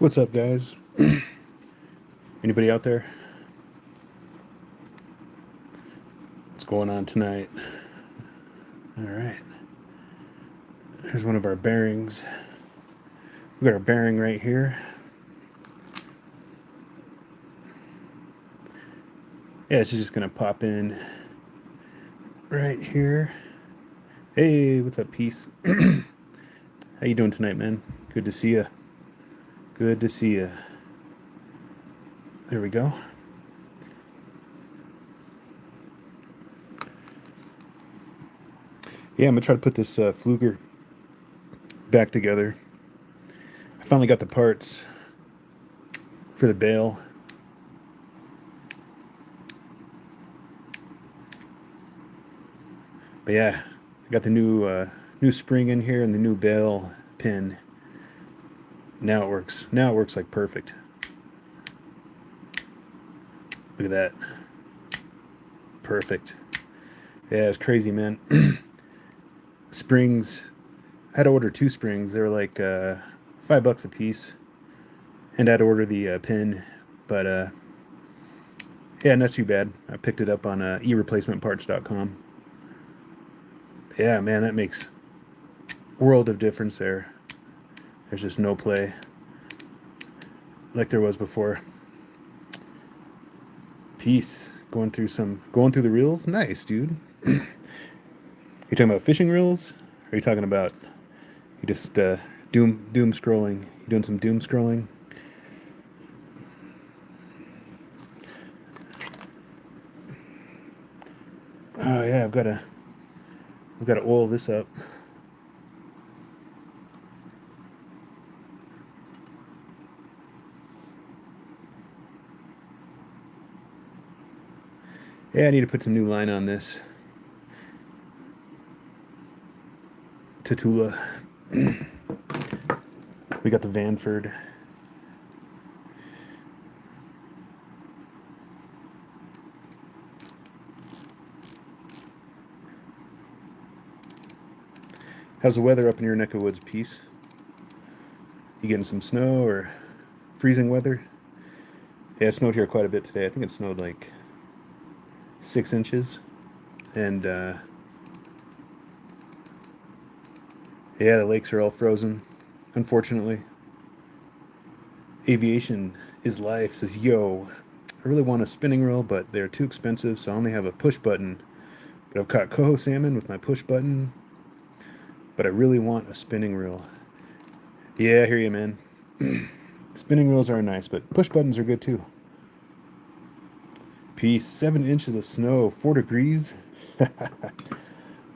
What's up, guys? Anybody out there? What's going on tonight? All right. Here's one of our bearings. We got our bearing right here. Yeah, it's just gonna pop in right here. Hey, what's up, Peace? How you doing tonight, man? Good to see you. Good to see you. There we go. Yeah, I'm gonna try to put this Pflueger back together. I finally got the parts for the bail. But yeah, I got the new spring in here and the new bail pin. Now it works. Now it works like perfect. Look at that. Perfect. Yeah, it's crazy, man. Springs. I had to order 2 springs. They were like $5 a piece, and I had to order the pin. But yeah, not too bad. I picked it up on ereplacementparts.com. Yeah, man, that makes world of difference there. There's just no play like there was before. Peace. Going through the reels. Nice, dude. You talking about fishing reels? Or are you talking about you just doom scrolling? You doing some doom scrolling? Oh yeah, I've got to oil this up. Yeah, I need to put some new line on this. Tatula. We got the Vanford. How's the weather up in your neck of woods, Peace? You getting some snow or freezing weather? Yeah, it snowed here quite a bit today. I think it snowed like 6 inches. And yeah, the lakes are all frozen, unfortunately. Aviation is life says, yo, I really want a spinning reel, but they're too expensive, so I only have a push button. But I've caught coho salmon with my push button, but I really want a spinning reel. Yeah, I hear you, man. Spinning reels are nice, but push buttons are good too. Peace. 7 inches of snow, 4 degrees.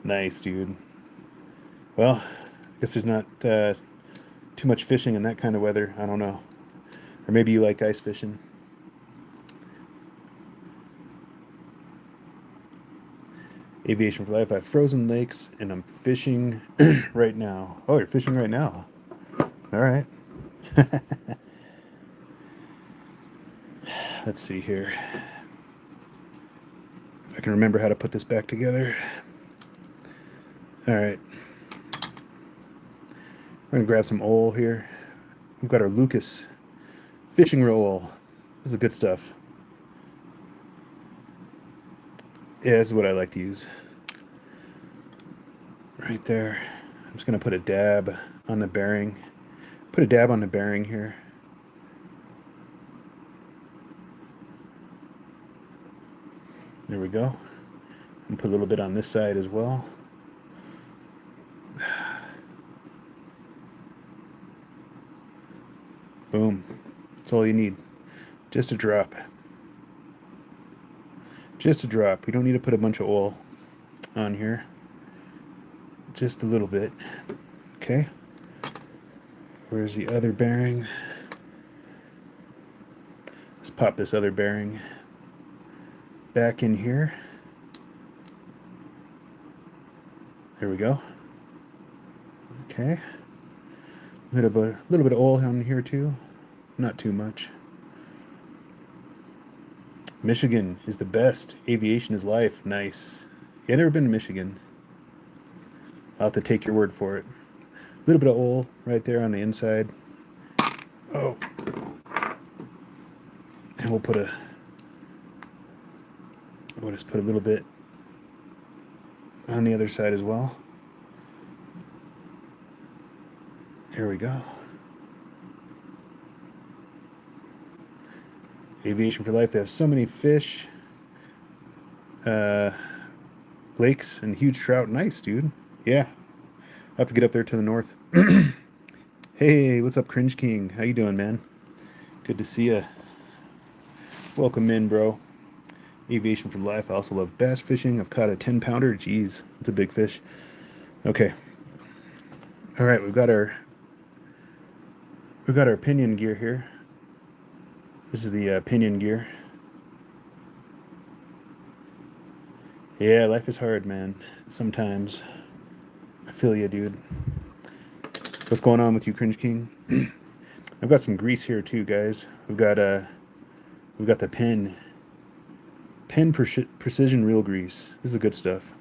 Nice, dude. Well, I guess there's not too much fishing in that kind of weather. I don't know. Or maybe you like ice fishing. Aviation for life. I have frozen lakes and I'm fishing right now. Oh, you're fishing right now. All right. Let's see here. If I can remember how to put this back together. All right. We're going to grab some oil here. We've got our Lucas fishing reel oil. This is the good stuff. Yeah, this is what I like to use. Right there. I'm just going to put a dab on the bearing. Put a dab on the bearing here. There we go. And put a little bit on this side as well. Boom. That's all you need. Just a drop. Just a drop. We don't need to put a bunch of oil on here. Just a little bit. Okay. Where's the other bearing? Let's pop this other bearing back in here. There we go. Okay. A little bit of oil on here too. Not too much. Michigan is the best. Aviation is life. Nice. You never been to Michigan? I'll have to take your word for it. A little bit of oil right there on the inside. Oh, And we'll just put a little bit on the other side as well. There we go. Aviation for Life. They have so many fish, lakes, and huge trout. Nice, dude. Yeah, I'll have to get up there to the north. Hey, what's up, Cringe King? How you doing, man? Good to see ya. Welcome in, bro. Aviation for Life. I also love bass fishing. I've caught a 10-pounder. Jeez, it's a big fish. Okay. All right, we've got our pinion gear here. This is the pinion gear. Yeah, life is hard, man. Sometimes. I feel you, dude. What's going on with you, Cringe King? I've got some grease here too, guys. We've got the Penn Precision Reel Grease. This is the good stuff.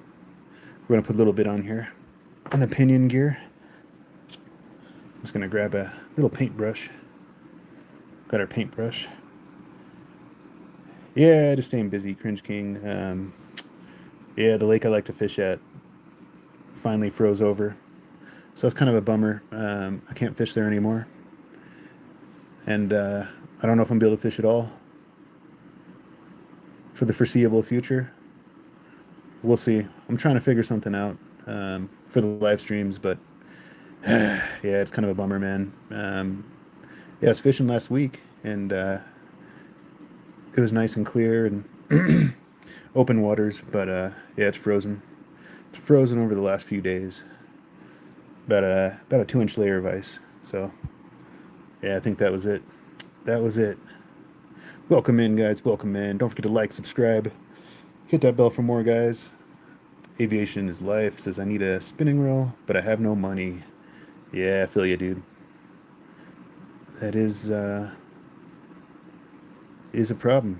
We're gonna put a little bit on here on the pinion gear. I'm just gonna grab a little paintbrush. Got our paintbrush. Yeah, just staying busy, Cringe King. Yeah, the lake I like to fish at finally froze over, so that's kind of a bummer. I can't fish there anymore, and I don't know if I'm gonna be able to fish at all for the foreseeable future. We'll see. I'm trying to figure something out for the live streams, but yeah, it's kind of a bummer, man. Yeah, I was fishing last week, and it was nice and clear and open waters, but yeah, it's frozen. It's frozen over the last few days. About a 2-inch layer of ice. So yeah, I think that was it. That was it. Welcome in, guys. Welcome in. Don't forget to like, subscribe, hit that bell for more, guys. Aviation is Life says I need a spinning reel, but I have no money. Yeah, I feel you, dude. That is a problem.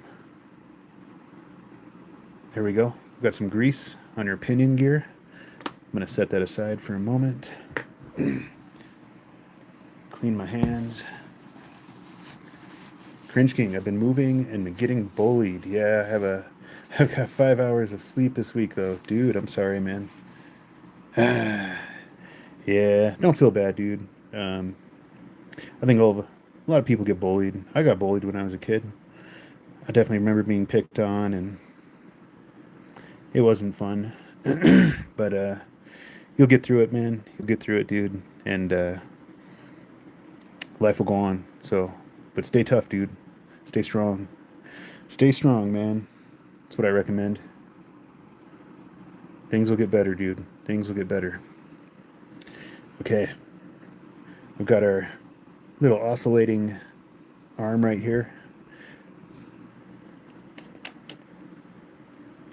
There we go. We've got some grease on your pinion gear. I'm going to set that aside for a moment. Clean my hands. Cringe King, I've been moving and getting bullied. Yeah, I've got 5 hours of sleep this week, though. Dude, I'm sorry, man. Yeah, don't feel bad, dude. I think a lot of people get bullied. I got bullied when I was a kid. I definitely remember being picked on, and it wasn't fun. But you'll get through it, man. You'll get through it, dude. And life will go on. So, but stay tough, dude. Stay strong. Stay strong, man. That's what I recommend. Things will get better, dude. Things will get better. Okay. We've got our little oscillating arm right here.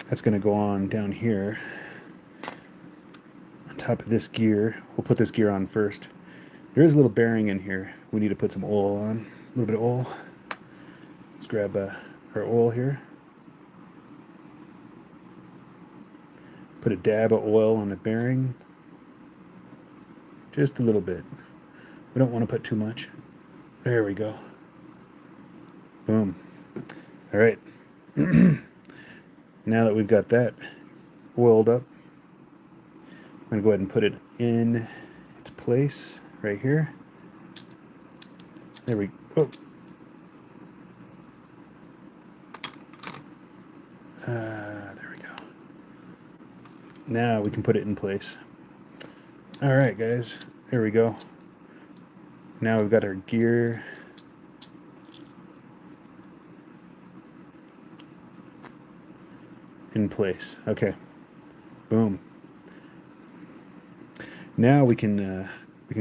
That's going to go on down here on top of this gear. We'll put this gear on first. There is a little bearing in here. We need to put some oil on. A little bit of oil. Let's grab our oil here. Put a dab of oil on the bearing. Just a little bit. We don't want to put too much. There we go. Boom. All right. Now that we've got that oiled up, I'm going to go ahead and put it in its place right here. There we go. There we go. Now we can put it in place. All right, guys. There we go. Now we've got our gear. In place. Okay. Boom. Now we can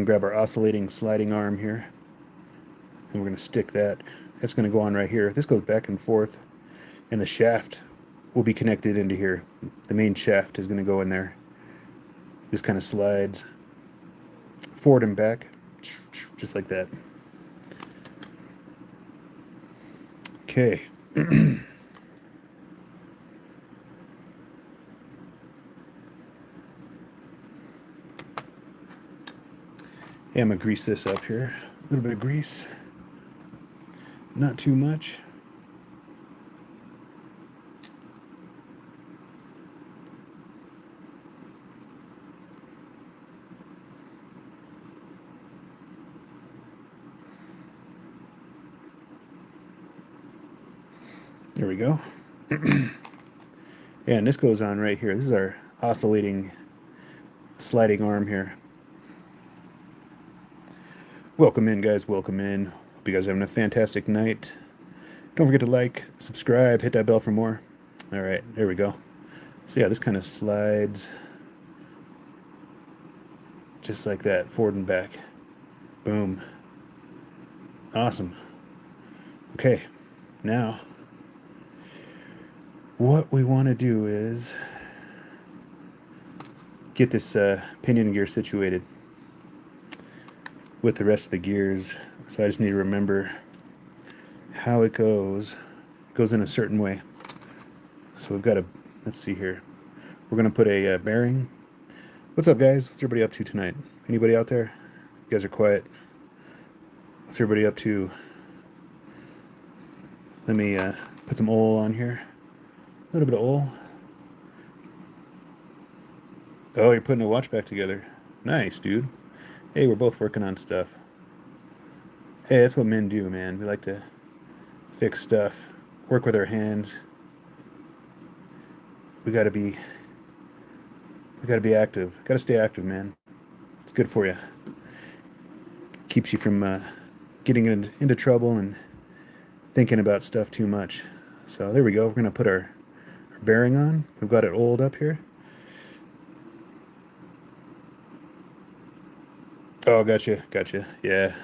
grab our oscillating sliding arm here, and we're going to stick that. That's going to go on right here. This goes back and forth, and the shaft will be connected into here. The main shaft is going to go in there. This kind of slides forward and back, just like that. Okay. Yeah, I'm going to grease this up here. A little bit of grease. Not too much. There we go. Yeah, and this goes on right here. This is our oscillating sliding arm here. Welcome in, guys. Welcome in. Hope you guys are having a fantastic night. Don't forget to like, subscribe, hit that bell for more. All right, there we go. So yeah, this kind of slides just like that, forward and back. Boom. Awesome. Okay, now what we want to do is get this pinion gear situated with the rest of the gears. So I just need to remember how it goes. It goes in a certain way. So we've got a, let's see here. We're going to put a bearing. What's up, guys? What's everybody up to tonight? Anybody out there? You guys are quiet. What's everybody up to? Let me put some oil on here. A little bit of oil. Oh, you're putting a watch back together. Nice, dude. Hey, we're both working on stuff. Hey, that's what men do, man. We like to fix stuff, work with our hands. We gotta be active. Gotta stay active, man. It's good for you. Keeps you from getting into trouble and thinking about stuff too much. So there we go. We're gonna put our bearing on. We've got it oiled up here. Oh, gotcha. Yeah.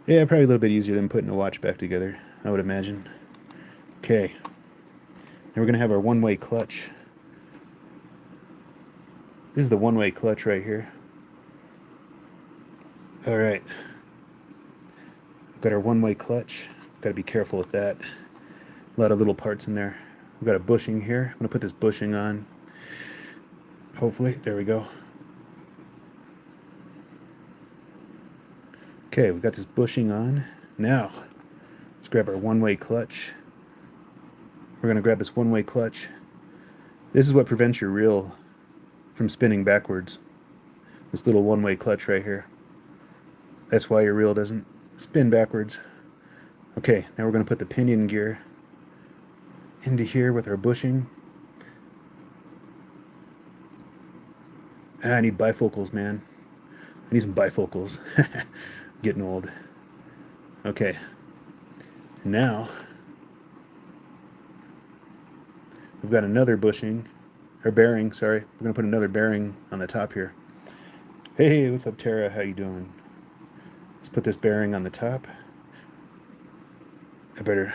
Yeah, probably a little bit easier than putting a watch back together, I would imagine. Okay. Now we're going to have our one-way clutch. This is the one-way clutch right here. All right. We've got our one-way clutch. Got to be careful with that. A lot of little parts in there. We've got a bushing here. I'm going to put this bushing on. Hopefully. There we go. Okay, we've got this bushing on. Now, let's grab our one-way clutch. We're going to grab this one-way clutch. This is what prevents your reel from spinning backwards. This little one-way clutch right here. That's why your reel doesn't spin backwards. Okay, now we're going to put the pinion gear into here with our bushing. I need bifocals, man. I need some bifocals. Getting old. Okay. Now, we've got another bushing, or bearing, sorry. We're going to put another bearing on the top here. Hey, what's up, Tara? How you doing? Let's put this bearing on the top. I better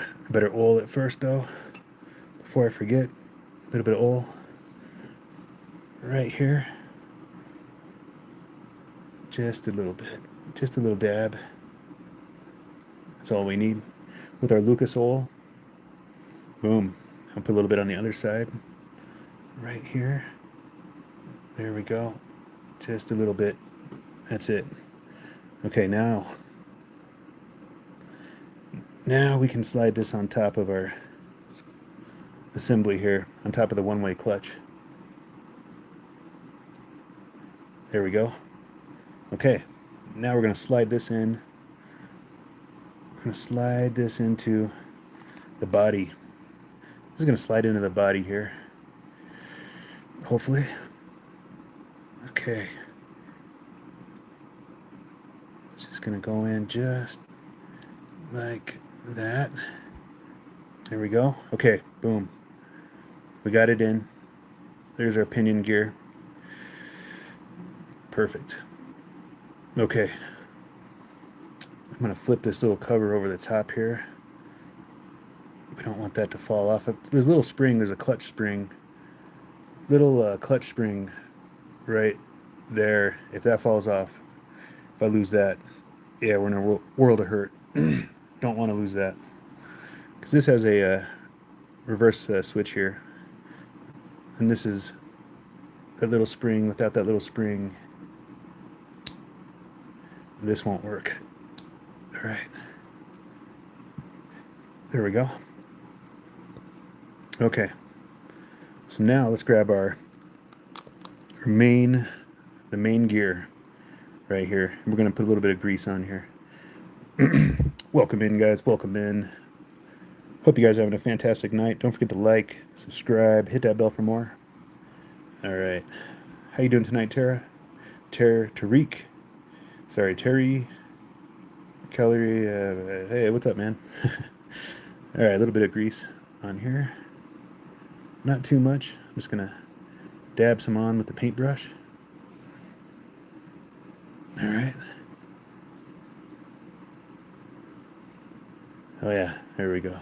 oil it first, though, before I forget. A little bit of oil right here. Just a little bit. Just a little dab. That's all we need. With our Lucas oil. Boom. I'll put a little bit on the other side. Right here. There we go. Just a little bit. That's it. Okay, now we can slide this on top of our assembly here, on top of the one-way clutch. There we go. Okay, now we're going to slide this in. We're going to slide this into the body. This is going to slide into the body here. Hopefully. Okay. It's just going to go in just like that. There we go. Okay, boom. We got it in. There's our pinion gear. Perfect. Okay. I'm going to flip this little cover over the top here. We don't want that to fall off. There's a little spring. There's a clutch spring. Little clutch spring right there. If that falls off, if I lose that, yeah, we're in a world of hurt. Don't want to lose that. Because this has a reverse switch here. And this is that little spring. Without that little spring, this won't work. All right. There we go. Okay. So now let's grab the main gear right here. We're going to put a little bit of grease on here. Welcome in, guys. Welcome in. Hope you guys are having a fantastic night. Don't forget to like, subscribe, hit that bell for more. All right. How you doing tonight, Tara? Tariq. Sorry, Terry. Calorie. Hey, what's up, man? All right, a little bit of grease on here. Not too much. I'm just going to dab some on with the paintbrush. All right. Oh, yeah. There we go.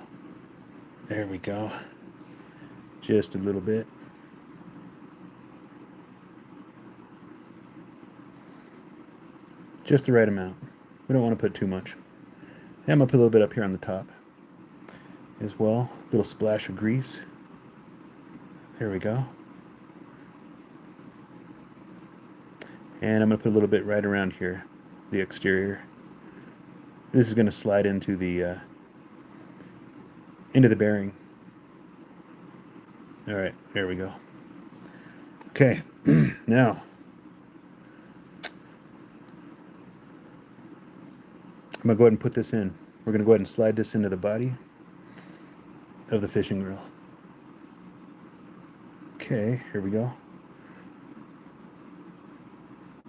There we go. Just a little bit. Just the right amount. We don't want to put too much. And I'm going to put a little bit up here on the top as well. A little splash of grease. There we go. And I'm going to put a little bit right around here, the exterior. This is going to slide into the bearing. All right, there we go. Okay, now I'm going to go ahead and put this in. We're going to go ahead and slide this into the body of the fishing reel. Okay, here we go.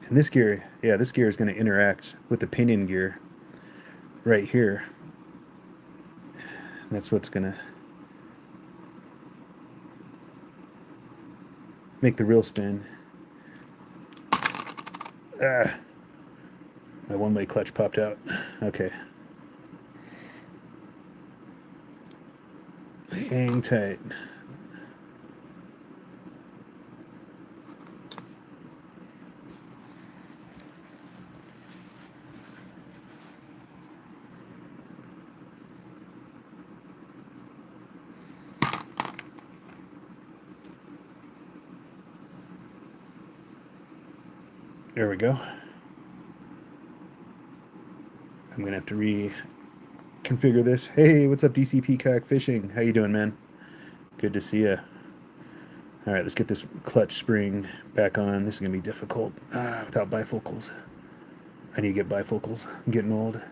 And this gear, yeah, this gear is going to interact with the pinion gear right here. And that's what's going to make the reel spin. Ah, my one-way clutch popped out. Okay. Hang tight. There we go. I'm gonna have to reconfigure this. Hey, what's up, DCP Kayak Fishing? How you doing, man? Good to see you. All right, let's get this clutch spring back on. This is gonna be difficult without bifocals. I need to get bifocals. I'm getting old.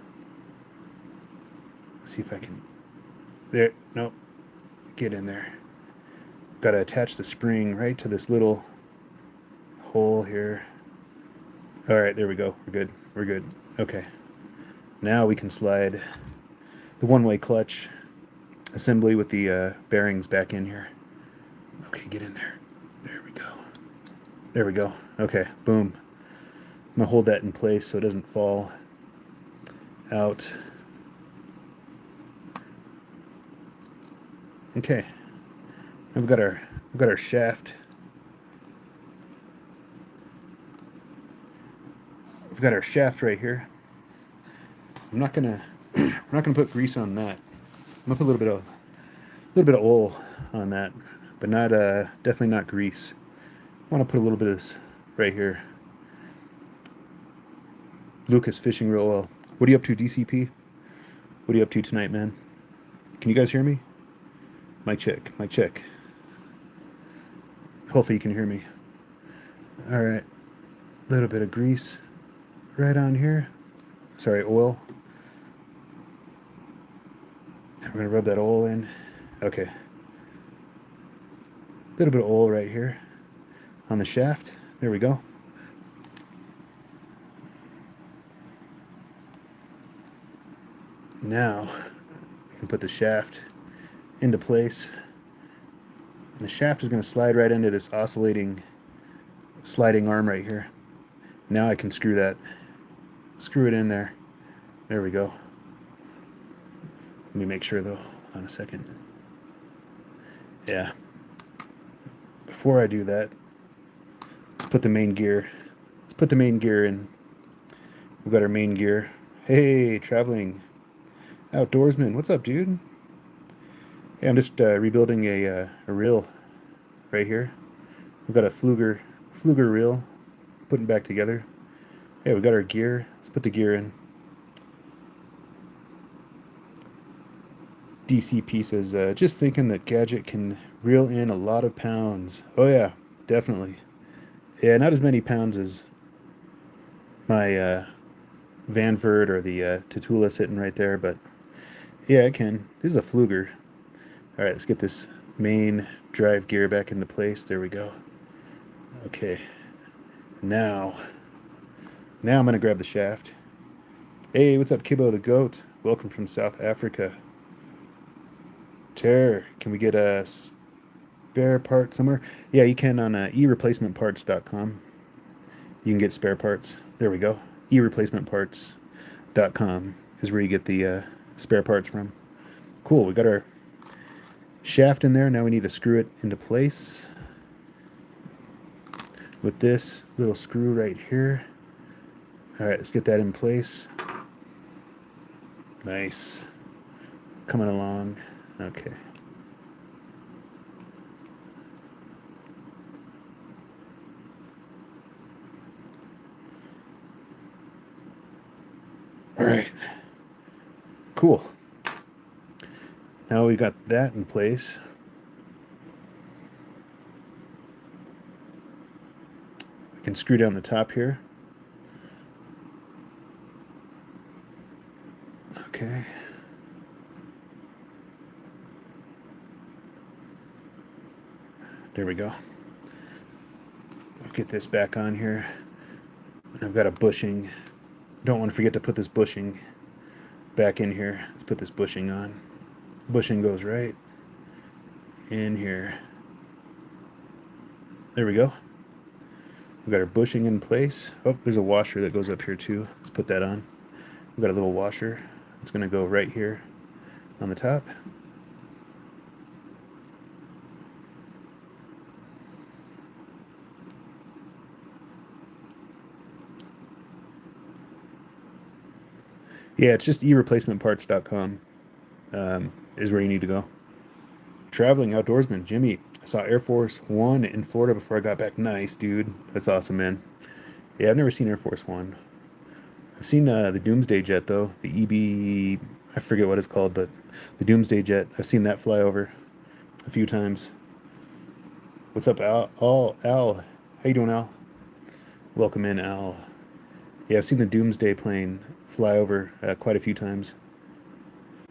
Let's see if I can. There, nope. Get in there. Got to attach the spring right to this little hole here. All right, there we go. We're good. We're good. Okay. Now we can slide the one-way clutch assembly with the bearings back in here. Okay, get in there. There we go. There we go. Okay, boom. I'm going to hold that in place so it doesn't fall out. Okay. Now we've got our shaft. We've got our shaft right here. I'm not gonna put grease on that. I'm gonna put a little bit of oil on that, but not definitely not grease. I want to put a little bit of this right here. Lucas fishing reel oil. What are you up to, DCP? What are you up to tonight, man? Can you guys hear me? Mic check. Mic check. Hopefully you can hear me. All right. A little bit of grease right on here. Sorry, oil. And we're going to rub that oil in. Okay. A little bit of oil right here on the shaft. There we go. Now we can put the shaft into place. And the shaft is going to slide right into this oscillating sliding arm right here. Now I can screw it in there. There we go. Let me make sure though, on a second. Yeah. Before I do that, let's put the main gear. Let's put the main gear in. We've got our main gear. Hey, traveling outdoorsman. What's up, dude? Hey, I'm just rebuilding a reel right here. We've got a Pflueger reel, putting back together. Hey, we got our gear. Let's put the gear in. DCP says, just thinking that Gadget can reel in a lot of pounds. Oh yeah, definitely. Yeah, not as many pounds as my Vanford or the Tatula sitting right there, but yeah, I can. This is a Pflueger. All right, let's get this main drive gear back into place. There we go. Okay. Now I'm gonna grab the shaft. Hey, what's up, Kibbo the goat? Welcome from South Africa. Terror, can we get a spare part somewhere? Yeah, you can on ereplacementparts.com. You can get spare parts. There we go. ereplacementparts.com is where you get the spare parts from. Cool, we got our shaft in there. Now we need to screw it into place with this little screw right here. All right, let's get that in place. Nice. Coming along. Okay. All right. Cool. Now we got that in place. We can screw down the top here. Okay. There we go. I'll get this back on here. I've got a bushing. Don't want to forget to put this bushing back in here. Let's put this bushing on. Bushing goes right in here. There we go. We've got our bushing in place. Oh, there's a washer that goes up here too. Let's put that on. We've got a little washer. It's going to go right here on the top. Yeah, it's just ereplacementparts.com is where you need to go. Traveling outdoorsman, Jimmy. I saw Air Force One in Florida before I got back. Nice, dude. That's awesome, man. Yeah, I've never seen Air Force One. I've seen the Doomsday Jet, though. The EB, I forget what it's called, but the Doomsday Jet. I've seen that fly over a few times. What's up, Al? Al. How you doing, Al? Welcome in, Al. Yeah, I've seen the Doomsday plane fly over quite a few times,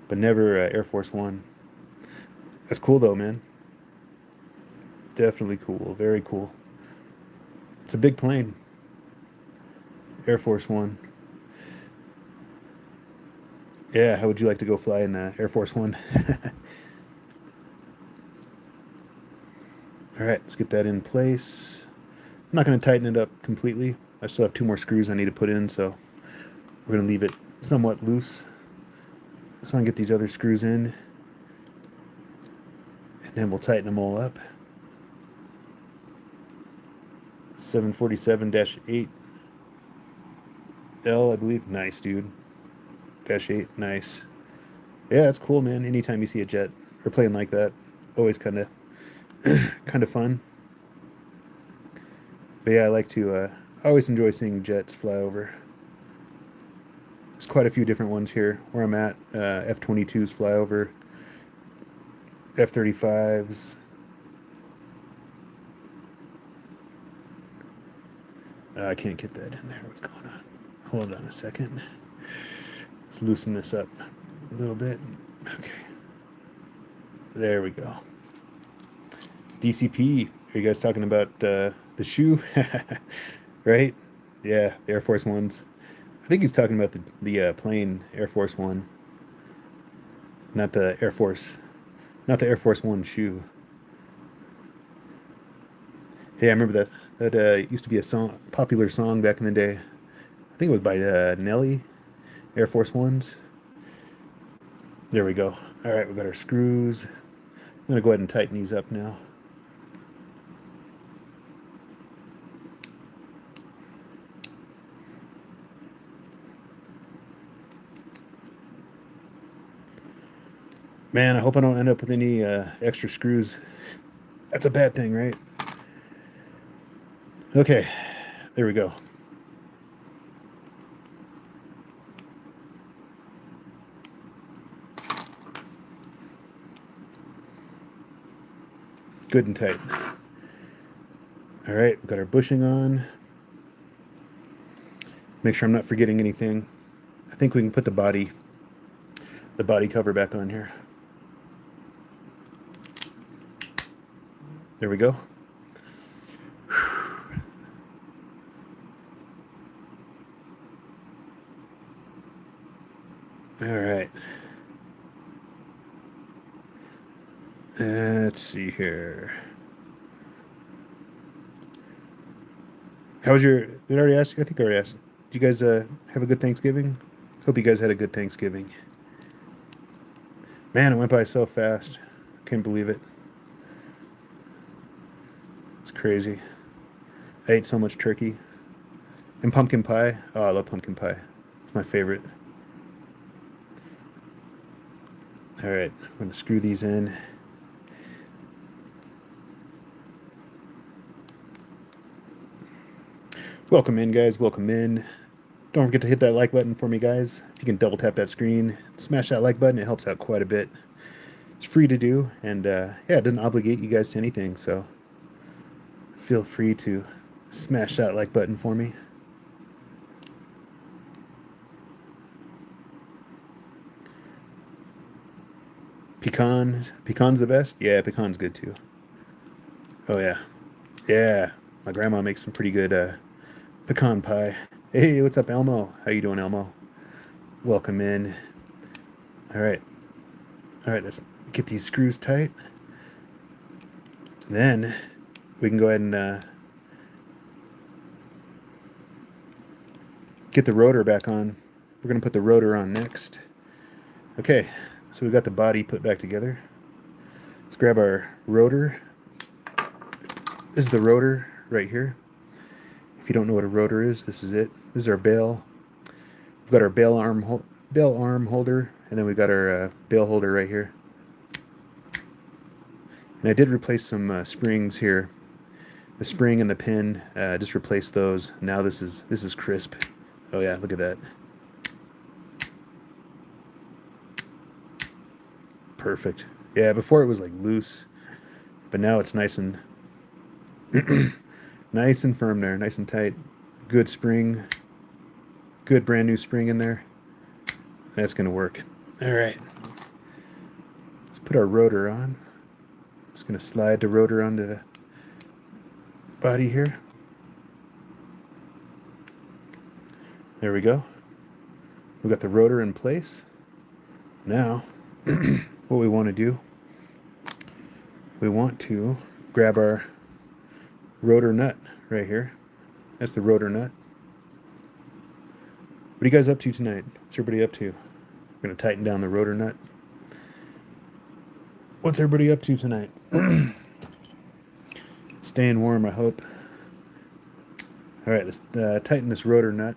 but never Air Force One. That's cool, though, man. Definitely cool. Very cool. It's a big plane. Air Force One. Yeah, how would you like to go fly in Air Force One? All right, let's get that in place. I'm not going to tighten it up completely. I still have 2 more screws I need to put in, so we're going to leave it somewhat loose. So I can get these other screws in, and then we'll tighten them all up. 747-8L, I believe. Nice, dude. Dash 8, nice. Yeah, it's cool, man. Anytime you see a jet or plane like that, always kind of fun. But yeah, I like to. I always enjoy seeing jets fly over. There's quite a few different ones here where I'm at. F-22s fly over. F-35s. I can't get that in there. What's going on? Hold on a second. Let's loosen this up a little bit. Okay. There we go. DCP. Are you guys talking about the shoe? Right? Yeah, the Air Force Ones. I think he's talking about the plane Air Force One, not the Air Force, not the Air Force One shoe. Hey, I remember that used to be a popular song back in the day. I think it was by Nelly, Air Force Ones. There we go. All right, we got our screws. I'm gonna go ahead and tighten these up now. Man, I hope I don't end up with any extra screws. That's a bad thing, right? Okay, there we go. Good and tight. All right, we've got our bushing on. Make sure I'm not forgetting anything. I think we can put the body cover back on here. There we go. All right. Let's see here. How was your? Did I already ask? I think I already asked. Did you guys have a good Thanksgiving? Hope you guys had a good Thanksgiving. Man, it went by so fast. Can't believe it. It's crazy. I ate so much turkey and pumpkin pie. Oh, I love pumpkin pie. It's my favorite. All right, I'm gonna screw these in. Welcome in, guys. Welcome in. Don't forget to hit that like button for me, guys. If you can double tap that screen, smash that like button. It helps out quite a bit. It's free to do, and yeah, it doesn't obligate you guys to anything. So feel free to smash that like button for me. Pecan's the best. Yeah, pecan's good too. Oh yeah, yeah. My grandma makes some pretty good pecan pie. Hey, what's up, Elmo? How you doing, Elmo? Welcome in. All right, all right. Let's get these screws tight. Then we can go ahead and get the rotor back on. We're gonna put the rotor on next. Okay, so we've got the body put back together. Let's grab our rotor. This is the rotor right here. If you don't know what a rotor is, this is it. This is our bail. We've got our bail arm holder, and then we've got our bail holder right here. And I did replace some springs here. The spring and the pin, just replace those. Now this is crisp. Oh yeah, look at that. Perfect. Yeah, before it was like loose, but now it's nice and nice and firm there, nice and tight. Good spring, good brand new spring in there. That's gonna work. All right. Let's put our rotor on. Just gonna slide the rotor onto the body here. There we go. We've got the rotor in place. Now, what we want to do, we want to grab our rotor nut right here. That's the rotor nut. What are you guys up to tonight? What's everybody up to? We're going to tighten down the rotor nut. What's everybody up to tonight? Staying warm, I hope. All right, let's tighten this rotor nut.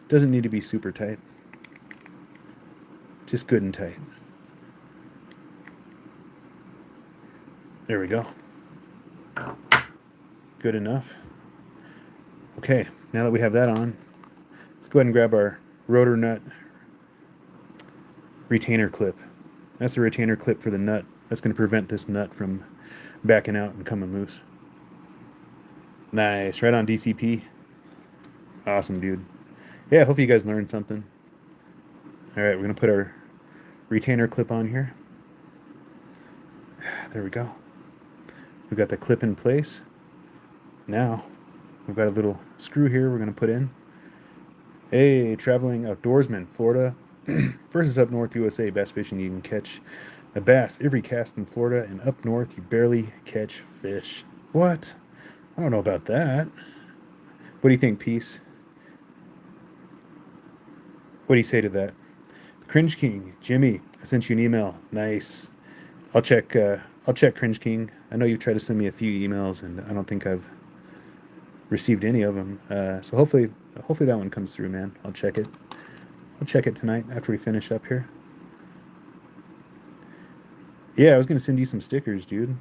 Doesn't need to be super tight. Just good and tight. There we go. Good enough. Okay, now that we have that on, let's go ahead and grab our rotor nut retainer clip. That's the retainer clip for the nut. That's going to prevent this nut from backing out and coming loose. Nice, right on DCP. Awesome, dude. Yeah, hopefully you guys learned something. All right, we're going to put our retainer clip on here. There we go. We've got the clip in place. Now, we've got a little screw here we're going to put in. Hey, traveling outdoorsman, Florida versus up north USA, bass fishing you can catch a bass every cast in Florida, and up north you barely catch fish. What? I don't know about that. What do you think, Peace? What do you say to that? Cringe King, Jimmy, I sent you an email. Nice. I'll check Cringe King. I know you've tried to send me a few emails, and I don't think I've received any of them. So hopefully that one comes through, man. I'll check it. I'll check it tonight after we finish up here. Yeah, I was gonna send you some stickers, dude.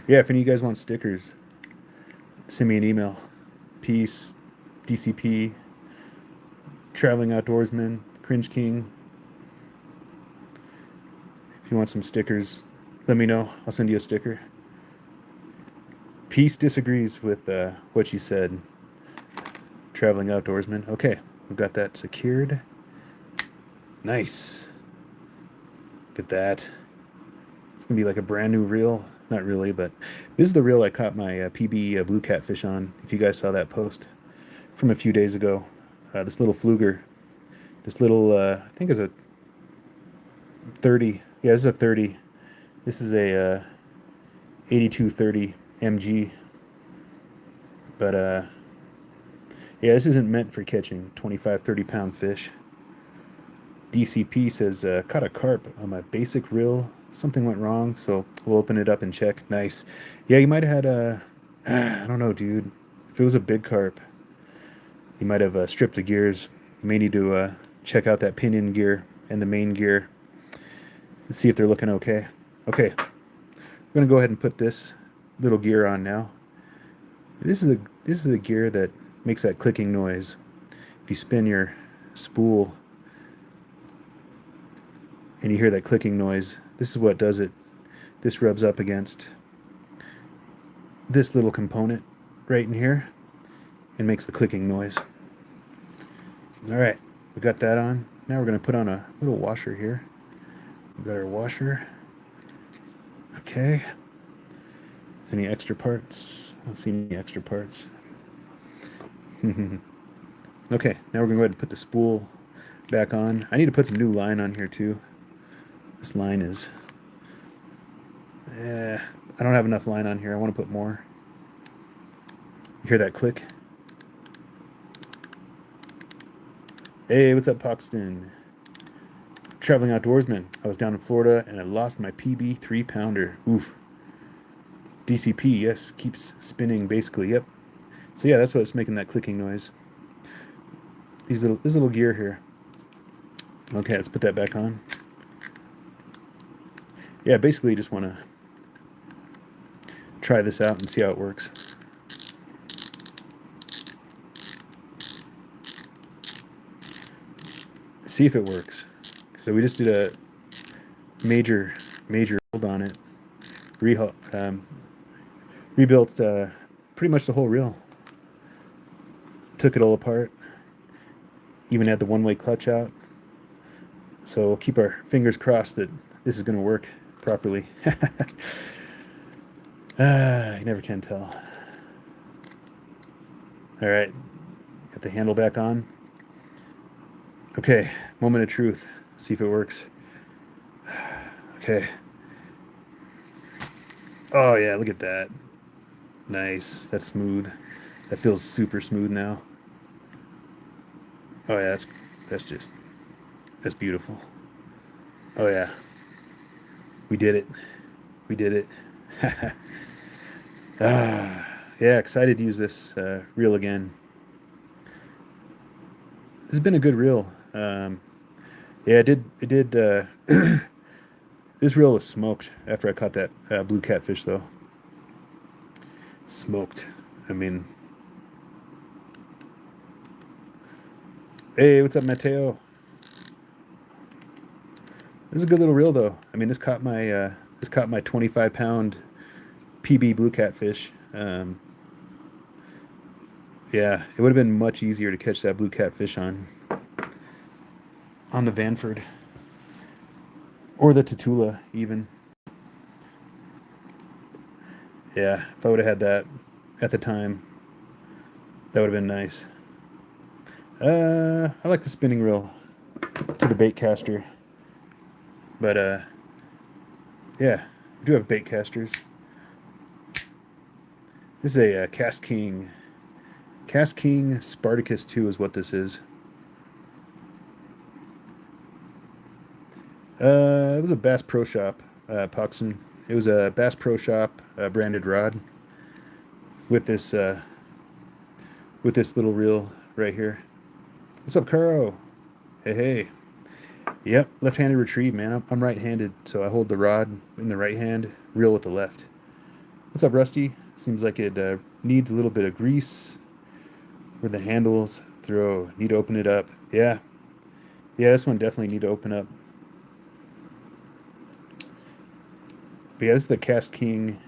Yeah, if any of you guys want stickers, send me an email. Peace, DCP, Traveling Outdoorsman, Cringe King. If you want some stickers, let me know. I'll send you a sticker. Peace disagrees with what you said. Traveling Outdoorsman. Okay, we've got that secured. Nice. Look at that. It's gonna be like a brand new reel. Not really, but this is the reel I caught my PB blue catfish on. If you guys saw that post from a few days ago, this little Pflueger, this little I think is a 30. Yeah, this is a 30. This is a 8230 MG, but yeah, this isn't meant for catching 25, 30 pound fish. DCP says, caught a carp on my basic reel. Something went wrong, so we'll open it up and check. Nice. Yeah, you might have had a, I don't know, dude. If it was a big carp, you might have stripped the gears. You may need to check out that pinion gear and the main gear and see if they're looking okay. Okay, I'm gonna go ahead and put this little gear on now. This is the gear that makes that clicking noise. If you spin your spool and you hear that clicking noise, this is what does it. This rubs up against this little component right in here and makes the clicking noise. All right, we got that on. Now we're going to put on a little washer here. We got our washer. Okay. Is any extra parts? I don't see any extra parts. Okay, now we're going to go ahead and put the spool back on. I need to put some new line on here too. This line is, I don't have enough line on here. I want to put more. You hear that click? Hey, what's up, Paxton? Traveling outdoorsman. I was down in Florida and I lost my PB 3-pounder. Oof. DCP, yes, keeps spinning basically. Yep. So yeah, that's what's making that clicking noise. This little gear here. Okay, let's put that back on. Yeah, basically you just want to try this out and see how it works. See if it works. So we just did a major build on it. Rebuilt pretty much the whole reel. Took it all apart. Even had the one-way clutch out. So we'll keep our fingers crossed that this is going to work properly. You never can tell. All right, got the handle back on. Okay, moment of truth. See if it works. Okay. Oh yeah, look at that. Nice. That's smooth. That feels super smooth now. Oh yeah, that's beautiful. Oh yeah. We did it. We did it. Yeah, excited to use this reel again. This has been a good reel. Yeah, it did. This reel was smoked after I caught that blue catfish, though. Smoked. I mean, hey, what's up, Mateo? This is a good little reel, though. I mean, this caught my 25-pound PB blue catfish. Yeah, it would have been much easier to catch that blue catfish on the Vanford or the Tatula even. Yeah, if I would have had that at the time, that would have been nice. I like the spinning reel to the bait caster, but yeah, we do have bait casters. This is a Cast King Spartacus 2 is what this is. It was a Bass Pro Shop, Puxon. It was a Bass Pro Shop branded rod with this little reel right here. What's up, Kuro? Hey, hey. Yep, left-handed retrieve, man. I'm right-handed, so I hold the rod in the right hand, reel with the left. What's up, Rusty? Seems like it needs a little bit of grease where the handles throw. Need to open it up. Yeah, this one definitely need to open up. But yeah, this is the Cast King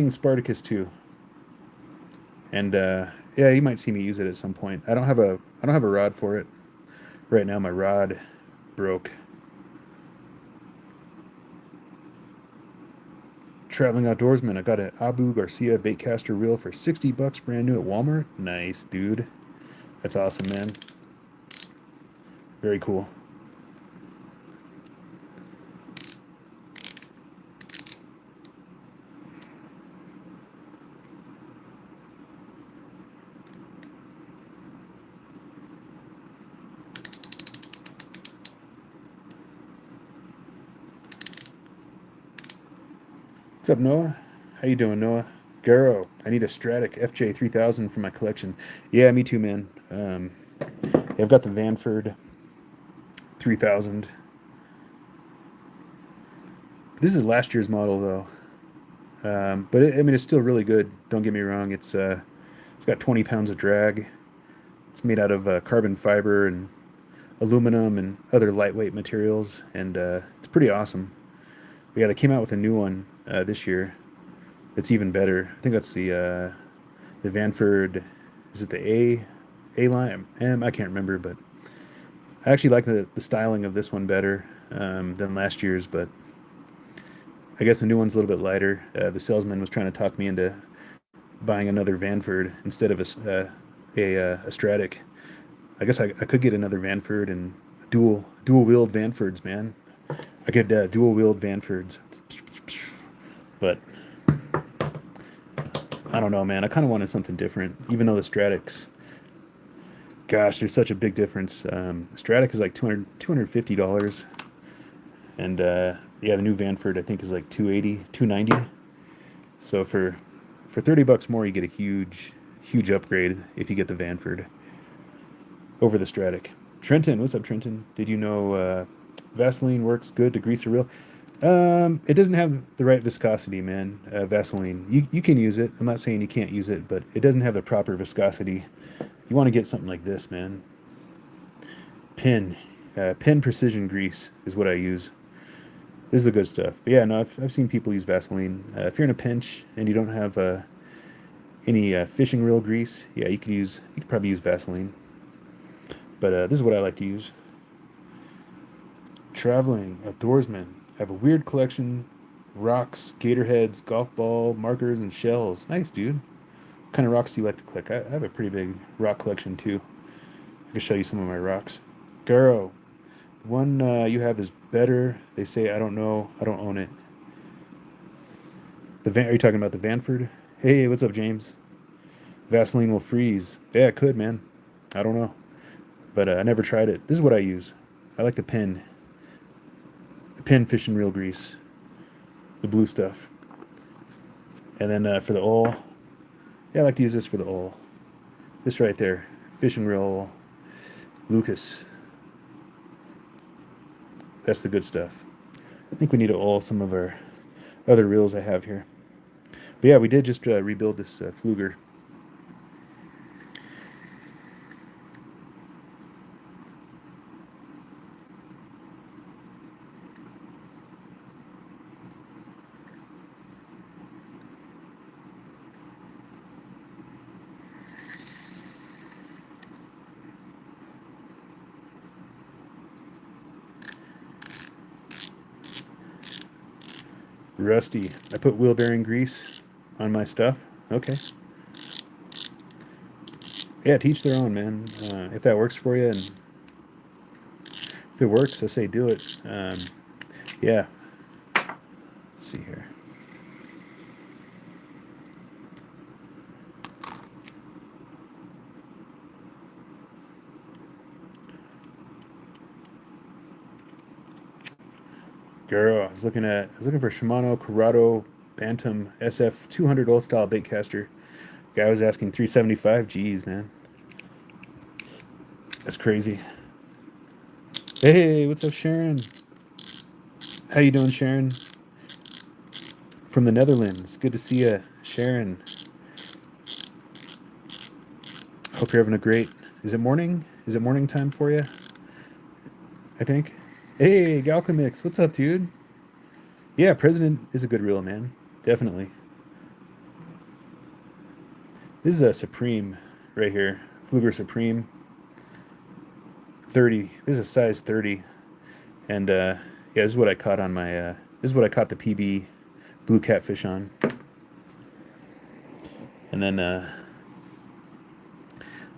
Spartacus 2. And yeah, you might see me use it at some point. I don't have a rod for it right now. My rod broke. Traveling outdoorsman. I got an Abu Garcia baitcaster reel for 60 bucks, brand new at Walmart. Nice, dude. That's awesome, man. Very cool. What's up, Noah? How you doing, Noah? Garo, I need a Stratic FJ3000 for my collection. Yeah, me too, man. Yeah, I've got the Vanford 3000. This is last year's model, though. But I mean, it's still really good. Don't get me wrong. It's got 20 pounds of drag. It's made out of carbon fiber and aluminum and other lightweight materials, and it's pretty awesome. But yeah, they came out with a new one this year. It's even better. I think that's the Vanford. Is it the A line? I can't remember, but I actually like the styling of this one better than last year's. But I guess the new one's a little bit lighter. The salesman was trying to talk me into buying another Vanford instead of a Stratic. I guess I could get another Vanford and dual wheeled Vanfords, man. I could dual wheeled Vanfords, but I don't know, man. I kind of wanted something different, even though the Stratics. Gosh, there's such a big difference. Stratic is like $250, and yeah, the new Vanford I think is like 280, 290. So for 30 bucks more, you get a huge upgrade if you get the Vanford over the Stratic. Trenton, what's up, Trenton? Did you know Vaseline works good to grease a reel? It doesn't have the right viscosity, man. Vaseline. You can use it. I'm not saying you can't use it, but it doesn't have the proper viscosity. You want to get something like this, man. Pin precision grease is what I use. This is the good stuff. But yeah, no, I've seen people use Vaseline. If you're in a pinch and you don't have any fishing reel grease, yeah, you could probably use Vaseline. But this is what I like to use. Traveling outdoorsman. I have a weird collection: rocks, gator heads, golf ball, markers, and shells. Nice, dude. What kind of rocks do you like to collect? I have a pretty big rock collection too. I can show you some of my rocks. Garo, the one you have is better. They say I don't know. I don't own it. Are you talking about the Vanford? Hey, what's up, James? Vaseline will freeze. Yeah, it could, man. I don't know, but I never tried it. This is what I use. I like the pin. The pin fishing reel grease. The blue stuff. And then for the oil, yeah, I like to use this for the oil. This right there, fishing reel oil. Lucas. That's the good stuff. I think we need to oil some of our other reels I have here. But yeah, we did just rebuild this Pflueger. Rusty. I put wheel bearing grease on my stuff. Okay. Yeah, teach their own, man. If that works for you, and if it works, I say do it. Yeah. Let's see here. Girl, I was looking for Shimano Corrado Bantam SF 200 old style baitcaster. Guy was asking 375. Jeez, man. That's crazy. Hey, what's up, Sharon? How you doing, Sharon? From the Netherlands. Good to see you, Sharon. Hope you're having a great. Is it morning? Is it morning time for you? I think. Hey, Galcomix, what's up, dude? Yeah, President is a good reel, man. Definitely. This is a Supreme right here. Pflueger Supreme. 30. This is a size 30. And yeah, this is what I caught on my this is what I caught the PB blue catfish on. And then I've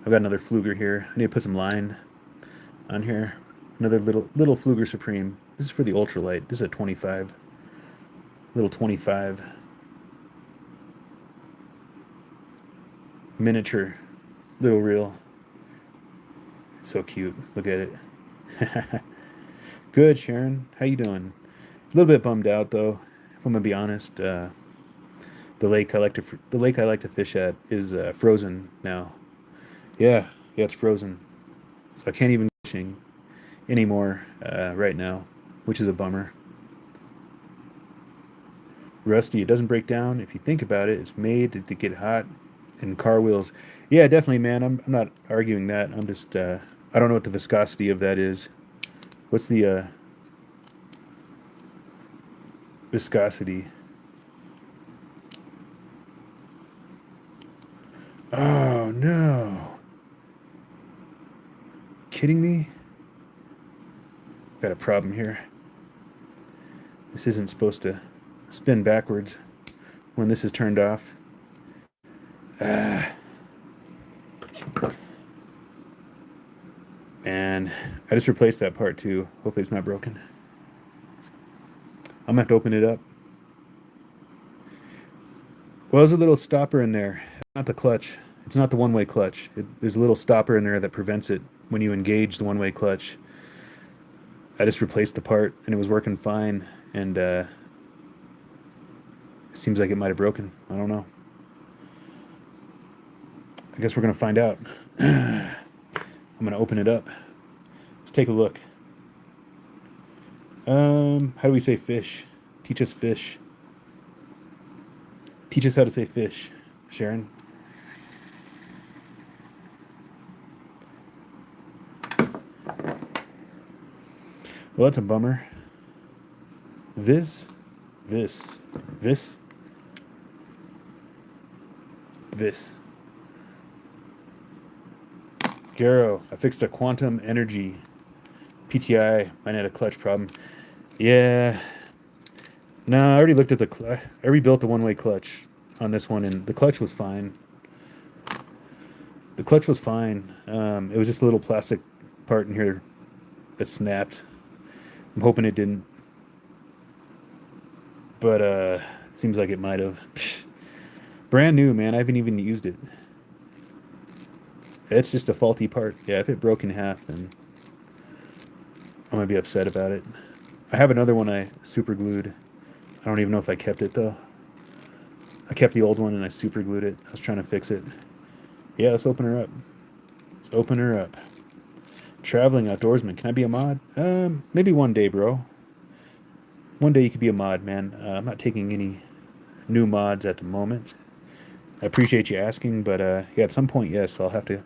got another Pflueger here. I need to put some line on here. Another little Pflueger Supreme. This is for the ultralight. This is a 25. Little 25. Miniature little reel. It's so cute. Look at it. Good, Sharon. How you doing? A little bit bummed out though, if I'm gonna be honest. The lake I like to fish at is frozen now. Yeah, yeah, it's frozen, so I can't even go fishing anymore right now, which is a bummer. Rusty, it doesn't break down. If you think about it, it's made to get hot, and car wheels. Yeah, definitely, man. I'm not arguing that. I'm just I don't know what the viscosity of that is. What's the viscosity? Oh no! Kidding me? Got a problem here. This isn't supposed to spin backwards when this is turned off. Man, I just replaced that part too. Hopefully it's not broken. I'm gonna have to open it up. Well, there's a little stopper in there. Not the clutch. It's not the one-way clutch. There's a little stopper in there that prevents it when you engage the one-way clutch. I just replaced the part and it was working fine, and it seems like it might have broken. I don't know. I guess we're gonna find out. I'm gonna open it up. Let's take a look. How do we say fish? Teach us fish. Teach us how to say fish, Sharon. Well, that's a bummer. This. Garo, I fixed a quantum energy PTI. Mine had a clutch problem. Yeah. No, I already looked at I rebuilt the one-way clutch on this one, and the clutch was fine. The clutch was fine. It was just a little plastic part in here that snapped. I'm hoping it didn't. But it seems like it might have. Brand new, man. I haven't even used it. It's just a faulty part. Yeah, if it broke in half, then I'm gonna be upset about it. I have another one I super glued. I don't even know if I kept it though. I kept the old one and I super glued it. I was trying to fix it. Yeah, let's open her up. Let's open her up. Traveling outdoorsman. Can I be a mod? Maybe one day, bro. One day you could be a mod, man. I'm not taking any new mods at the moment. I appreciate you asking, but yeah, at some point, yes, I'll have to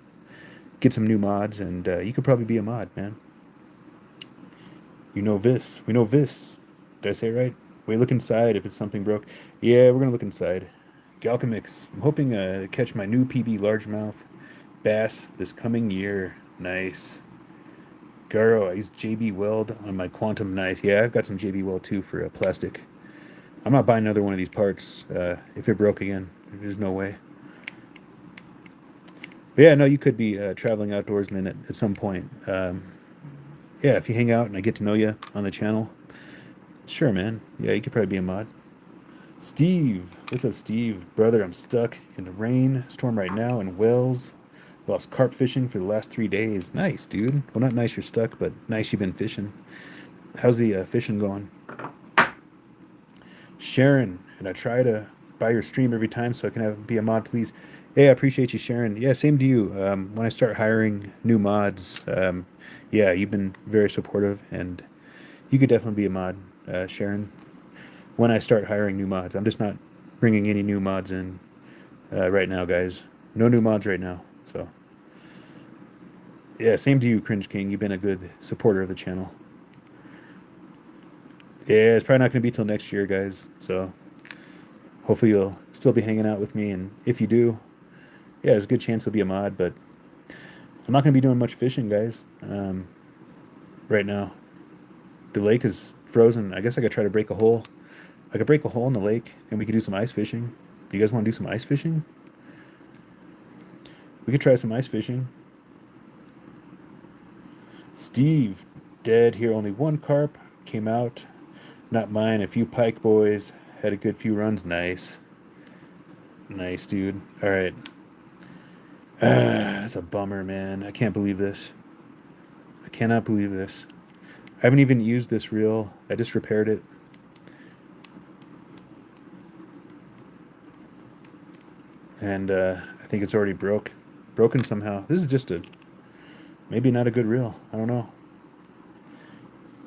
get some new mods, and you could probably be a mod, man. You know this. We know this. Did I say it right? We look inside if it's something broke. Yeah, we're gonna look inside. Galcamix. I'm hoping to catch my new PB largemouth bass this coming year. Nice. Garo, I use JB Weld on my Quantum. Nice. Yeah, I've got some JB Weld too for plastic. I'm not buying another one of these parts if it broke again. There's no way. But yeah, no, you could be a traveling outdoorsman at some point. Yeah, if you hang out and I get to know you on the channel, sure, man. Yeah, you could probably be a mod. Steve, what's up, Steve? Brother, I'm stuck in a rainstorm right now in Wells. Lost carp fishing for the last 3 days. Nice, dude. Well, not nice you're stuck, but nice you've been fishing. How's the fishing going? Sharon, and I try to buy your stream every time so I can be a mod, please. Hey, I appreciate you, Sharon. Yeah, same to you. When I start hiring new mods, yeah, you've been very supportive, and you could definitely be a mod, Sharon. When I start hiring new mods, I'm just not bringing any new mods in right now, guys. No new mods right now. So, yeah, same to you, Cringe King. You've been a good supporter of the channel. Yeah, it's probably not going to be till next year, guys. So, hopefully you'll still be hanging out with me. And if you do, yeah, there's a good chance you'll be a mod. But I'm not going to be doing much fishing, guys, right now. The lake is frozen. I guess I got to try to break a hole I could break a hole in the lake and we could do some ice fishing. Do you guys want to do some ice fishing? We could try some ice fishing. Steve, dead here. Only one carp came out. Not mine. A few pike boys. Had a good few runs. Nice. Nice, dude. All right. That's a bummer, man. I can't believe this. I cannot believe this. I haven't even used this reel. I just repaired it. And I think it's already broken somehow. This is just maybe not a good reel. I don't know.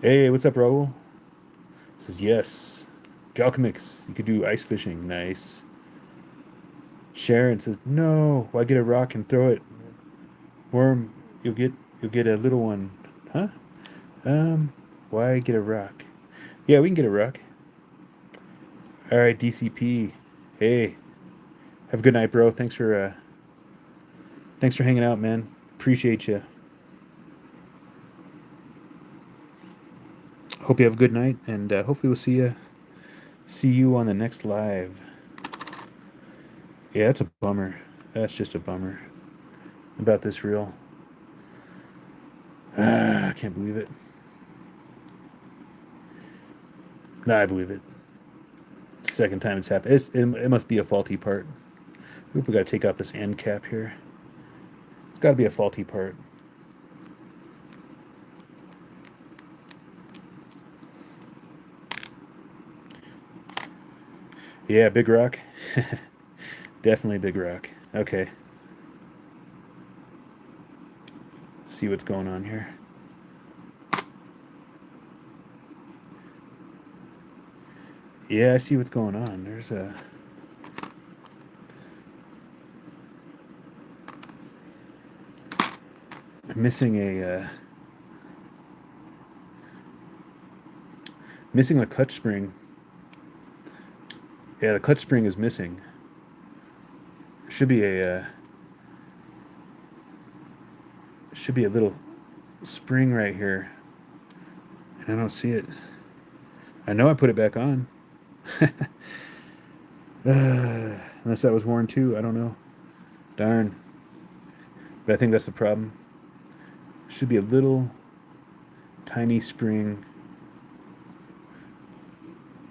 Hey, what's up, Raul? Says yes. Galcomix, you could do ice fishing. Nice. Sharon says no. Why get a rock and throw it? Worm, you'll get a little one, huh? Why get a rock? Yeah, we can get a rock. All right, DCP. Hey, have a good night, bro. Thanks for hanging out, man. Appreciate you. Hope you have a good night, and hopefully we'll see you on the next live. Yeah, that's a bummer. That's just a bummer about this reel. I can't believe it. Nah, I believe it. Second time it's happened. It must be a faulty part. Oop, we gotta take off this end cap here. It's gotta be a faulty part. Yeah, big rock. Definitely big rock. Okay. Let's see what's going on here. Yeah, I see what's going on. There's missing missing the clutch spring. Yeah, the clutch spring is missing. Should be a little spring right here, and I don't see it. I know I put it back on. Unless that was worn too. I don't know. Darn. But I think that's the problem. Should be a little tiny spring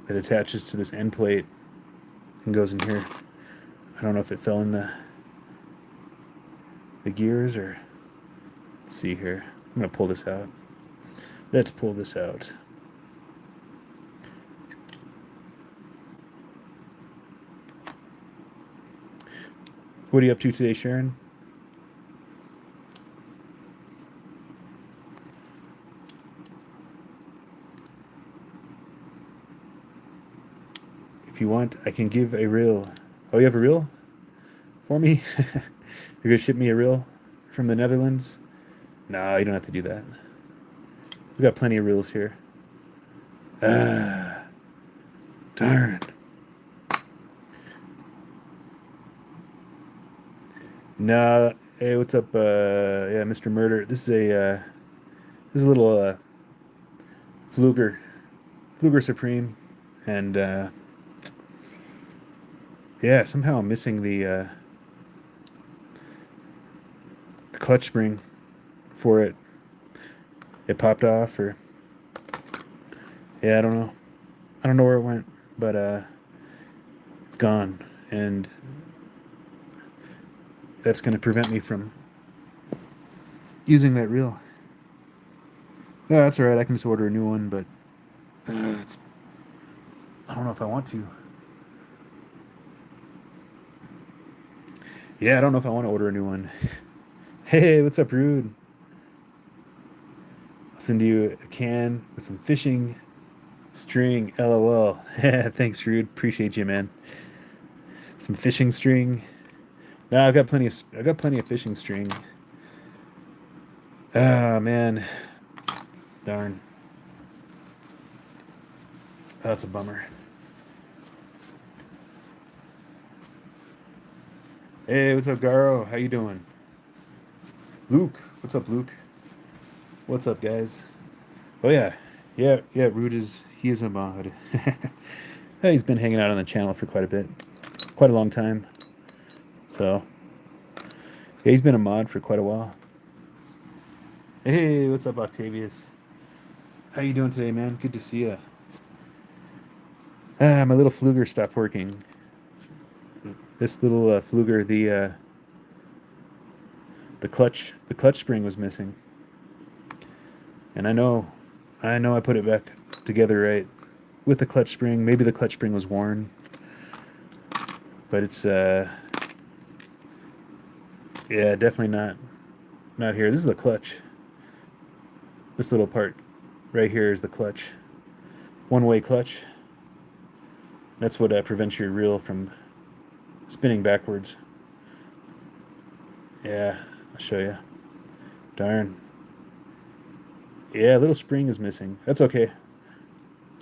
that attaches to this end plate and goes in here. I don't know if it fell in the gears or... Let's see here. I'm going to pull this out. Let's pull this out. What are you up to today, Sharon? If you want, I can give a reel. Oh, you have a reel for me? You're going to ship me a reel from the Netherlands? No, you don't have to do that. We got plenty of reels here. Darn. No, hey, what's up? Yeah, Mr. Murder. This is a little Pflueger Supreme, and yeah, somehow I'm missing the clutch spring for it. It popped off, or yeah, I don't know. I don't know where it went, but it's gone, and that's going to prevent me from using that reel. Yeah, that's all right. I can just order a new one, but I don't know if I want to. Yeah, I don't know if I want to order a new one. Hey, what's up, Rude? I'll send you a can with some fishing string. LOL. Thanks, Rude. Appreciate you, man. Some fishing string. No, I got plenty of fishing string. Ah, man. Darn. That's a bummer. Hey, what's up, Garo? How you doing? Luke. What's up, Luke? What's up, guys? Oh yeah. Yeah, Rude he is a mod. He's been hanging out on the channel for quite a bit, quite a long time. So yeah, he's been a mod for quite a while. Hey, what's up, Octavius? How you doing today, man? Good to see you. My little Pflueger stopped working. This little Pflueger, the clutch spring was missing, and I put it back together right with the clutch spring. Maybe the clutch spring was worn, but it's yeah, definitely not here. This is the clutch. This little part right here is the clutch, one-way clutch. That's what prevents your reel from spinning backwards. Yeah, I'll show you. Darn. Yeah, a little spring is missing. That's okay.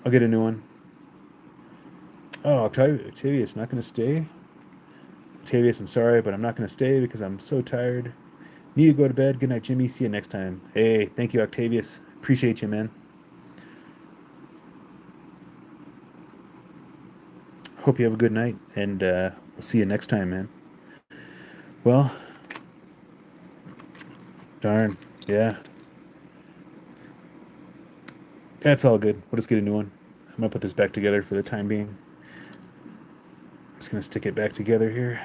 I'll get a new one. Oh, Octavius, not going to stay? Octavius, I'm sorry, but I'm not going to stay because I'm so tired. Need to go to bed. Good night, Jimmy. See you next time. Hey, thank you, Octavius. Appreciate you, man. Hope you have a good night, and we'll see you next time, man. Well, darn. Yeah. That's all good. We'll just get a new one. I'm going to put this back together for the time being. I'm just going to stick it back together here.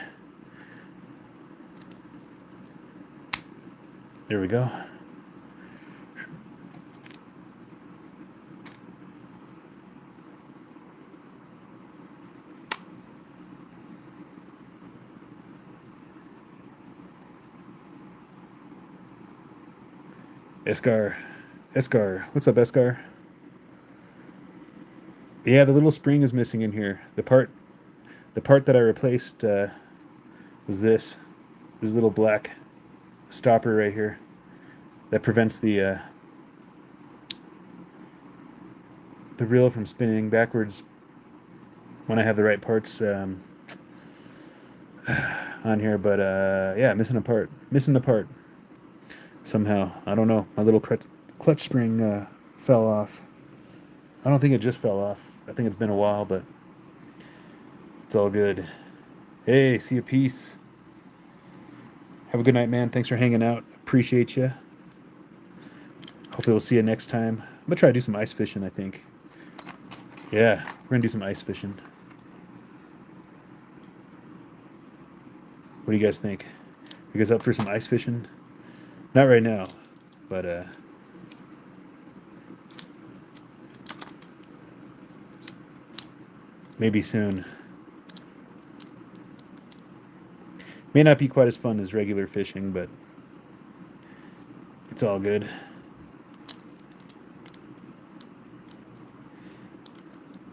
There we go. Escar. What's up, Escar? Yeah, the little spring is missing in here. The part that I replaced was this little black stopper right here that prevents the reel from spinning backwards when I have the right parts on here. But yeah, missing the part somehow. I don't know. My little clutch spring fell off. I don't think it just fell off. I think it's been a while, but it's all good. Hey, see you. Peace. Have a good night, man. Thanks for hanging out. Appreciate you. Hopefully we'll see you next time. I'm gonna try to do some ice fishing, I think. Yeah, we're gonna do some ice fishing. What do you guys think? You guys up for some ice fishing? Not right now, but maybe soon. May not be quite as fun as regular fishing, but it's all good.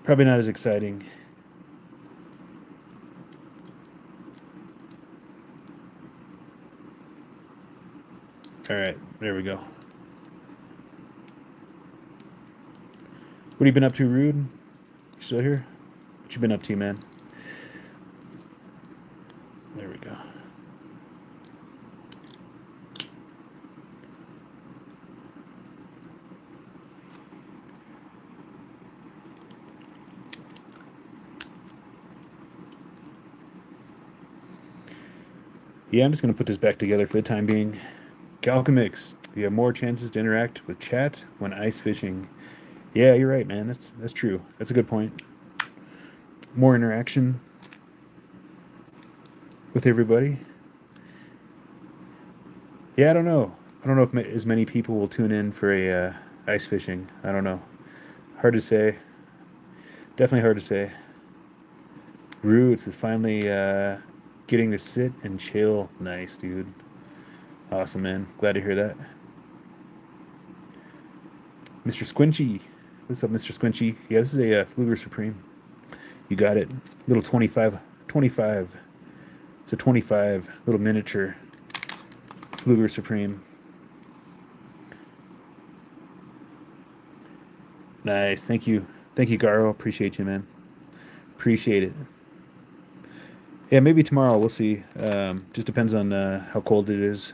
Probably not as exciting. All right, there we go. What have you been up to, Rude? You still here? What you been up to, man? There we go. Yeah, I'm just going to put this back together for the time being. Galcamix, you have more chances to interact with chat when ice fishing. Yeah, you're right, man. That's true. That's a good point. More interaction with everybody. Yeah, I don't know. I don't know if as many people will tune in for a ice fishing. I don't know. Hard to say. Definitely hard to say. Roots is finally getting to sit and chill. Nice, dude. Awesome, man. Glad to hear that. Mr. Squinchy. What's up, Mr. Squinchy? Yeah, this is a Pflueger Supreme. You got it. Little 25. It's a 25 little miniature Pflueger Supreme. Nice. Thank you, Garo. Appreciate you, man. Appreciate it. Yeah, maybe tomorrow. We'll see. Just depends on how cold it is.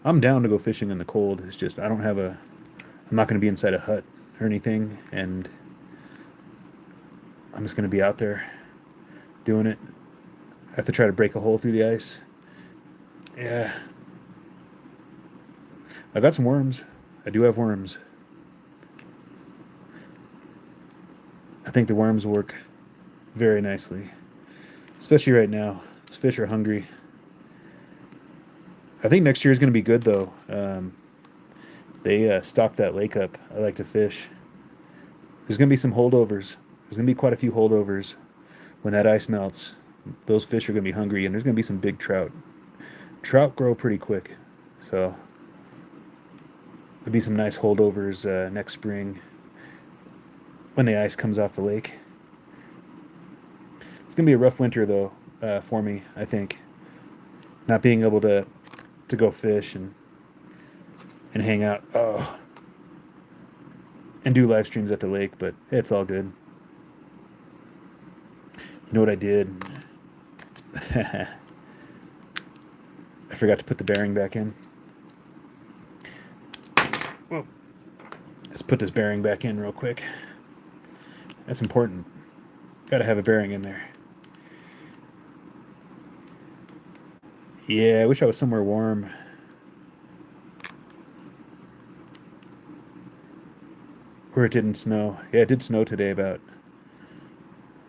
I'm down to go fishing in the cold. It's just I'm not going to be inside a hut or anything, and I'm just going to be out there doing it. I have to try to break a hole through the ice. Yeah. I got some worms. I do have worms. I think the worms work very nicely, especially right now. These fish are hungry. I think next year is going to be good, though. They stocked that lake up. I like to fish. There's going to be some holdovers. There's going to be quite a few holdovers when that ice melts. Those fish are going to be hungry, and there's going to be some big trout. Trout grow pretty quick, so there'll be some nice holdovers next spring when the ice comes off the lake. It's going to be a rough winter, though, for me, I think. Not being able to go fish and hang out. Oh, and do live streams at the lake, but it's all good. You know what I did? I forgot to put the bearing back in. Whoa. Let's put this bearing back in real quick. That's important. Got to have a bearing in there. Yeah, I wish I was somewhere warm. Where it didn't snow. Yeah, it did snow today about.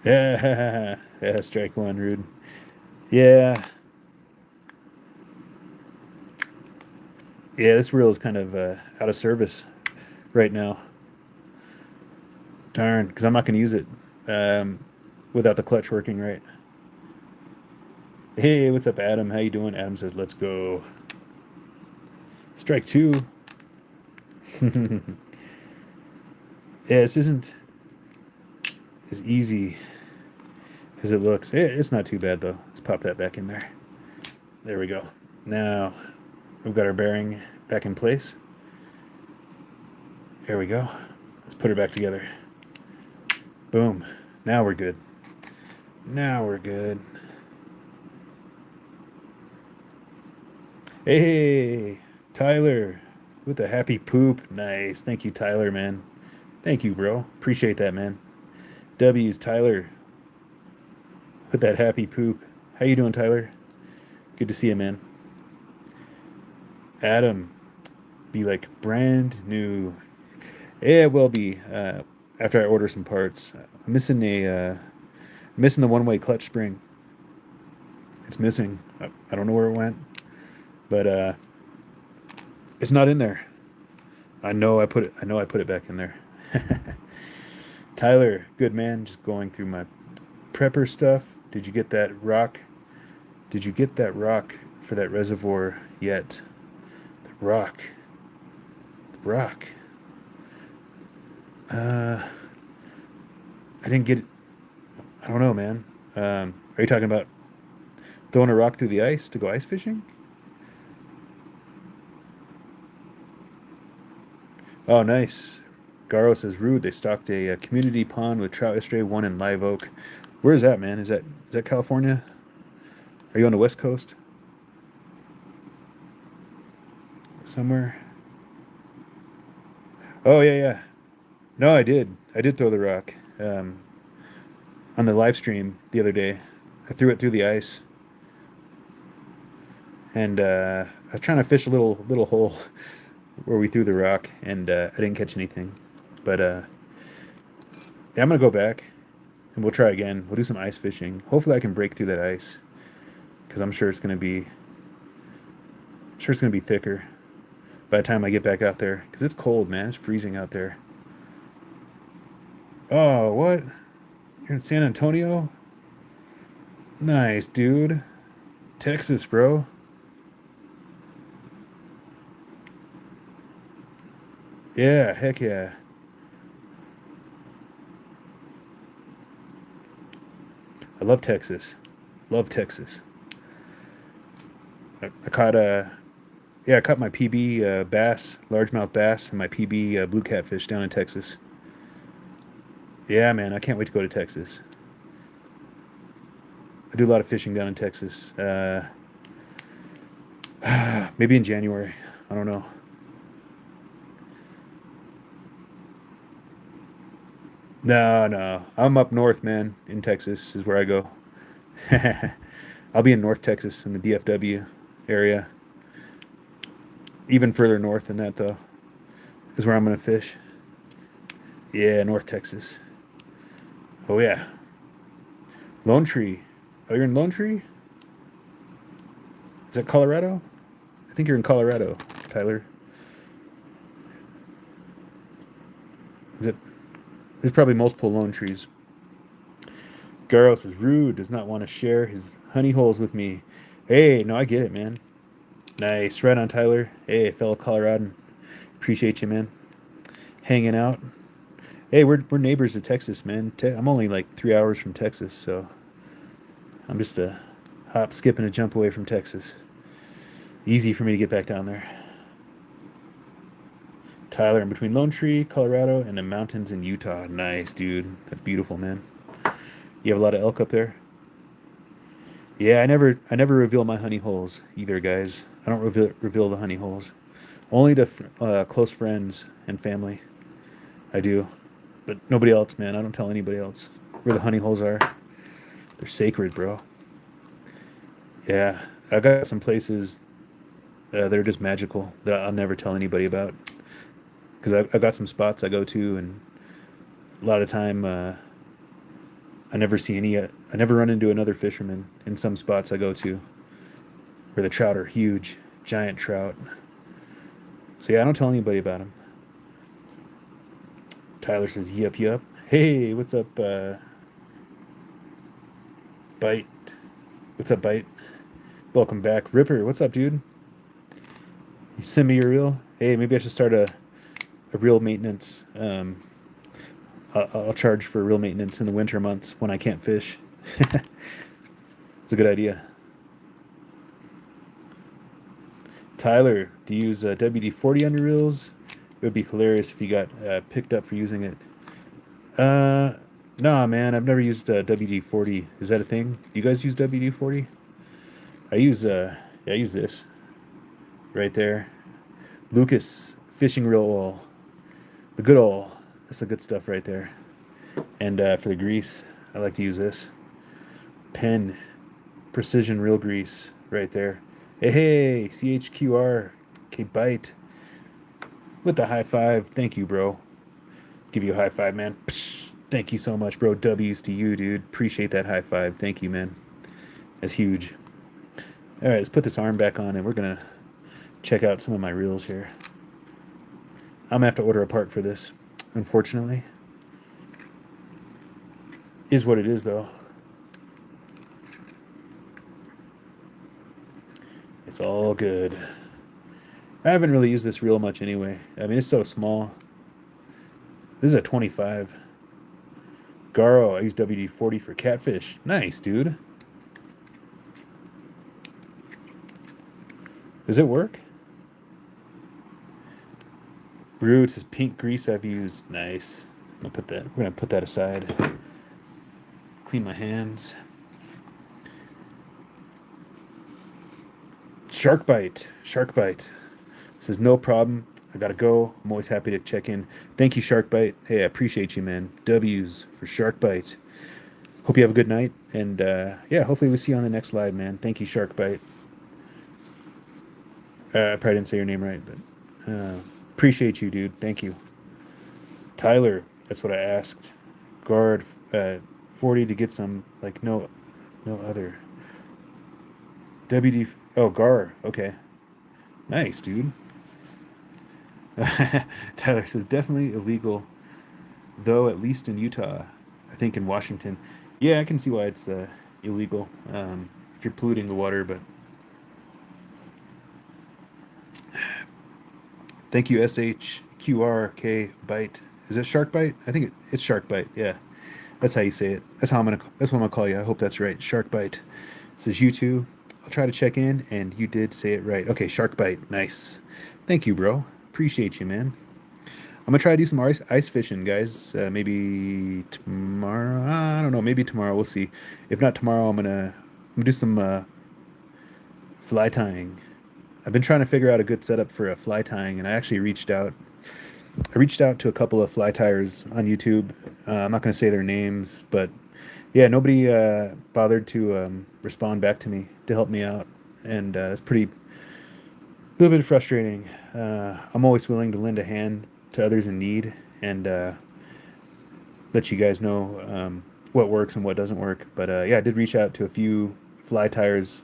Yeah, yeah, strike one, rude. Yeah. Yeah, this reel is kind of out of service right now. Darn, because I'm not going to use it um, without the clutch working right. Hey, what's up, Adam? How you doing? Adam says, let's go. Strike two. Yeah, this isn't as easy as it looks. It's not too bad, though. Let's pop that back in there. There we go. Now we've got our bearing back in place. There we go. Let's put her back together. Boom. Now we're good. Now we're good. Hey, Tyler, with the happy poop. Nice. Thank you, Tyler, man. Thank you, bro. Appreciate that, man. W's Tyler with that happy poop. How you doing, Tyler? Good to see you, man. Adam, be like brand new. Yeah, it will be. After I order some parts, I'm missing the one-way clutch spring. It's missing. I don't know where it went, but it's not in there. I know I put it. I know I put it back in there. Tyler, good man. Just going through my prepper stuff. Did you get that rock? Did you get that rock for that reservoir yet? The rock. The rock. I didn't get it. I don't know, man. Are you talking about throwing a rock through the ice to go ice fishing? Oh, nice. Garo says, rude. They stocked a community pond with trout yesterday, one in Live Oak. Where is that, man? Is that California? Are you on the West Coast? Somewhere? Oh, yeah, yeah. No, I did. I did throw the rock on the live stream the other day. I threw it through the ice, and I was trying to fish a little hole where we threw the rock, and I didn't catch anything. But yeah, I'm gonna go back and we'll try again. We'll do some ice fishing. Hopefully, I can break through that ice because I'm sure it's gonna be thicker by the time I get back out there because it's cold, man. It's freezing out there. Oh, what? You're in San Antonio? Nice, dude. Texas, bro. Yeah, heck yeah. I love Texas. Love Texas. I caught yeah, I caught my PB bass, largemouth bass, and my PB blue catfish down in Texas. Yeah, man, I can't wait to go to Texas. I do a lot of fishing down in Texas. Maybe in January. I don't know. No, no. I'm up north, man. In Texas is where I go. I'll be in North Texas in the DFW area. Even further north than that, though, is where I'm gonna fish. Yeah, North Texas. Oh yeah, Lone Tree. Oh, you're in Lone Tree? Is that Colorado? I think you're in Colorado, Tyler. Is it? There's probably multiple Lone Trees. Garos is rude. Does not want to share his honey holes with me. Hey, no, I get it, man. Nice, right on, Tyler. Hey, fellow Coloradan. Appreciate you, man. Hanging out. Hey, we're neighbors of Texas, man. I'm only like 3 hours from Texas, so I'm just a hop, skip, and a jump away from Texas. Easy for me to get back down there. Tyler, in between Lone Tree, Colorado, and the mountains in Utah. Nice, dude. That's beautiful, man. You have a lot of elk up there. Yeah, I never reveal my honey holes either, guys. I don't reveal the honey holes. Only to close friends and family. I do, but nobody else, man. I don't tell anybody else where the honey holes are. They're sacred, bro. Yeah, I got some places that are just magical that I'll never tell anybody about because I got some spots I go to, and a lot of time I never see any. I never run into another fisherman in some spots I go to where the trout are huge, giant trout. So yeah, I don't tell anybody about them. Tyler says, "Yup, yup." Hey, what's up, Bite? What's up, Bite? Welcome back, Ripper. What's up, dude? You send me your reel. Hey, maybe I should start a reel maintenance. I'll charge for reel maintenance in the winter months when I can't fish. It's a good idea. Tyler, do you use WD-40 on your reels? It would be hilarious if you got picked up for using it. Uh, nah, man, I've never used WD-40. Is that a thing? You guys use WD-40? I use yeah, I use this right there. Lucas fishing reel oil, the good oil. That's the good stuff right there. And for the grease, I like to use this Penn Precision Reel Grease right there. Hey, hey, CHQR, K Bite with the high five. Thank you, bro. Give you a high five, man. Psh, thank you so much, bro. W's to you, dude. Appreciate that high five. Thank you, man. That's huge. All right, let's put this arm back on and we're going to check out some of my reels here. I'm going to have to order a part for this, unfortunately. Is what it is, though. It's all good. I haven't really used this reel much anyway. I mean, it's so small. This is a 25. Garo, I use WD-40 for catfish. Nice, dude. Does it work? Roots is pink grease I've used. Nice. We're gonna put that aside. Clean my hands. Shark bite. Shark bite. Says no problem. I gotta go. I'm always happy to check in. Thank you, Shark Bite. Hey, I appreciate you, man. W's for Shark Bite. Hope you have a good night. And yeah, hopefully we see you on the next live, man. Thank you, Shark Bite. I probably didn't say your name right, but appreciate you, dude. Thank you. Tyler, that's what I asked. Guard 40 to get some, like, no other. WD. Oh, Gar. Okay. Nice, dude. Tyler says definitely illegal, though at least in Utah. I think in Washington. Yeah, I can see why it's illegal if you're polluting the water. But thank you, SHQRK Bite. Is it Shark Bite? I think it's Shark Bite. Yeah, that's how you say it. That's what I'm gonna call you. I hope that's right. Shark Bite. It says you too. I'll try to check in, and you did say it right. Okay, Shark Bite. Nice. Thank you, bro. Appreciate you, man. I'm gonna try to do some ice fishing, guys. Maybe tomorrow. I don't know. Maybe tomorrow. We'll see. If not tomorrow, I'm gonna do some fly tying. I've been trying to figure out a good setup for a fly tying, and I actually reached out I reached out to a couple of fly tires on YouTube. I'm not going to say their names, but yeah, nobody bothered to respond back to me to help me out, and it's pretty a little bit frustrating. I'm always willing to lend a hand to others in need and let you guys know what works and what doesn't work. But yeah, I did reach out to a few fly tires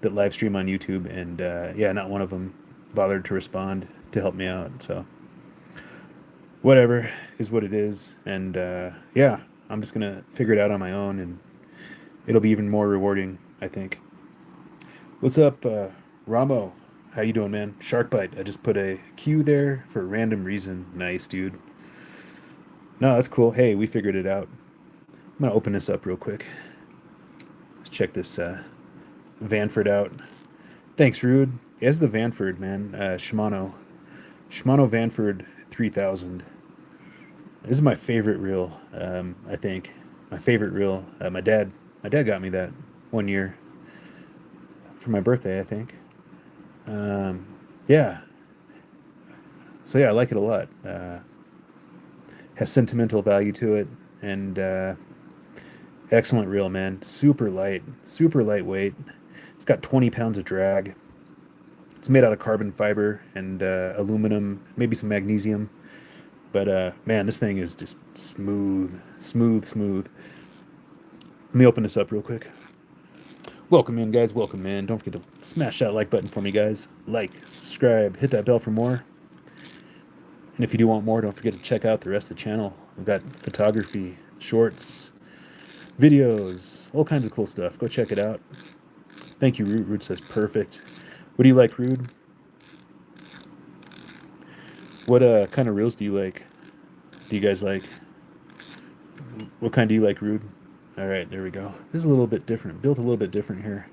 that live stream on YouTube, and yeah, not one of them bothered to respond to help me out. So whatever is what it is, and yeah, I'm just gonna figure it out on my own, and it'll be even more rewarding, I think. What's up, Ramo? How you doing, man? Shark bite. I just put a Q there for a random reason. Nice, dude. No, that's cool. Hey, we figured it out. I'm gonna open this up real quick. Let's check this Vanford out. Thanks, Rude. Yeah, it's the Vanford, man. Shimano Vanford 3000. This is my favorite reel. I think my favorite reel. My dad got me that one year for my birthday, I think. Um, yeah. So yeah, I like it a lot. Has sentimental value to it, and excellent reel, man. Super lightweight. It's got 20 pounds of drag. It's made out of carbon fiber and aluminum, maybe some magnesium. But man, this thing is just smooth. Let me open this up real quick. Welcome in, guys. Welcome in. Don't forget to smash that like button for me, guys. Like, subscribe, hit that bell for more. And if you do want more, don't forget to check out the rest of the channel. We've got photography, shorts, videos, all kinds of cool stuff. Go check it out. Thank you, Rude. Rude says perfect. What do you like, Rude? What kind of reels do you like? Do you guys like? What kind do you like, Rude? All right, there we go. This is a little bit different. Built a little bit different here.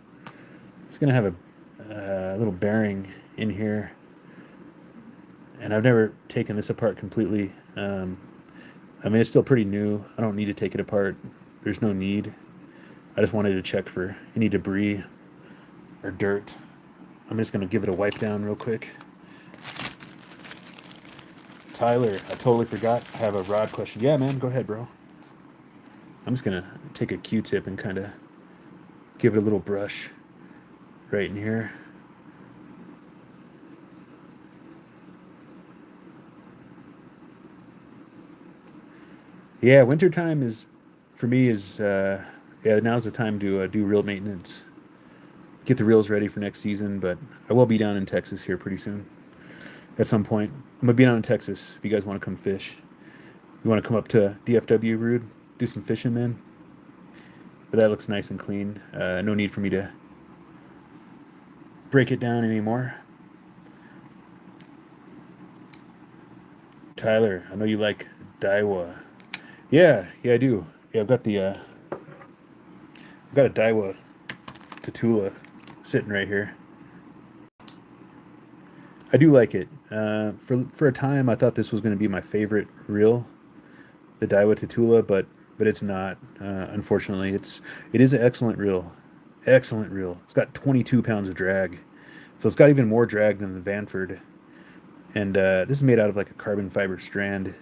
It's gonna have a little bearing in here, and I've never taken this apart completely. I mean, it's still pretty new. I don't need to take it apart. There's no need. I just wanted to check for any debris or dirt. I'm just gonna give it a wipe down real quick. Tyler, I totally forgot. I have a rod question. Yeah, man, go ahead, bro. I'm just gonna take a Q-tip and kind of give it a little brush right in here. Yeah, wintertime is, for me, is, yeah, now's the time to do reel maintenance. Get the reels ready for next season, but I will be down in Texas here pretty soon. At some point. I'm going to be down in Texas if you guys want to come fish. You want to come up to DFW, Rude? Do some fishing, man? But that looks nice and clean. No need for me to break it down anymore. Tyler, I know you like Daiwa. Yeah, I do. Yeah, I've got a Daiwa Tatula sitting right here. I do like it. For a time, I thought this was going to be my favorite reel, the Daiwa Tatula, but it's not. Unfortunately, it is an excellent reel. Excellent reel. It's got 22 pounds of drag, so it's got even more drag than the Vanford. And this is made out of like a carbon fiber strand.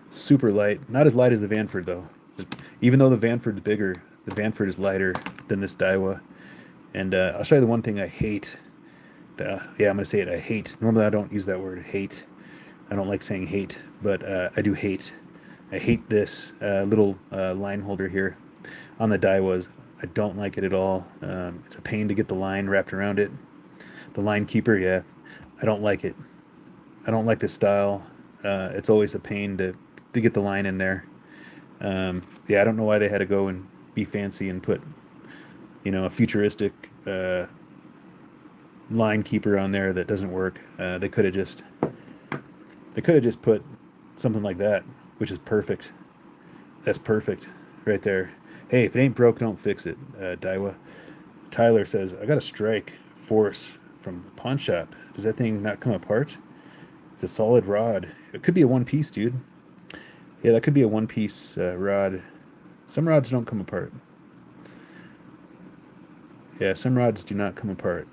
Super light. Not as light as the Vanford though. Even though the Vanford's bigger, the Vanford is lighter than this Daiwa. And I'll show you the one thing I hate. Yeah, I'm gonna say it. I hate. Normally, I don't use that word. Hate. I don't like saying hate, but I do hate. I hate this little line holder here on the Daiwas. I don't like it at all. It's a pain to get the line wrapped around it. The line keeper, yeah, I don't like it. I don't like this style. It's always a pain to get the line in there. Yeah, I don't know why they had to go and be fancy and put, a futuristic line keeper on there that doesn't work. They could have just put something like that, which is perfect. That's perfect right there. Hey, if it ain't broke, don't fix it. Daiwa. Tyler says, I got a strike force from the pawn shop. Does that thing not come apart? It's a solid rod. It could be a one piece, dude. Yeah, that could be a one piece rod. Some rods don't come apart. Yeah, some rods do not come apart.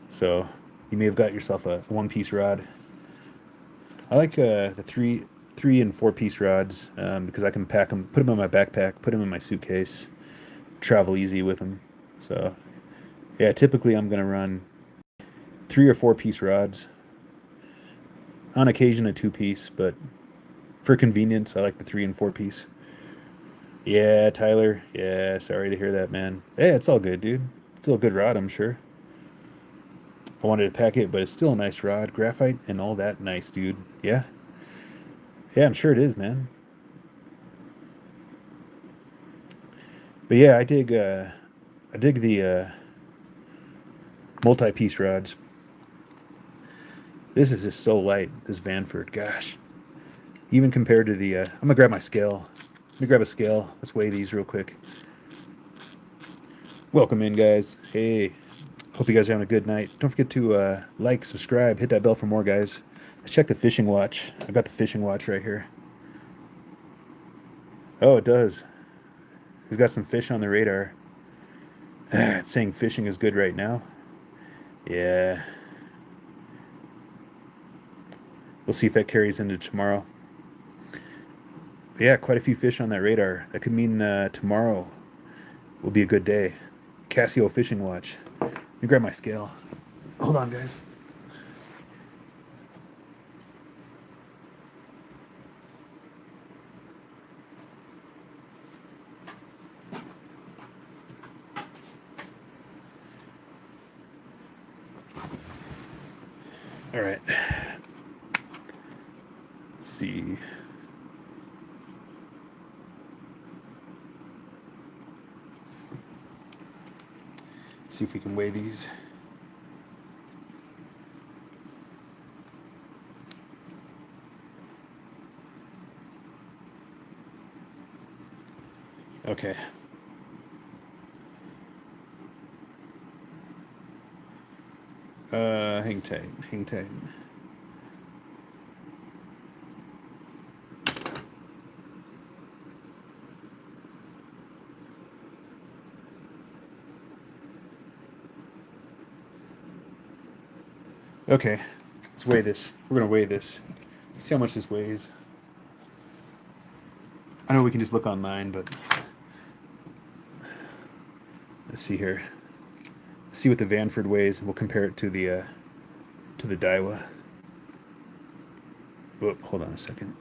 So you may have got yourself a one piece rod. I like the three and 4 piece rods because I can pack them, put them in my backpack, put them in my suitcase, travel easy with them. So yeah, typically I'm gonna run 3 or 4 piece rods. On occasion a 2 piece, but for convenience, I like the 3 and 4 piece. Yeah, Tyler. Yeah, sorry to hear that, man. Hey, it's all good, dude. Still a good rod, I'm sure. I wanted to pack it, but it's still a nice rod, graphite and all that nice, dude. Yeah, yeah, I'm sure it is, man. But yeah, I dig the multi-piece rods. This is just so light, this Vanford. Gosh, even compared to the, I'm gonna grab my scale. Let me grab a scale. Let's weigh these real quick. Welcome in, guys. Hey, hope you guys are having a good night. Don't forget to like, subscribe, hit that bell for more, guys. Let's check the fishing watch. I got the fishing watch right here. Oh, it does. He's got some fish on the radar. It's saying fishing is good right now. Yeah. We'll see if that carries into tomorrow. But yeah, quite a few fish on that radar. That could mean tomorrow will be a good day. Casio fishing watch. Let me grab my scale. Hold on, guys. All right. Let's see. See if we can weigh these. Okay. Hang tight, hang tight. Okay, let's weigh this. We're gonna weigh this. See how much this weighs. I know we can just look online, but let's see here. Let's see what the Vanford weighs, and we'll compare it to the Daiwa. Whoop, hold on a second.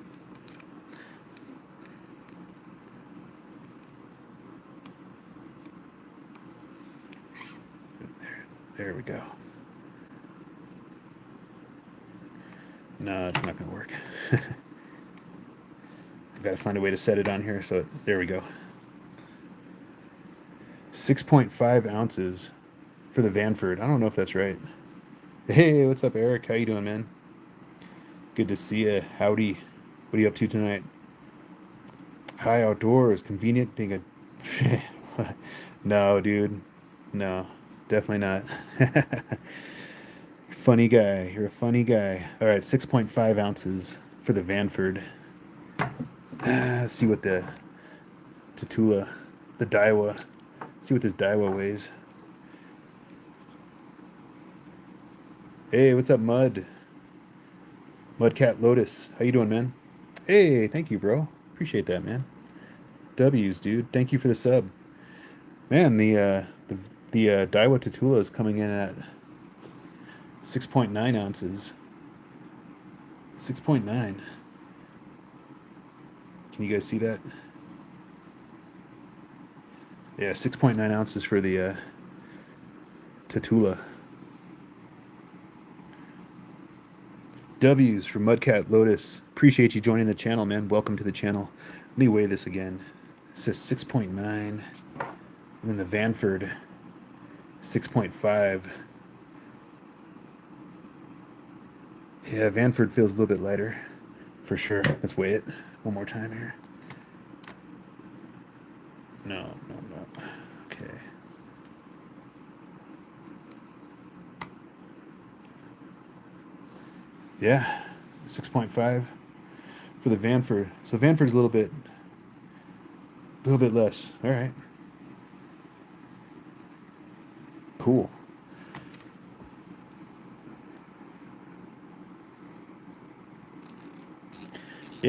There we go. No, it's not going to work. I've got to find a way to set it on here. So there we go. 6.5 ounces for the Vanford. I don't know if that's right. Hey, what's up, Eric? How you doing, man? Good to see you. Howdy. What are you up to tonight? High outdoors. Convenient being a... No, dude. No, definitely not. Funny guy. You're a funny guy. All right, 6.5 ounces for the Vanford. Let's see what the Tatula, the Daiwa. See what this Daiwa weighs. Hey, what's up, Mud? Mudcat Lotus. How you doing, man? Hey, thank you, bro. Appreciate that, man. W's, dude. Thank you for the sub. Man, the Daiwa Tatula is coming in at 6.9 ounces. 6.9. Can you guys see that? Yeah, 6.9 ounces for the Tatula. W's for Mudcat Lotus. Appreciate you joining the channel, man. Welcome to the channel. Let me weigh this again. It says 6.9. And then the Vanford, 6.5. Yeah, Vanford feels a little bit lighter, for sure. Let's weigh it one more time here. No. Okay. Yeah, 6.5 for the Vanford. So Vanford's a little bit less. All right. Cool.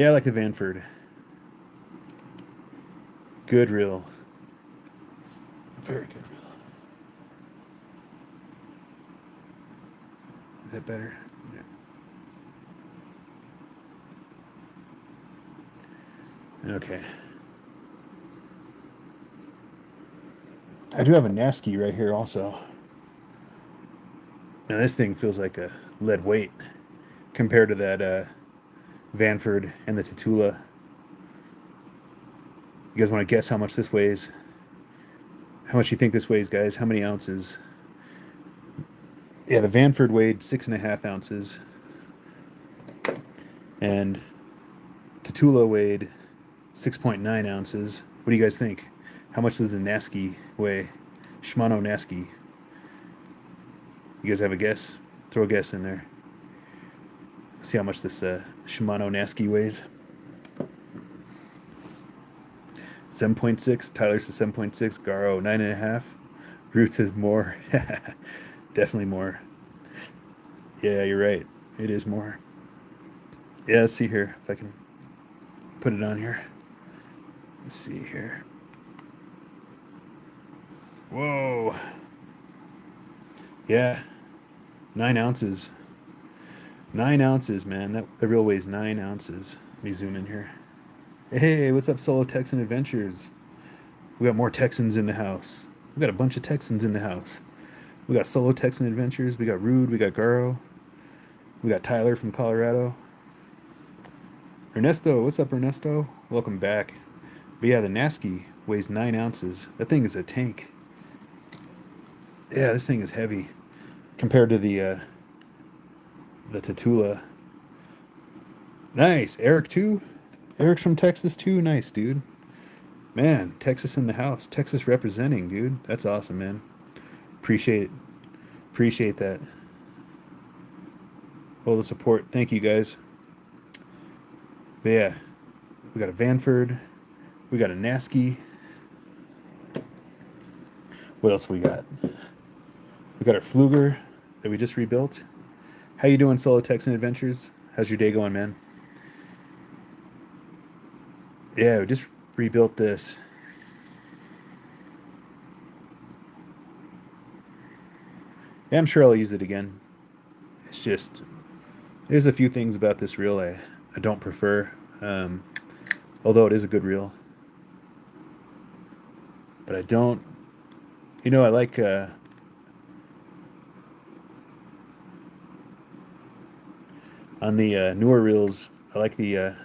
Yeah, I like the Vanford. Good reel. Very good reel. Is that better? Yeah. Okay. I do have a Nasky right here also. Now this thing feels like a lead weight compared to that Vanford and the Tatula. You guys want to guess how much this weighs? How much you think this weighs, guys? How many ounces? Yeah, the Vanford weighed 6.5 ounces, and Tatula weighed 6.9 ounces. What do you guys think? How much does the Nasky weigh? Shimano Nasky. You guys have a guess? Throw a guess in there. See how much this Shimano Nasky weighs. 7.6. Tyler says 7.6. Garo 9.5. Ruth says more. Definitely more. Yeah, you're right. It is more. Yeah, let's see here if I can put it on here. Let's see here. Whoa. Yeah. 9 ounces. 9 ounces, man. That the real weighs 9 ounces. Let me zoom in here. Hey, what's up, Solo Texan Adventures? We got more Texans in the house. We got a bunch of Texans in the house. We got Solo Texan Adventures. We got Rude. We got Garo. We got Tyler from Colorado. Ernesto, what's up, Ernesto? Welcome back. But yeah, the Nasky weighs 9 ounces. That thing is a tank. Yeah, this thing is heavy compared to the Tatula. Nice, Eric too. Eric's from Texas too. Nice, dude. Man, Texas in the house. Texas representing, dude. That's awesome, man. Appreciate it. Appreciate that. All the support. Thank you, guys. But yeah, we got a Vanford. We got a Nasky. What else we got? We got our Pflueger that we just rebuilt. How you doing, Solo Texan Adventures? How's your day going, man? Yeah, we just rebuilt this. Yeah, I'm sure I'll use it again. It's just there's a few things about this reel I don't prefer, although it is a good reel. But I don't, I like on the newer reels. I like the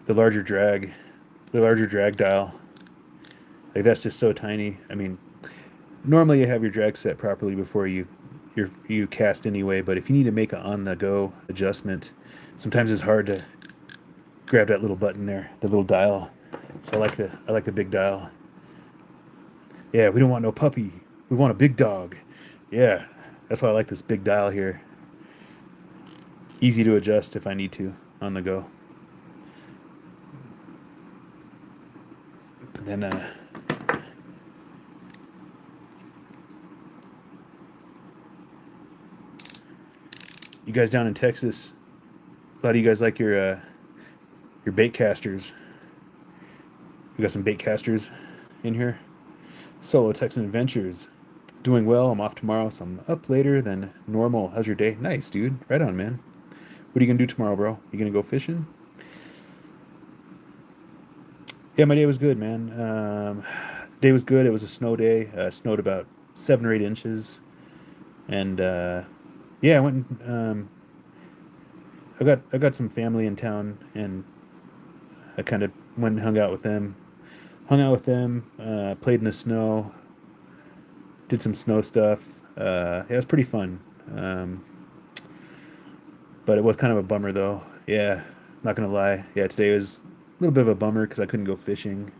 larger drag dial. Like that's just so tiny. I mean, normally you have your drag set properly before you cast anyway. But if you need to make an on-the-go adjustment, sometimes it's hard to grab that little button there, the little dial. So I like the big dial. Yeah, we don't want no puppy. We want a big dog. Yeah, that's why I like this big dial here. Easy to adjust if I need to on the go. But then you guys down in Texas, a lot of you guys like your bait casters. We got some bait casters in here. Solo Texan Adventures. Doing well. I'm off tomorrow, so I'm up later than normal. How's your day? Nice, dude. Right on, man. What are you going to do tomorrow, bro? You going to go fishing? Yeah, my day was good, man. Day was good. It was a snow day. Snowed about 7 or 8 inches. And yeah, I went. I got some family in town, and I kind of went and hung out with them. Played in the snow. Did some snow stuff. Yeah, it was pretty fun. But it was kind of a bummer, though. Yeah, not gonna lie. Yeah, today was a little bit of a bummer because I couldn't go fishing,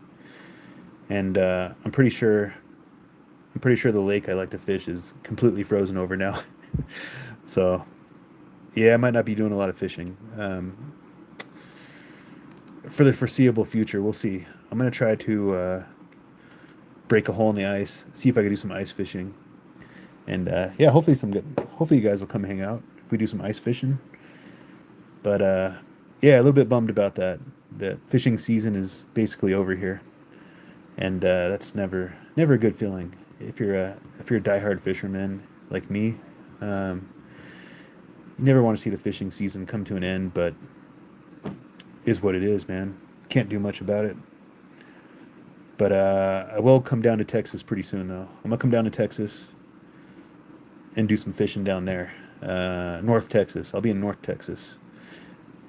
and I'm pretty sure the lake I like to fish is completely frozen over now. So yeah, I might not be doing a lot of fishing for the foreseeable future. We'll see. I'm gonna try to break a hole in the ice, see if I can do some ice fishing, and yeah, hopefully you guys will come hang out if we do some ice fishing. But Yeah, a little bit bummed about that. The fishing season is basically over here, and that's never a good feeling. If you're a diehard fisherman like me, um, you never want to see the fishing season come to an end, but is what it is, man. Can't do much about it. But I will come down to Texas pretty soon, though. I'm gonna come down to Texas and do some fishing down there, North Texas. I'll be in North Texas,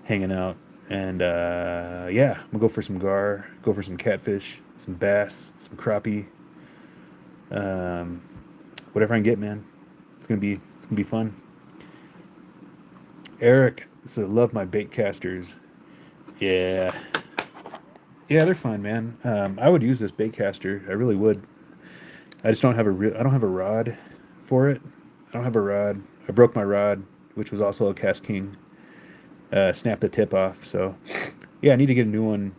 hanging out, and yeah, I'm gonna go for some gar, go for some catfish, some bass, some crappie, um, whatever I can get, man. It's gonna be fun. Eric, so love my bait casters. Yeah, yeah, they're fun, man. I would use this bait caster. I really would. I just don't have a real. I don't have a rod for it. I don't have a rod. I broke my rod, which was also a Cast King. Snapped the tip off. So, yeah, I need to get a new one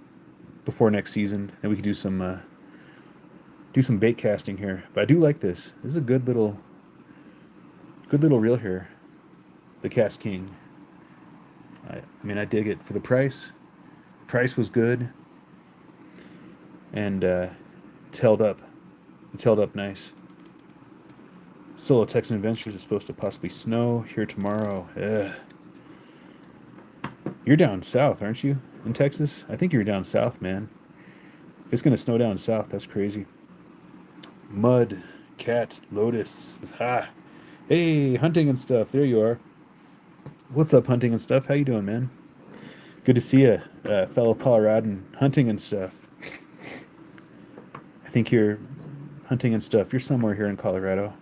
before next season, and we could do some bait casting here. But I do like this. This is a good little reel here. The Cast King. I mean, I dig it for the price. Price was good, and it's held up. It's held up nice. Solo Texan Adventures is supposed to possibly snow here tomorrow. Ugh. You're down south, aren't you? In Texas? I think you're down south, man. If it's gonna snow down south, that's crazy. Mud, cat, lotus. Ha! Hey, hunting and stuff. There you are. What's up, hunting and stuff? How you doing, man? Good to see you, fellow Coloradan. Hunting and stuff. I think you're hunting and stuff. You're somewhere here in Colorado.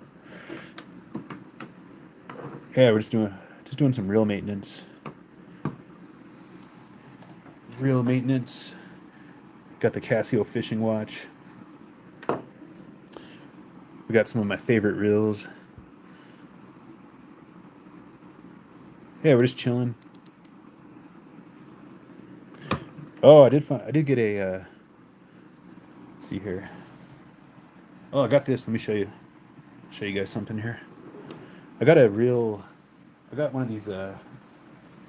Yeah, we're just doing some real maintenance. Real maintenance. Got the Casio fishing watch. We got some of my favorite reels. Yeah, we're just chilling. Oh, I did get a let's see here. Oh, I got this. Let me show you guys something here. I got I got one of these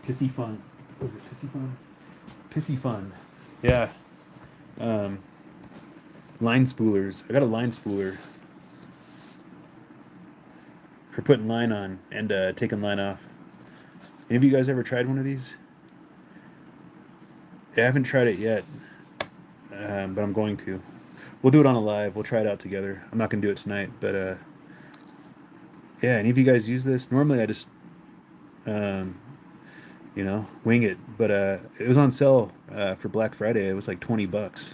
Pissy Fun. What was it? Pissy Fun? Pissy Fun. Yeah. Um, line spoolers. I got a line spooler for putting line on and taking line off. Any of you guys ever tried one of these? I haven't tried it yet, but I'm going to. We'll do it on a live. We'll try it out together. I'm not gonna do it tonight, but yeah. Any of you guys use this? Normally, I just um, wing it. But it was on sale for Black Friday. It was like $20,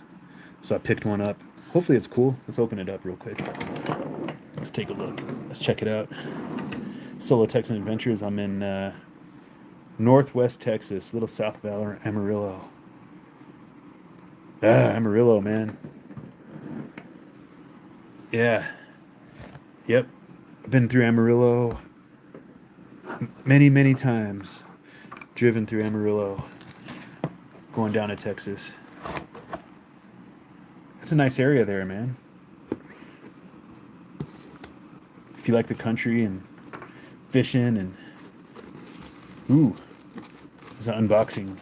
so I picked one up. Hopefully, it's cool. Let's open it up real quick. Let's take a look. Let's check it out. Solo Texan Adventures. I'm in Northwest Texas, little south of Amarillo. Amarillo, man. Yeah. Yep. I've been through Amarillo many times. Driven through Amarillo, going down to Texas. It's a nice area there, man. If you like the country and fishing and ooh, there's an unboxing.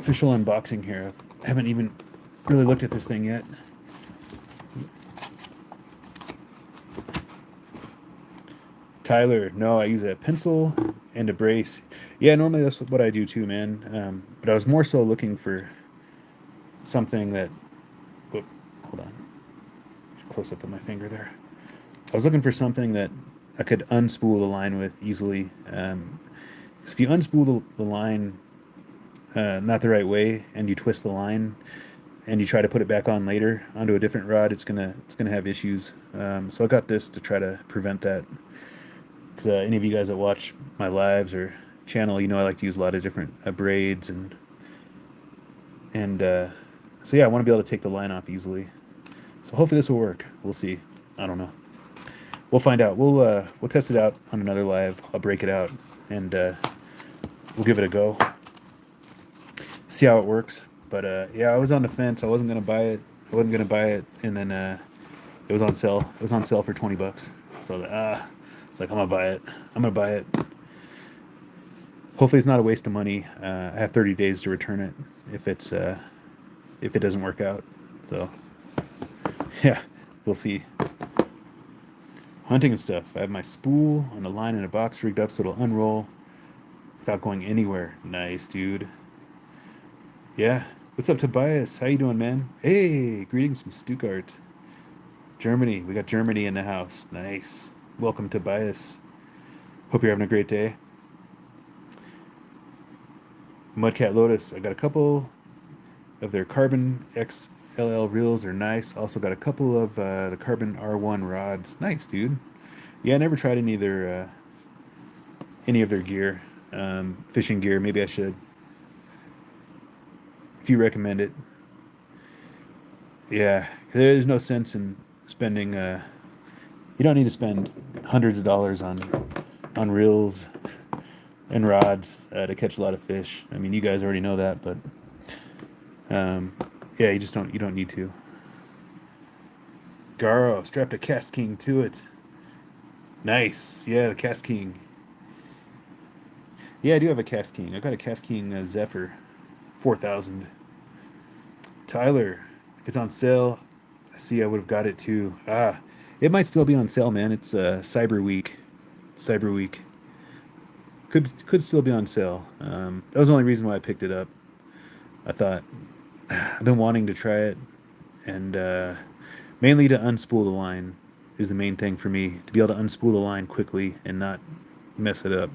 Official unboxing here. I haven't even really looked at this thing yet. Tyler, no, I use a pencil and a brace. Yeah, normally that's what I do too, man. But I was more so looking for something that. Whoop, hold on. Close up of my finger there. I was looking for something that I could unspool the line with easily. 'Cause if you unspool the line not the right way and you twist the line and you try to put it back on later onto a different rod, it's gonna have issues. So I got this to try to prevent that. Because any of you guys that watch my lives or channel, I like to use a lot of different braids and so yeah, I want to be able to take the line off easily. So hopefully this will work. We'll see. I don't know. We'll find out. We'll test it out on another live. I'll break it out and we'll give it a go. See how it works. But yeah, I was on the fence. I wasn't gonna buy it. And then it was on sale. It was on sale for $20. So it's like I'm gonna buy it. Hopefully it's not a waste of money. I have 30 days to return it if it doesn't work out. So yeah, we'll see. Hunting and stuff. I have my spool on the line in a box rigged up so it'll unroll without going anywhere. Nice, dude. Yeah. What's up, Tobias? How you doing, man? Hey, greetings from Stuttgart, Germany. We got Germany in the house. Nice. Welcome, Tobias. Hope you're having a great day. Mudcat Lotus. I got a couple of their Carbon XLL reels. Are nice. Also got a couple of the Carbon R1 rods. Nice, dude. Yeah, I never tried any of their gear, fishing gear. Maybe I should. If you recommend it, yeah. There's no sense in spending. You don't need to spend hundreds of dollars on reels and rods to catch a lot of fish. I mean, you guys already know that, but yeah, you just don't. You don't need to. Garo strapped a Cast King to it. Nice. Yeah, the Cast King. Yeah, I do have a Cast King. I got a Cast King Zephyr 4000. Tyler, if it's on sale, I see I would have got it too. Ah, it might still be on sale, man. It's Cyber Week. Cyber Week. Could still be on sale. That was the only reason why I picked it up. I thought I've been wanting to try it, and mainly to unspool the line is the main thing for me. To be able to unspool the line quickly and not mess it up.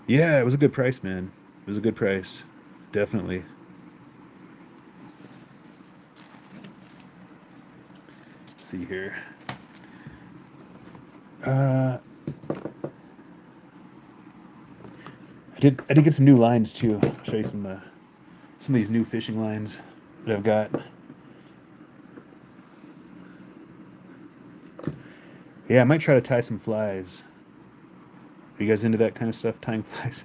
Yeah, it was a good price, man. It was a good price. Definitely. Let's see here. Uh, I did get some new lines too. I'll show you some of these new fishing lines that I've got. Yeah, I might try to tie some flies. Are you guys into that kind of stuff, tying flies?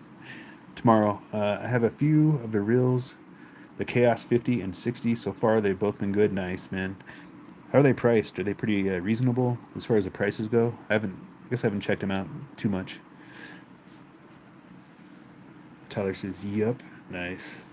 Tomorrow, I have a few of the reels, the Chaos 50 and 60 so far. They've both been good. Nice, man. How are they priced? Are they pretty reasonable as far as the prices go? I guess I haven't checked them out too much. Tyler says, "Yup, nice."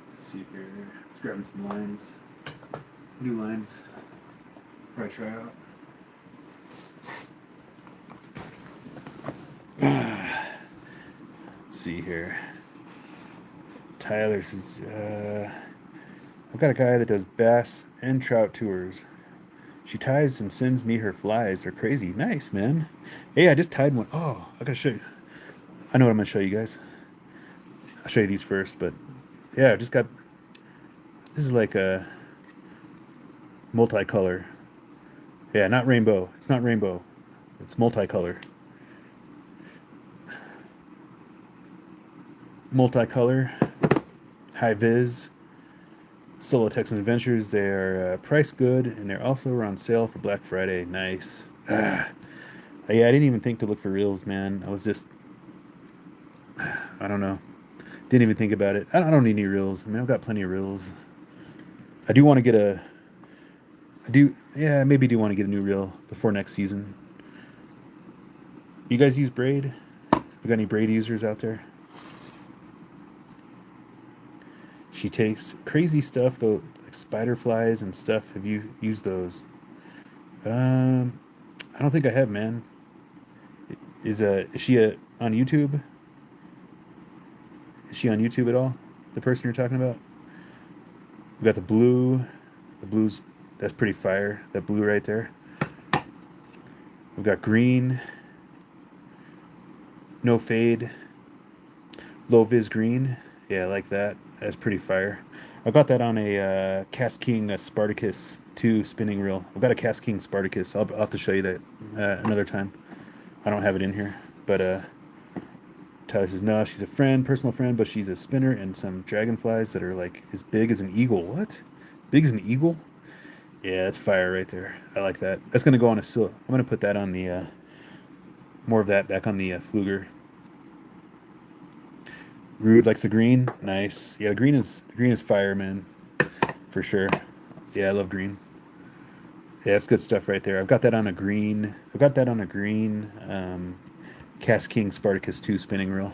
Let's see here. Let's grab some lines. Some new lines. Probably try out. Let's see here. Tyler says, I've got a guy that does bass and trout tours. She ties and sends me her flies. They're crazy. Nice, man. Hey, I just tied one. Oh, I gotta show you. I know what I'm gonna show you guys. I'll show you these first, but yeah, I just got. This is like a multicolor. Yeah, not rainbow. It's not rainbow. It's multicolor. Multicolor. High vis. Solo Texan Adventures. They're priced good, and they're also on sale for Black Friday. Nice. Yeah, I didn't even think to look for reels, man. I was just, I don't know. Didn't even think about it. I don't need any reels. I mean, I've got plenty of reels. I do want to get a. I do, yeah, maybe do want to get a new reel before next season. You guys use braid? We got any braid users out there? She takes crazy stuff though, like spider flies and stuff. Have you used those? I don't think I have, man. Is she on YouTube? Is she on YouTube at all? The person you're talking about? We got the blue. The blue's that's pretty fire. That blue right there. We've got green. No fade. Low vis green. Yeah, I like that. That's pretty fire. I got that on a Cast King Spartacus 2 spinning reel. I've got a Cast King Spartacus. I'll have to show you that another time. I don't have it in here. But Tyler says, no, she's a friend, personal friend, but she's a spinner and some dragonflies that are like as big as an eagle. What? Big as an eagle? Yeah, that's fire right there. I like that. That's gonna go on a I'm gonna put that on the more of that back on the Pflueger. Rude likes the green. Nice. Yeah, the green is fire, man, for sure. Yeah, I love green. Yeah, that's good stuff right there. I've got that on a green. I've got that on a green Cast King Spartacus 2 spinning reel.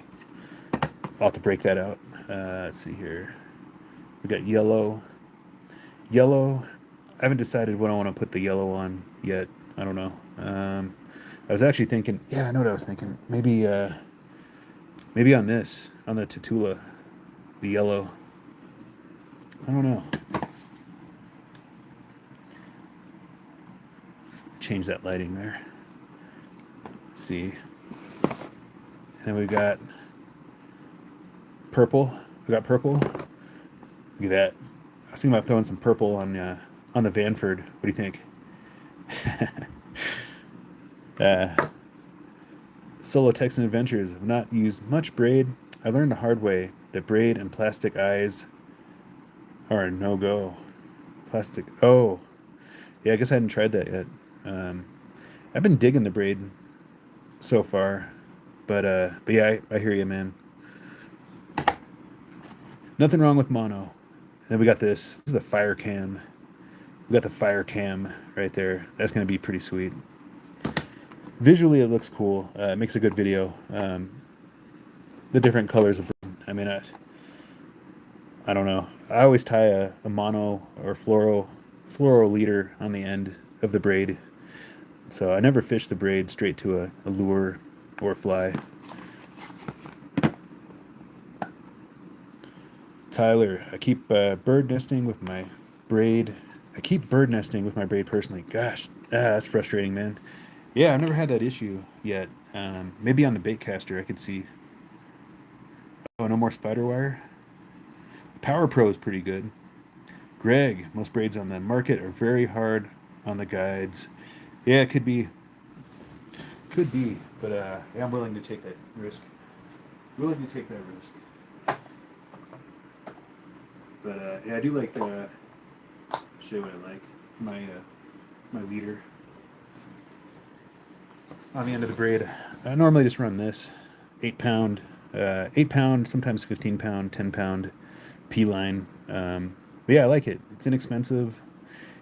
I'll have to break that out. Let's see here. We got yellow. Yellow. I haven't decided what I want to put the yellow on yet. I don't know. I was actually thinking. Yeah, I know what I was thinking. Maybe on this, on the Tatula, the yellow. I don't know. Change that lighting there. Let's see. And then we got purple. We got purple. Look at that. I was thinking about throwing some purple on the Vanford. What do you think? uh, Solo Texan Adventures have not used much braid. I learned the hard way that braid and plastic eyes are a no go. Plastic. Oh, yeah. I guess I hadn't tried that yet. Um, I've been digging the braid so far, but yeah, I hear you, man. Nothing wrong with mono. Then we got this. This is the fire cam. We got the fire cam right there. That's gonna be pretty sweet. Visually, it looks cool. It makes a good video. The different colors of. I mean, I don't know. I always tie a mono or fluoro leader on the end of the braid, so I never fish the braid straight to a lure or fly. Tyler, I keep bird nesting with my braid. I keep bird nesting with my braid personally. Gosh, that's frustrating, man. Yeah, I've never had that issue yet. Maybe on the bait caster I could see. Oh, no more spider wire. Power Pro is pretty good. Greg, most braids on the market are very hard on the guides. Yeah, it could be, but yeah, I'm willing to take that risk. Willing to take that risk. But yeah, I do like. Show you what I like. My leader on the end of the braid. I normally just run this 8 pound, 8 pound, sometimes 15 pound, 10 pound P line. But yeah, I like it. It's inexpensive,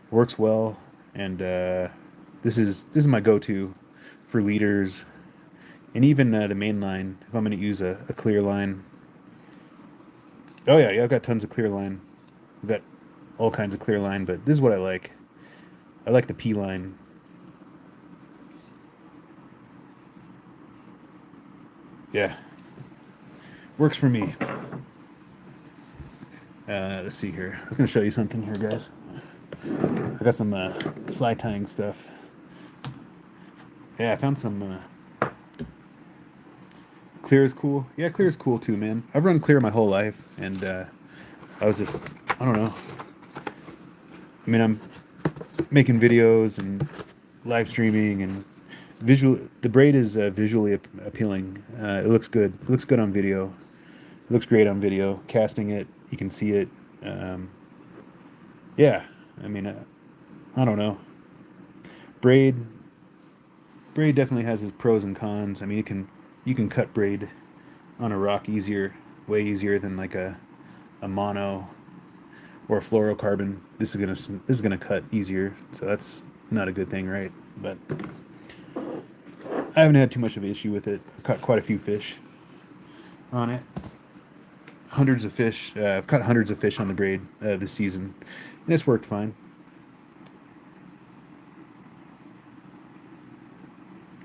it works well, and this is my go-to for leaders, and even the main line. If I'm going to use a clear line. Oh yeah, yeah, I've got tons of clear line. I've got all kinds of clear line, but this is what I like. I like the P line. Yeah, works for me. Let's see here. I was going to show you something here, guys. I got some fly tying stuff. Yeah, I found some clear is cool. Yeah, clear is cool too, man. I've run clear my whole life, and I was just, I don't know. I mean, I'm making videos and live streaming and visual. The braid is visually appealing. It looks good. It looks good on video. It looks great on video. Casting it, you can see it. Um, yeah, I mean, I don't know. Braid, braid definitely has its pros and cons. I mean, you can cut braid on a rock easier, way easier than like a mono or a fluorocarbon. This is gonna cut easier, so that's not a good thing, right? But I haven't had too much of an issue with it. I've caught quite a few fish on it. Hundreds of fish. I've caught hundreds of fish on the braid this season, and it's worked fine.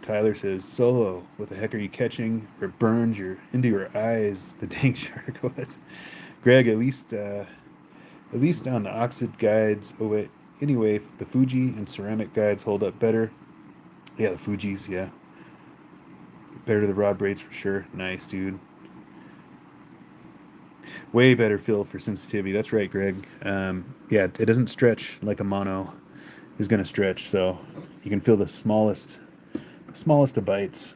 Tyler says, "Solo, what the heck are you catching? Or it burns your into your eyes? The dang shark was." Greg, at least on the oxid guides. Oh wait, anyway, the Fuji and ceramic guides hold up better. Yeah, the Fuji's, yeah, better to the rod braids for sure. Nice, dude. Way better feel for sensitivity. That's right, Greg. Yeah, it doesn't stretch like a mono is going to stretch, so you can feel the smallest of bites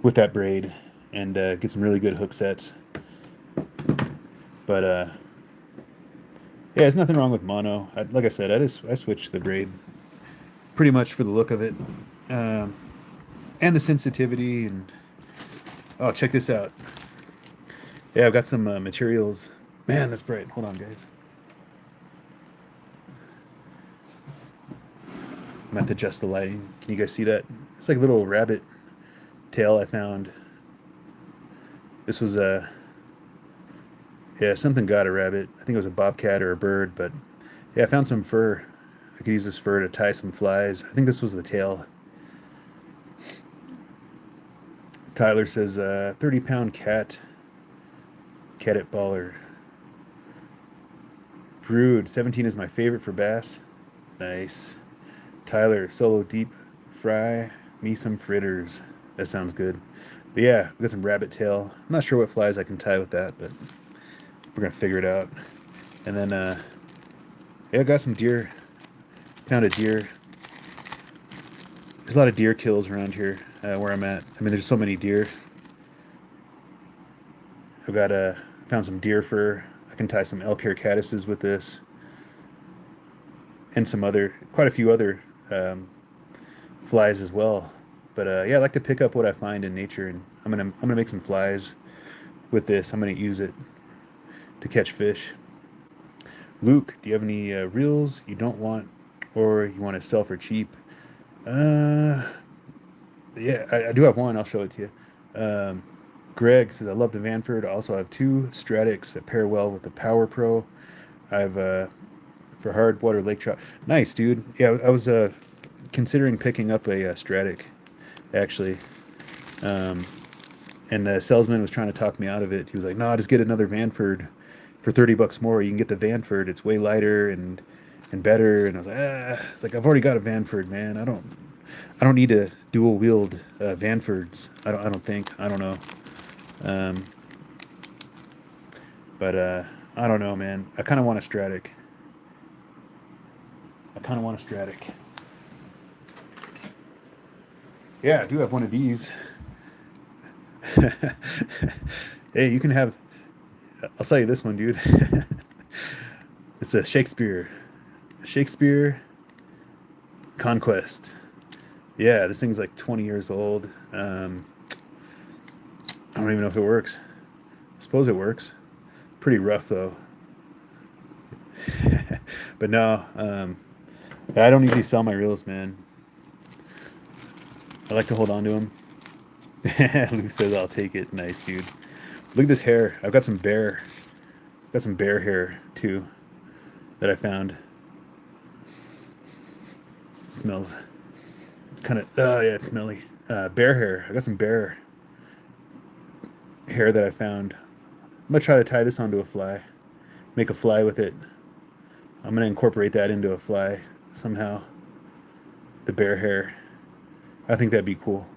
with that braid, and get some really good hook sets. But Yeah, there's nothing wrong with mono. Like I said, I switched the braid pretty much for the look of it, um, and the sensitivity. And oh, check this out. Yeah, I've got some materials. Man, that's bright. Hold on, guys. I'm gonna have to adjust the lighting. Can you guys see that? It's like a little rabbit tail I found. This was a yeah, something got a rabbit. I think it was a bobcat or a bird, but yeah, I found some fur. I could use this fur to tie some flies. I think this was the tail. Tyler says 30-pound cat at baller. Brood 17 is my favorite for bass. Nice. Tyler, solo deep fry me some fritters. That sounds good. But yeah, we got some rabbit tail. I'm not sure what flies I can tie with that, but we're gonna figure it out. And then yeah, I got some deer. Found a deer. There's a lot of deer kills around here where I'm at. I mean, there's so many deer. I've got found some deer fur. I can tie some elk hair caddises with this, and some other, quite a few other flies as well. But yeah, I like to pick up what I find in nature, and I'm gonna make some flies with this. I'm gonna use it to catch fish. Luke, do you have any reels you don't want or you want to sell for cheap? Uh, yeah, I do have one. I'll show it to you. Greg says, I love the Vanford. I also have two Stratics that pair well with the Power Pro. I have for hard water lake trout. Nice, dude. Yeah, I was considering picking up a Stratic, actually. Um, and the salesman was trying to talk me out of it. He was like, no, just get another Vanford for 30 bucks more. You can get the Vanford. It's way lighter and better. And I was like, it's like, I've already got a Vanford, man. I don't need a dual wield Vanfords. I don't think. I don't know. Um, but I don't know, man. I kind of want a Stratic. I kind of want a Stratic. Yeah, I do have one of these. Hey, you can have. I'll sell you this one, dude. It's a Shakespeare Conquest. Yeah, this thing's like 20 years old. I don't even know if it works. I suppose it works. Pretty rough though. But no, I don't usually sell my reels, man. I like to hold on to them. Luke says I'll take it. Nice, dude. Look at this hair. I've got some bear hair too that I found. It smells. It's kind of oh yeah, it's smelly. Bear hair. I got some bear hair that I found. I'm gonna try to tie this onto a fly. Make a fly with it. I'm gonna incorporate that into a fly somehow. The bear hair. I think that'd be cool.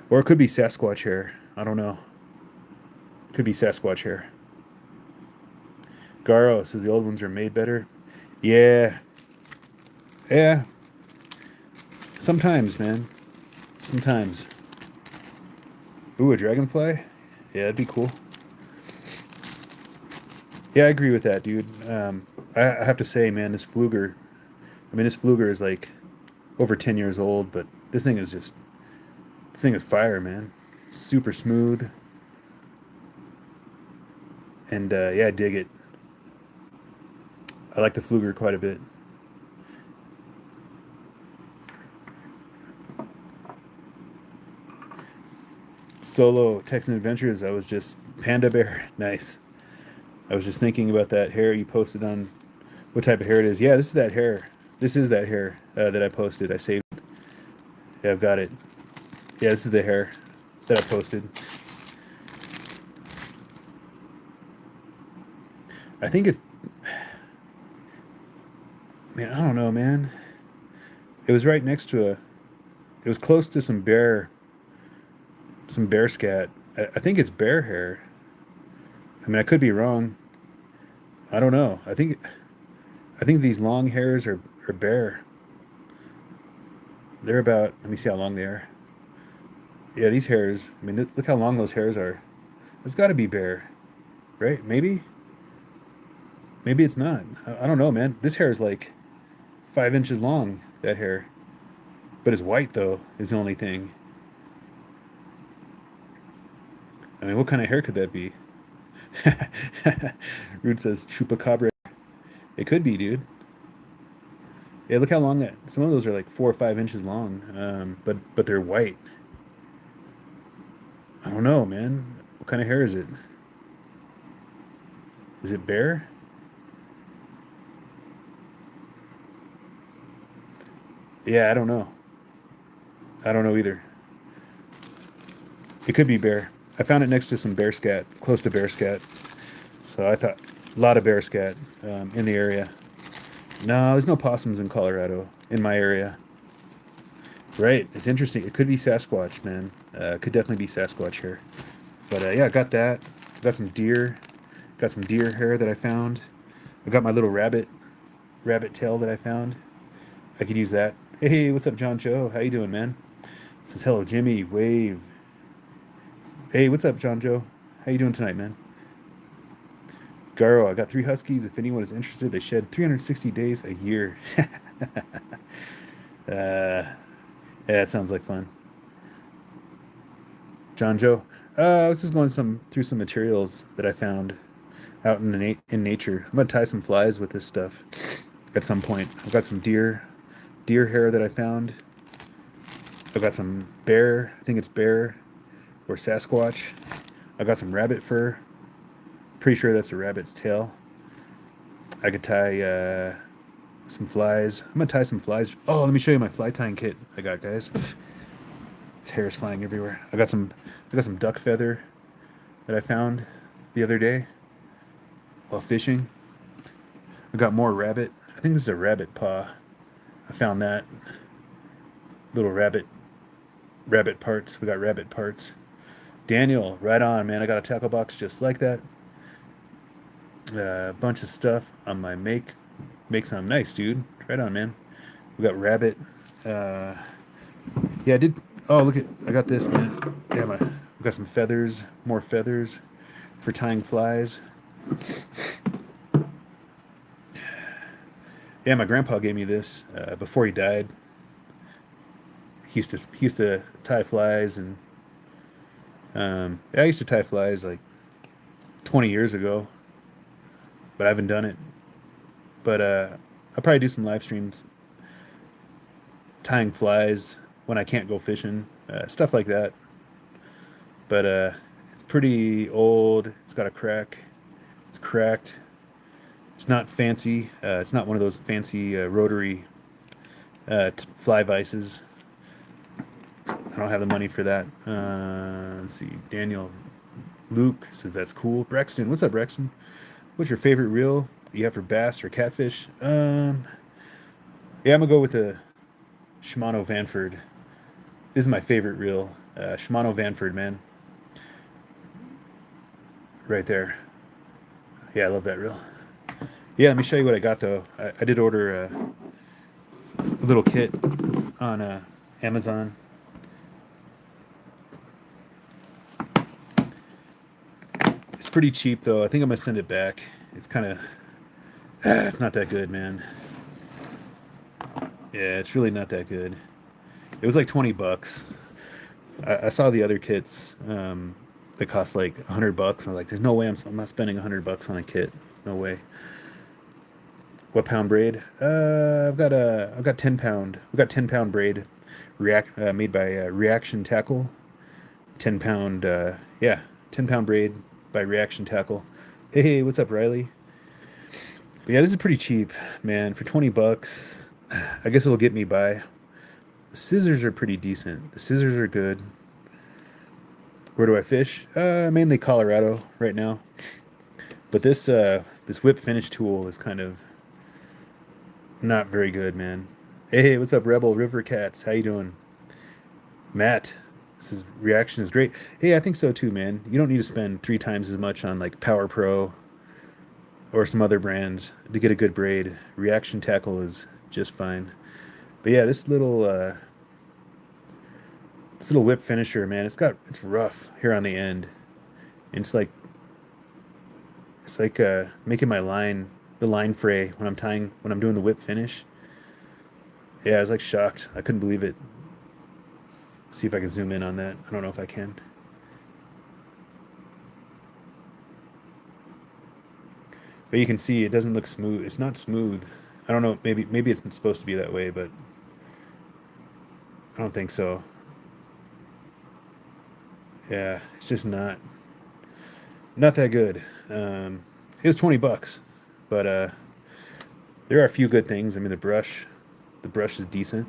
Or it could be Sasquatch hair. I don't know. Could be Sasquatch hair. Garo says the old ones are made better. Yeah. Yeah. Sometimes, man. Sometimes. Ooh, a dragonfly? Yeah, that'd be cool. Yeah, I agree with that, dude. I have to say, man, this Pflueger is like over 10 years old, but this thing is fire, man. It's super smooth. And yeah, I dig it. I like the Pflueger quite a bit. Solo Texan Adventures, I was just Panda Bear. Nice. I was just thinking about that hair you posted on what type of hair it is. Yeah, this is that hair. This is that hair that I posted. I saved. Yeah, I've got it. Yeah, this is the hair that I posted. I think it. Man, I don't know, man. It was right next to a. It was close to some bear scat. I think it's bear hair. I mean, I could be wrong. I don't know. I think these long hairs are bear. They're about. Let me see how long they are. Yeah, these hairs. I mean, look how long those hairs are. It's got to be bear, right? Maybe. Maybe it's not. I don't know, man. This hair is like 5 inches long, that hair. But it's white, though, is the only thing. I mean, what kind of hair could that be? Root says chupacabra. It could be, dude. Yeah, look how long that. Some of those are like 4 or 5 inches long, but they're white. I don't know, man. What kind of hair is it? Is it bear? Yeah, I don't know. I don't know either. It could be bear. I found it next to some bear scat, close to bear scat. So I thought a lot of bear scat in the area. No, there's no possums in Colorado in my area. Right. It's interesting. It could be Sasquatch, man. Could definitely be Sasquatch here. But yeah, I got that. Got some deer. Got some deer hair that I found. I got my little rabbit tail that I found. I could use that. Hey, what's up, John Joe? How you doing, man? Says hello, Jimmy. Wave. Hey, what's up, John Joe? How you doing tonight, man? Garo, I got 3 huskies. If anyone is interested, they shed 360 days a year. Yeah, that sounds like fun. John Joe. I was just going through some materials that I found out in nature. I'm gonna tie some flies with this stuff at some point. I've got some deer hair that I found. I've got some bear. I think it's bear or Sasquatch. I got some rabbit fur. Pretty sure that's a rabbit's tail. I could tie some flies. I'm gonna tie some flies. Oh, let me show you my fly tying kit I got, guys. His hair is flying everywhere. I got some duck feather that I found the other day while fishing. I got more rabbit. I think this is a rabbit paw. I found that little rabbit parts. We got rabbit parts. Daniel, right on, man. I got a tackle box just like that. A bunch of stuff on my make some nice, dude. Right on, man. We got rabbit. Uh, yeah, I did. Oh, look at I got this, man. Yeah, we got some feathers, more feathers for tying flies. Yeah, my grandpa gave me this before he died. He used to tie flies, and yeah, I used to tie flies like 20 years ago, but I haven't done it. But I'll probably do some live streams tying flies when I can't go fishing, stuff like that. But it's pretty old. It's got a crack. It's cracked. It's not fancy. It's not one of those fancy rotary fly vices. I don't have the money for that. Let's see. Daniel Luke says that's cool. Braxton, what's up, Braxton? What's your favorite reel you have for bass or catfish? Yeah, I'm gonna go with the Shimano Vanford. This is my favorite reel. Shimano Vanford, man, right there. Yeah, I love that reel. Yeah, let me show you what I got though. I did order a little kit on Amazon. It's pretty cheap though. I think I'm gonna send it back. It's kind of, it's not that good, man. Yeah, it's really not that good. It was like 20 bucks. I saw the other kits that cost like 100 bucks. I was like, there's no way I'm not spending 100 bucks on a kit. No way. What pound braid? I've got 10 pound. We got 10 pound braid, made by Reaction Tackle. 10 pound, yeah, 10 pound braid by Reaction Tackle. Hey, what's up, Riley? But yeah, this is pretty cheap, man. For 20 bucks, I guess it'll get me by. The scissors are pretty decent. The scissors are good. Where do I fish? Mainly Colorado right now. But this whip finish tool is kind of not very good, man. Hey, what's up, Rebel River Cats? How you doing? Matt, this is reaction is great. Hey, I think so too, man. You don't need to spend 3 times as much on like Power Pro or some other brands to get a good braid. Reaction tackle is just fine. But yeah, this little whip finisher, man, it's rough here on the end. And it's like making my line. the line fray when I'm doing the whip finish. Yeah, I was like shocked. I couldn't believe it. See if I can zoom in on that. I don't know if I can. But you can see it doesn't look smooth. It's not smooth. I don't know. Maybe it's supposed to be that way, but I don't think so. Yeah, it's just not that good. It was $20, but there are a few good things. I mean, the brush is decent.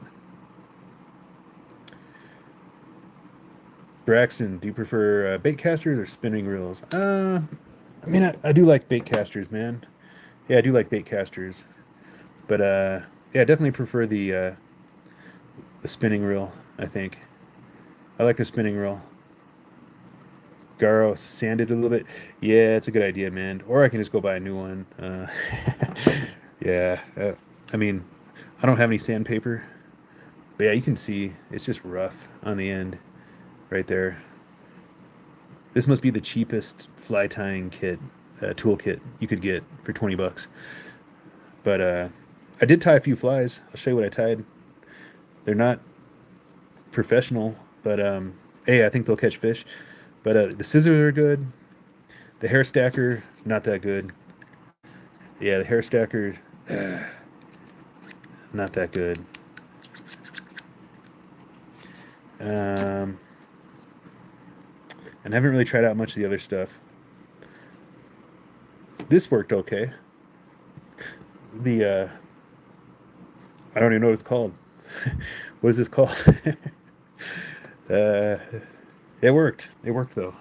Braxton, do you prefer bait casters or spinning reels? I mean, I do like bait casters, man. Yeah, I do like bait casters, but yeah, I definitely prefer the spinning reel. I think I like the spinning reel. Garo sanded a little bit. Yeah, it's a good idea, man. Or I can just go buy a new one. Yeah, I mean, I don't have any sandpaper, but yeah, you can see it's just rough on the end right there. This must be the cheapest fly tying kit, tool kit you could get for $20. But I did tie a few flies. I'll show you what I tied. They're not professional, but hey, I think they'll catch fish. But the scissors are good. The hair stacker, not that good. Yeah, the hair stacker, not that good. Um, and I haven't really tried out much of the other stuff. This worked okay. The I don't even know what it's called. What is this called? uh, it worked. It worked though.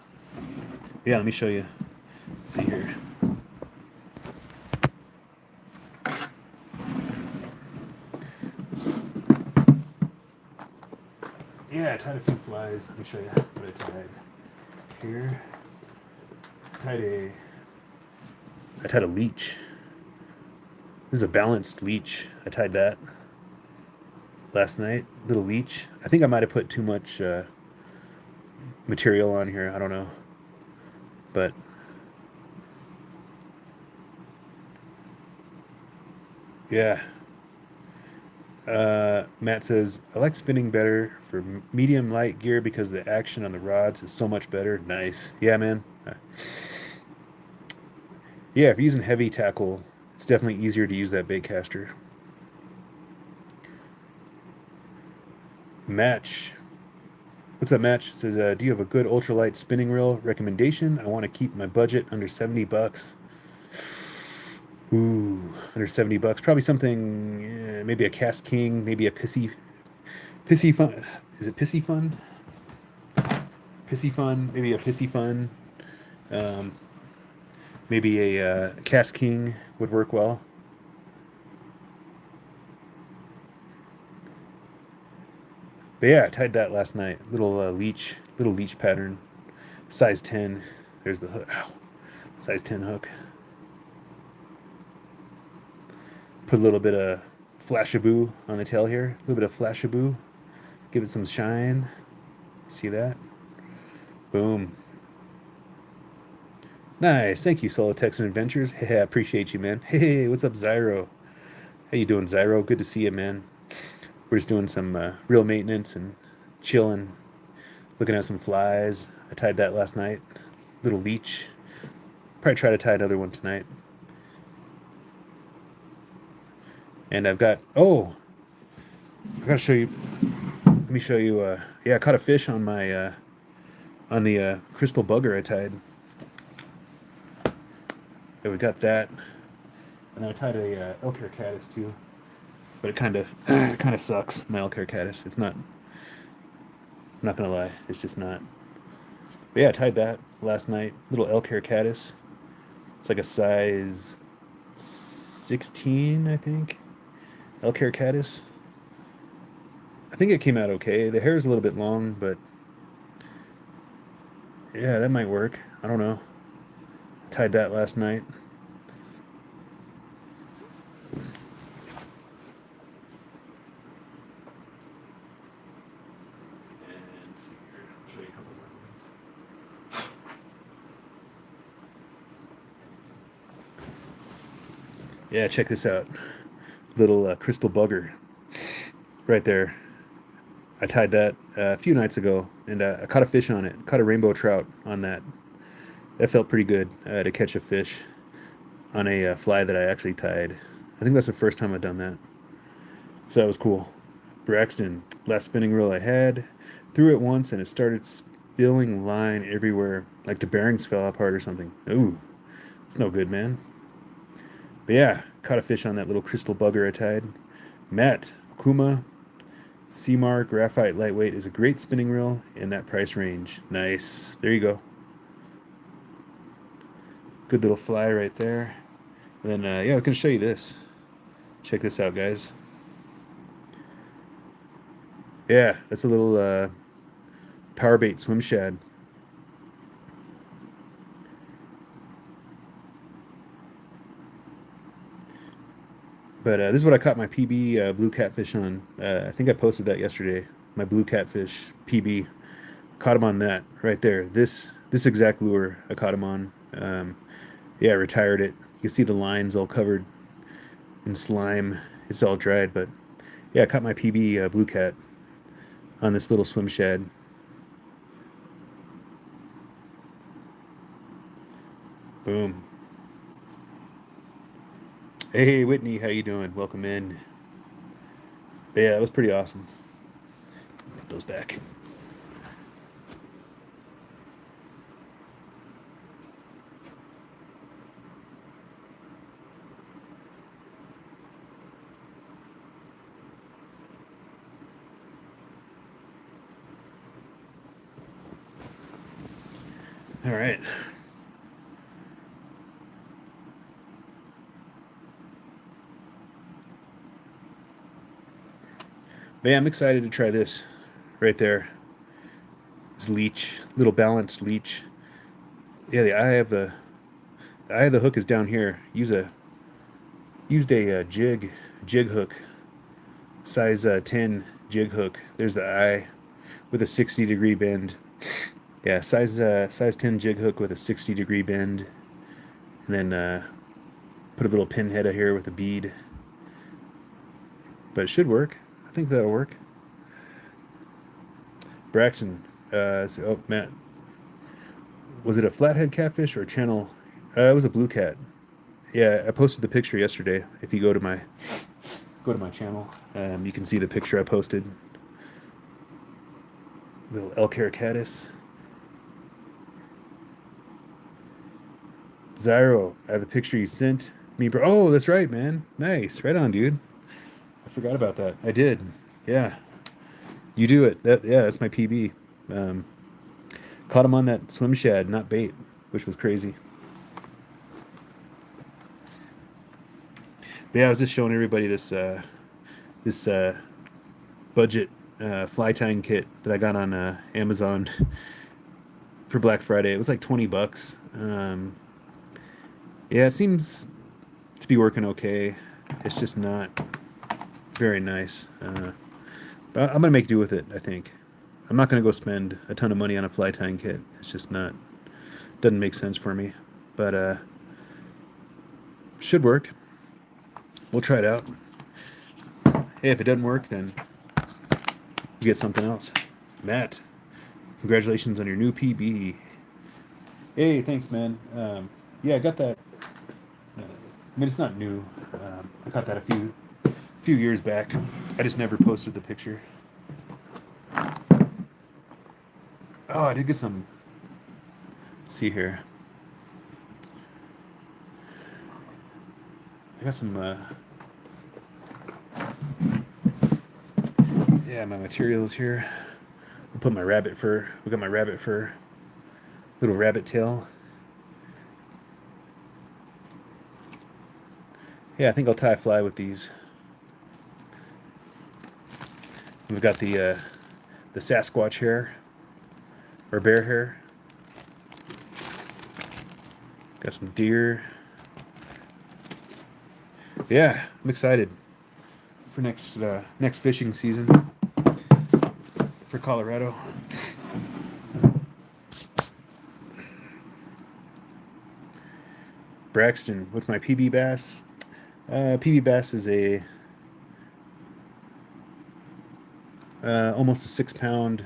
Yeah, let me show you. Let's see here. Yeah, I tied a few flies. Let me show you what I tied. Here, tied a. I tied a leech. This is a balanced leech. I tied that last night. Little leech. I think I might have put too much material on here. I don't know, but yeah. Matt says I like spinning better for medium light gear because the action on the rods is so much better. Nice. Yeah, man. Yeah, if you're using heavy tackle, it's definitely easier to use that bait caster. Match. What's up, Match? Says, do you have a good ultralight spinning reel recommendation? I want to keep my budget under $70. Ooh, under $70. Probably something, maybe a Cast King, maybe a Pissy Fun. Is it Pissy Fun? Pissy Fun, maybe a Pissy Fun. Um, maybe a Cast King would work well. But yeah, I tied that last night. Little leech pattern, size 10. There's the hook. Ow. Size 10 hook. Put a little bit of flashaboo on the tail here. A little bit of flashaboo. Give it some shine. See that? Boom. Nice. Thank you, Solo Texan Adventures. Hey, I appreciate you, man. Hey, what's up, Zyro? How you doing, Zyro? Good to see you, man. We're just doing some real maintenance and chilling, looking at some flies. I tied that last night. Little leech. Probably try to tie another one tonight. And I've got, oh, I gotta show you. Let me show you. Yeah, I caught a fish on my on the crystal bugger I tied. Yeah, we got that, and I tied a elk hair caddis too. But it kind of sucks. My elk hair caddis. It's not. I'm not gonna lie. It's just not. But yeah, I tied that last night. Little elk hair caddis. It's like a size 16, I think. Elk hair caddis. I think it came out okay. The hair is a little bit long, but yeah, that might work. I don't know. Tied that last night. And let's see here. I'll show you a couple more things. Yeah, check this out. Little crystal bugger right there. I tied that a few nights ago, and I caught a fish on it. Caught a rainbow trout on that. That felt pretty good to catch a fish on a fly that I actually tied. I think that's the first time I've done that. So that was cool. Braxton, last spinning reel I had, threw it once and it started spilling line everywhere, like the bearings fell apart or something. Ooh, it's no good, man. But yeah, caught a fish on that little crystal bugger I tied. Matt, Akuma, Seamar Graphite Lightweight is a great spinning reel in that price range. Nice. There you go. Good little fly right there. And then, yeah, I was going to show you this. Check this out, guys. Yeah, that's a little power bait swim shad. But this is what I caught my PB blue catfish on. I think I posted that yesterday. My blue catfish PB. Caught him on that right there. This exact lure I caught him on. Yeah, I retired it. You can see the lines all covered in slime. It's all dried, but yeah, I caught my PB blue cat on this little swim shad. Boom. Hey, Whitney, how you doing? Welcome in. But yeah, that was pretty awesome. Put those back. All right. But yeah, I'm excited to try this right there. This leech, little balanced leech. Yeah, the eye of the hook is down here. Used a jig hook, size 10 jig hook. There's the eye with a 60-degree bend. Yeah, size 10 jig hook with a 60-degree bend, and then put a little pin head here with a bead. But it should work. I think that'll work. Braxton, oh Matt, was it a flathead catfish or a channel? It was a blue cat. Yeah, I posted the picture yesterday. If you go to my channel, you can see the picture I posted. Little elk hair caddis. Zyro, I have the picture you sent me, bro. Oh, that's right, man. Nice, right on, dude. I forgot about that. I did. Yeah, you do it. Yeah, that's my PB. Um, Caught him on that swim shad, not bait, which was crazy. But yeah, I was just showing everybody this budget fly tying kit that I got on Amazon for Black Friday. It was like $20. Yeah, it seems to be working okay. It's just not very nice. But I'm gonna make do with it. I think I'm not gonna go spend a ton of money on a fly tying kit. It's just not doesn't make sense for me. But should work. We'll try it out. Hey, if it doesn't work, then you get something else. Matt, congratulations on your new PB. Hey, thanks, man. Yeah, I got that. I mean, it's not new. I got that a few years back. I just never posted the picture. Oh, I did get some. Let's see here. I got some. Yeah, my materials here. I'll put my rabbit fur. We got my rabbit fur. Little rabbit tail. Yeah, I think I'll tie a fly with these. We've got the Sasquatch hair or bear hair. Got some deer. Yeah, I'm excited for next fishing season for Colorado. Braxton with my PB bass. PB Bass is a almost a 6 pound,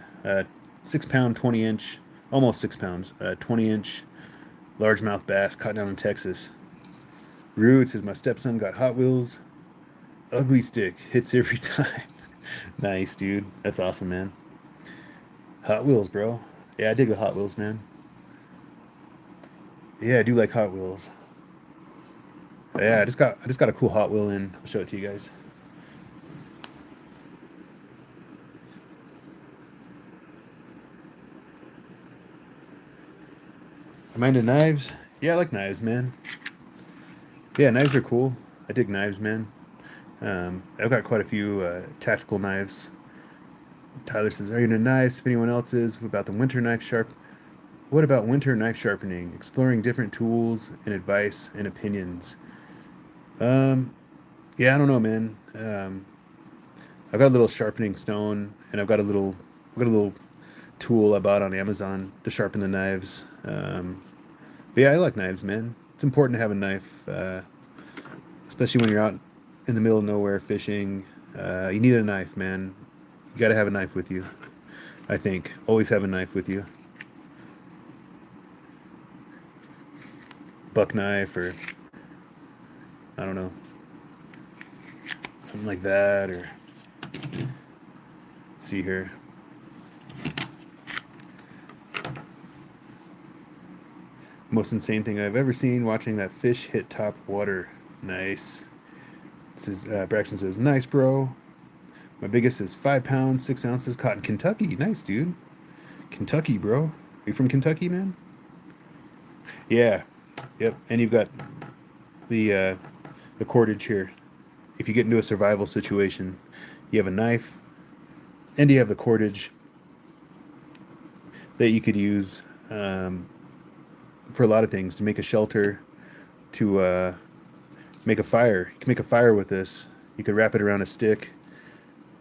6 pound, 20 inch, almost 6 pounds, 20 inch largemouth bass caught down in Texas. Roots says my stepson got Hot Wheels. Ugly stick hits every time. Nice, dude. That's awesome, man. Hot Wheels, bro. Yeah, I dig the Hot Wheels, man. Yeah, I do like Hot Wheels. Yeah, I just got a cool Hot Wheel in. I'll show it to you guys. Am I into knives? Yeah, I like knives, man. Yeah, knives are cool. I dig knives, man. I've got quite a few tactical knives. Tyler says, "Are you into knives? If anyone else is, what about the winter knife sharp? What about winter knife sharpening? Exploring different tools and advice and opinions." Um, yeah, I don't know, man. I've got a little sharpening stone, and I've got a little tool I bought on Amazon to sharpen the knives. But yeah, I like knives, man. It's important to have a knife, especially when you're out in the middle of nowhere fishing. You need a knife, man. You got to have a knife with you. I think always have a knife with you, buck knife or I don't know, something like that. Or let's see here. Most insane thing I've ever seen watching that fish hit top water. Nice. Says Braxton says, "Nice, bro. My biggest is 5 pounds, 6 ounces, caught in Kentucky. Nice, dude. Kentucky, bro. Are you from Kentucky, man?" Yeah. Yep. And you've got the the cordage here. If you get into a survival situation, you have a knife and you have the cordage that you could use for a lot of things to make a shelter, to make a fire. You can make a fire with this. You could wrap it around a stick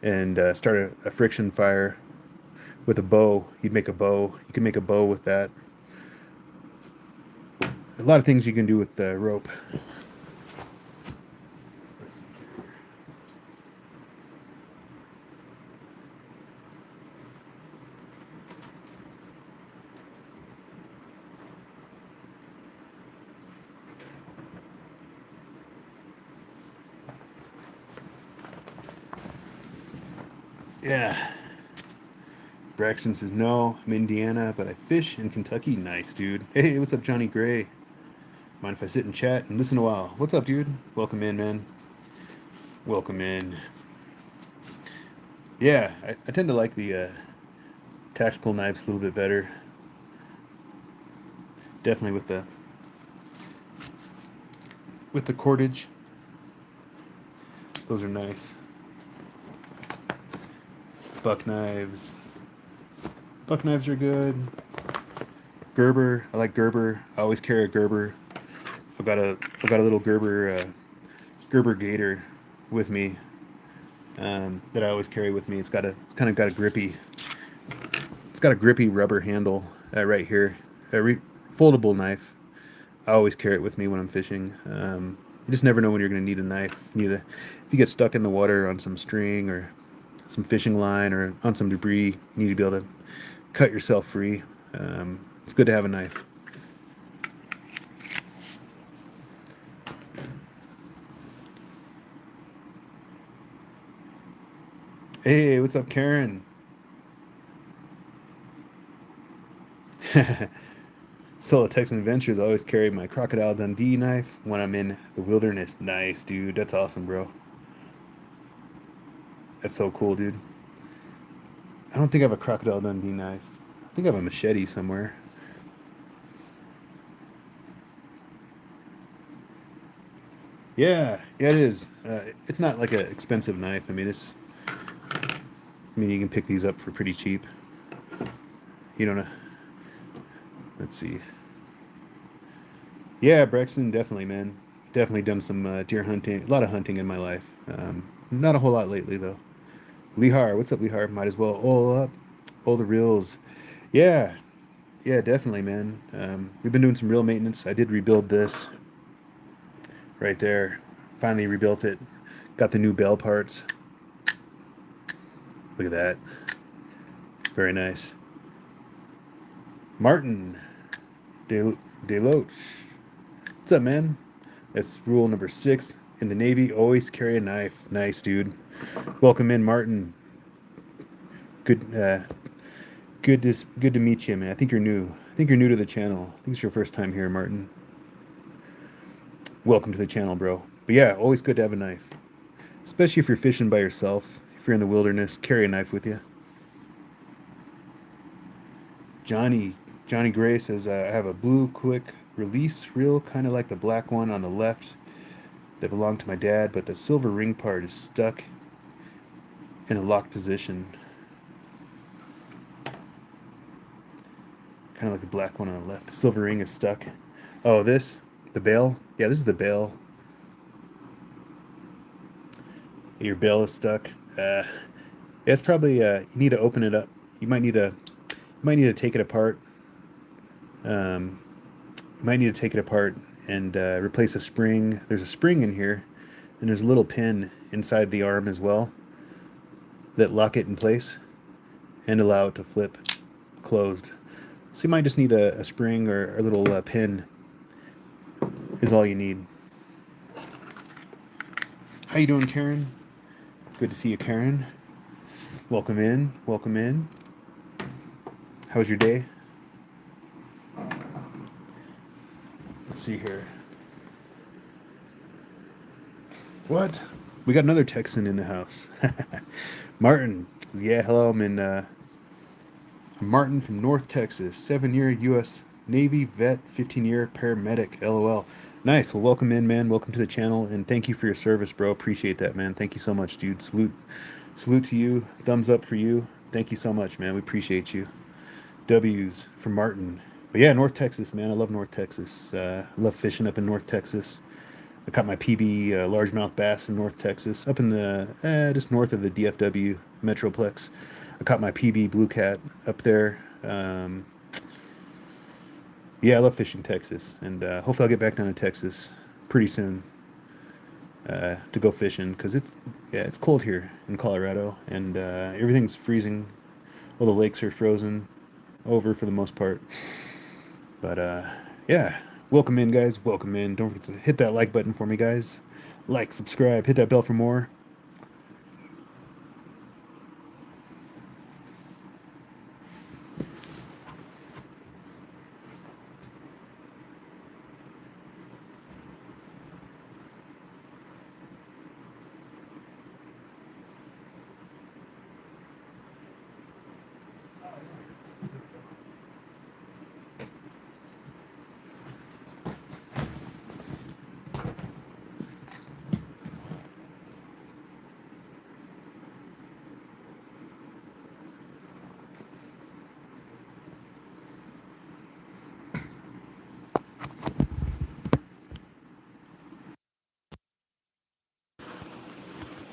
and start a friction fire with a bow. You'd make a bow. You can make a bow with that. A lot of things you can do with the rope. Yeah. Braxton says, "No, I'm Indiana, but I fish in Kentucky." Nice, dude. Hey, what's up, Johnny Gray? Mind if I sit and chat and listen a while? What's up, dude? Welcome in, man. Welcome in. Yeah, I tend to like the tactical knives a little bit better. Definitely with the cordage. Those are nice. Buck knives. Buck knives are good. Gerber. I like Gerber. I always carry a Gerber. I've got a little Gerber gator with me that I always carry with me. It's kind of got a grippy. It's got a grippy rubber handle right here. Foldable knife. I always carry it with me when I'm fishing. You just never know when you're going to need a knife. If you get stuck in the water on some string or some fishing line or on some debris, you need to be able to cut yourself free. It's good to have a knife. Hey, what's up, Karen? Solo Texan Adventures always carry my Crocodile Dundee knife when I'm in the wilderness. Nice, dude. That's awesome, bro. That's so cool, dude. I don't think I have a Crocodile Dundee knife. I think I have a machete somewhere. Yeah, yeah, it is. It's not like an expensive knife. I mean, you can pick these up for pretty cheap. You don't know. Let's see. Yeah, Braxton, definitely, man. Definitely done some deer hunting. A lot of hunting in my life. Not a whole lot lately, though. Lehar, what's up, Lehar? Might as well oil up. All the reels. Yeah, yeah, definitely, man. We've been doing some real maintenance. I did rebuild this right there. Finally rebuilt it. Got the new bell parts. Look at that. Very nice. Martin Deloach. What's up, man? That's rule number 6 in the Navy. Always carry a knife. Nice, dude. Welcome in, Martin. Good, good to meet you, man. I think you're new. I think you're new to the channel. I think it's your first time here, Martin. Welcome to the channel, bro. But yeah, always good to have a knife, especially if you're fishing by yourself. If you're in the wilderness, carry a knife with you. Johnny Gray says, I have a blue quick release reel, kind of like the black one on the left that belonged to my dad, but the silver ring part is stuck in a locked position. Kind of like the black one on the left. The silver ring is stuck. Oh, this? The bail? Yeah, this is the bail. Your bail is stuck. It's probably you need to open it up. You might need to take it apart. You might need to take it apart and replace a spring. There's a spring in here, and there's a little pin inside the arm as well that lock it in place and allow it to flip closed. So you might just need a spring or a little pin is all you need. How you doing, Karen? Good to see you, Karen. Welcome in. Welcome in. How was your day? Let's see here. What? We got another Texan in the house. Martin. Yeah, hello. I'm Martin from North Texas. 7-year U.S. Navy vet, 15-year paramedic. LOL. Nice. Well, welcome in, man. Welcome to the channel, and thank you for your service, bro. Appreciate that, man. Thank you so much, dude. Salute to you. Thumbs up for you. Thank you so much, man. We appreciate you. W's for Martin. But yeah, North Texas, man. I love North Texas. I love fishing up in North Texas. I caught my PB largemouth bass in North Texas, up in the just north of the DFW Metroplex. I caught my PB blue cat up there. Yeah, I love fishing Texas, and hopefully I'll get back down to Texas pretty soon to go fishing, because it's cold here in Colorado, and everything's freezing. All the lakes are frozen over for the most part. But yeah, welcome in, guys. Welcome in. Don't forget to hit that like button for me, guys. Like, subscribe, hit that bell for more.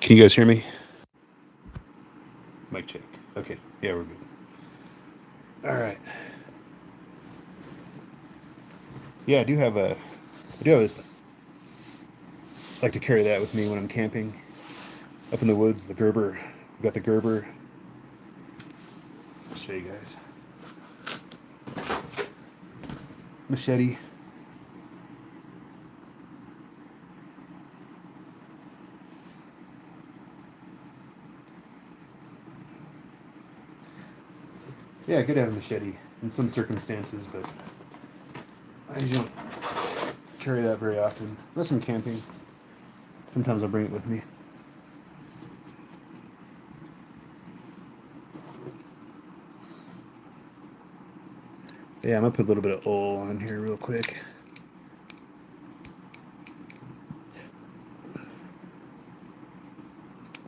Can you guys hear me? Mic check. Okay. Yeah, we're good. All right. Yeah, I do have this. I like to carry that with me when I'm camping up in the woods. The Gerber. We've got the Gerber. I'll show you guys. Machete. Yeah, good to have a machete in some circumstances, but I usually don't carry that very often. Unless I'm camping. Sometimes I'll bring it with me. Yeah, I'm gonna put a little bit of oil on here real quick.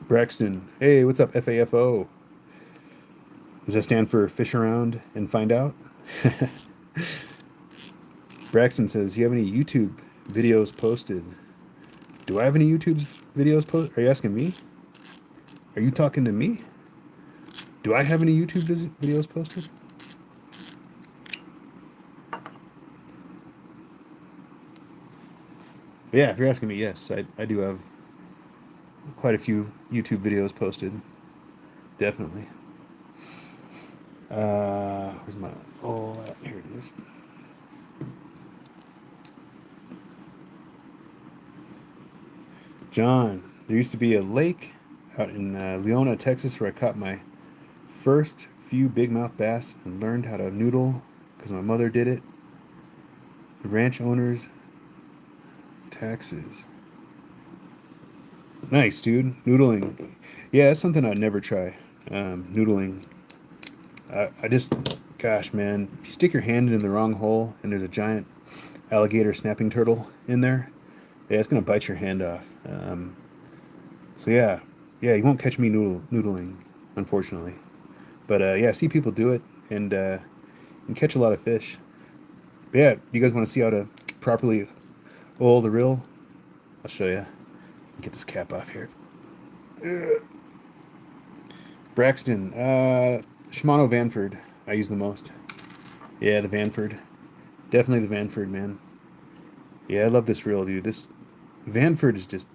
Braxton. Hey, what's up, FAFO? Does that stand for fish around and find out? Braxton says, you have any YouTube videos posted? Do I have any YouTube videos posted? Are you asking me? Are you talking to me? Do I have any YouTube videos posted? But yeah, if you're asking me, yes, I do have quite a few YouTube videos posted. Definitely. Where's my... Oh, here it is. John, there used to be a lake out in Leona, Texas, where I caught my first few big mouth bass and learned how to noodle because my mother did it. The ranch owner's taxes. Nice, dude. Noodling. Yeah, that's something I'd never try. Noodling. I just, gosh, man, if you stick your hand in the wrong hole and there's a giant alligator snapping turtle in there, yeah, it's gonna bite your hand off. So yeah, you won't catch me noodling, unfortunately. But yeah, I see people do it and catch a lot of fish. But yeah, you guys want to see how to properly oil the reel? I'll show you. Get this cap off here. Braxton, Shimano Vanford. I use the most. Yeah, the Vanford. Definitely the Vanford, man. Yeah, I love this reel, dude. This Vanford is just,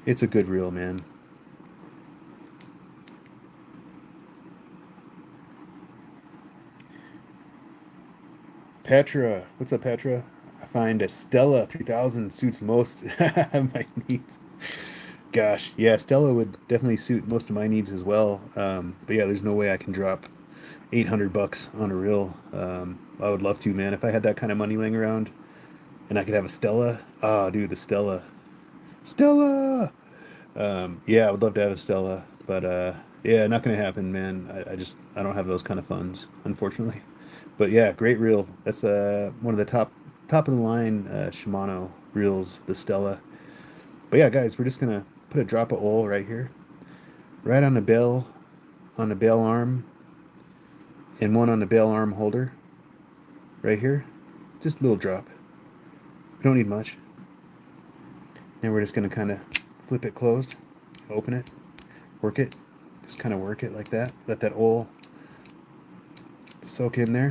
it's a good reel, man. Petra, what's up, Petra? I find a Stella 3000 suits most my needs. Gosh, yeah, Stella would definitely suit most of my needs as well. But yeah, there's no way I can drop 800 bucks on a reel. I would love to, man. If I had that kind of money laying around and I could have a Stella, oh, dude, the Stella, Stella. Yeah, I would love to have a Stella, but yeah, not gonna happen, man. I don't have those kind of funds, unfortunately. But yeah, great reel. That's one of the top of the line Shimano reels, the Stella. But yeah, guys, we're just gonna put a drop of oil right here, right on the bail arm, and one on the bail arm holder, right here. Just a little drop. We don't need much. And we're just gonna kind of flip it closed, open it, work it, just kind of work it like that. Let that oil soak in there.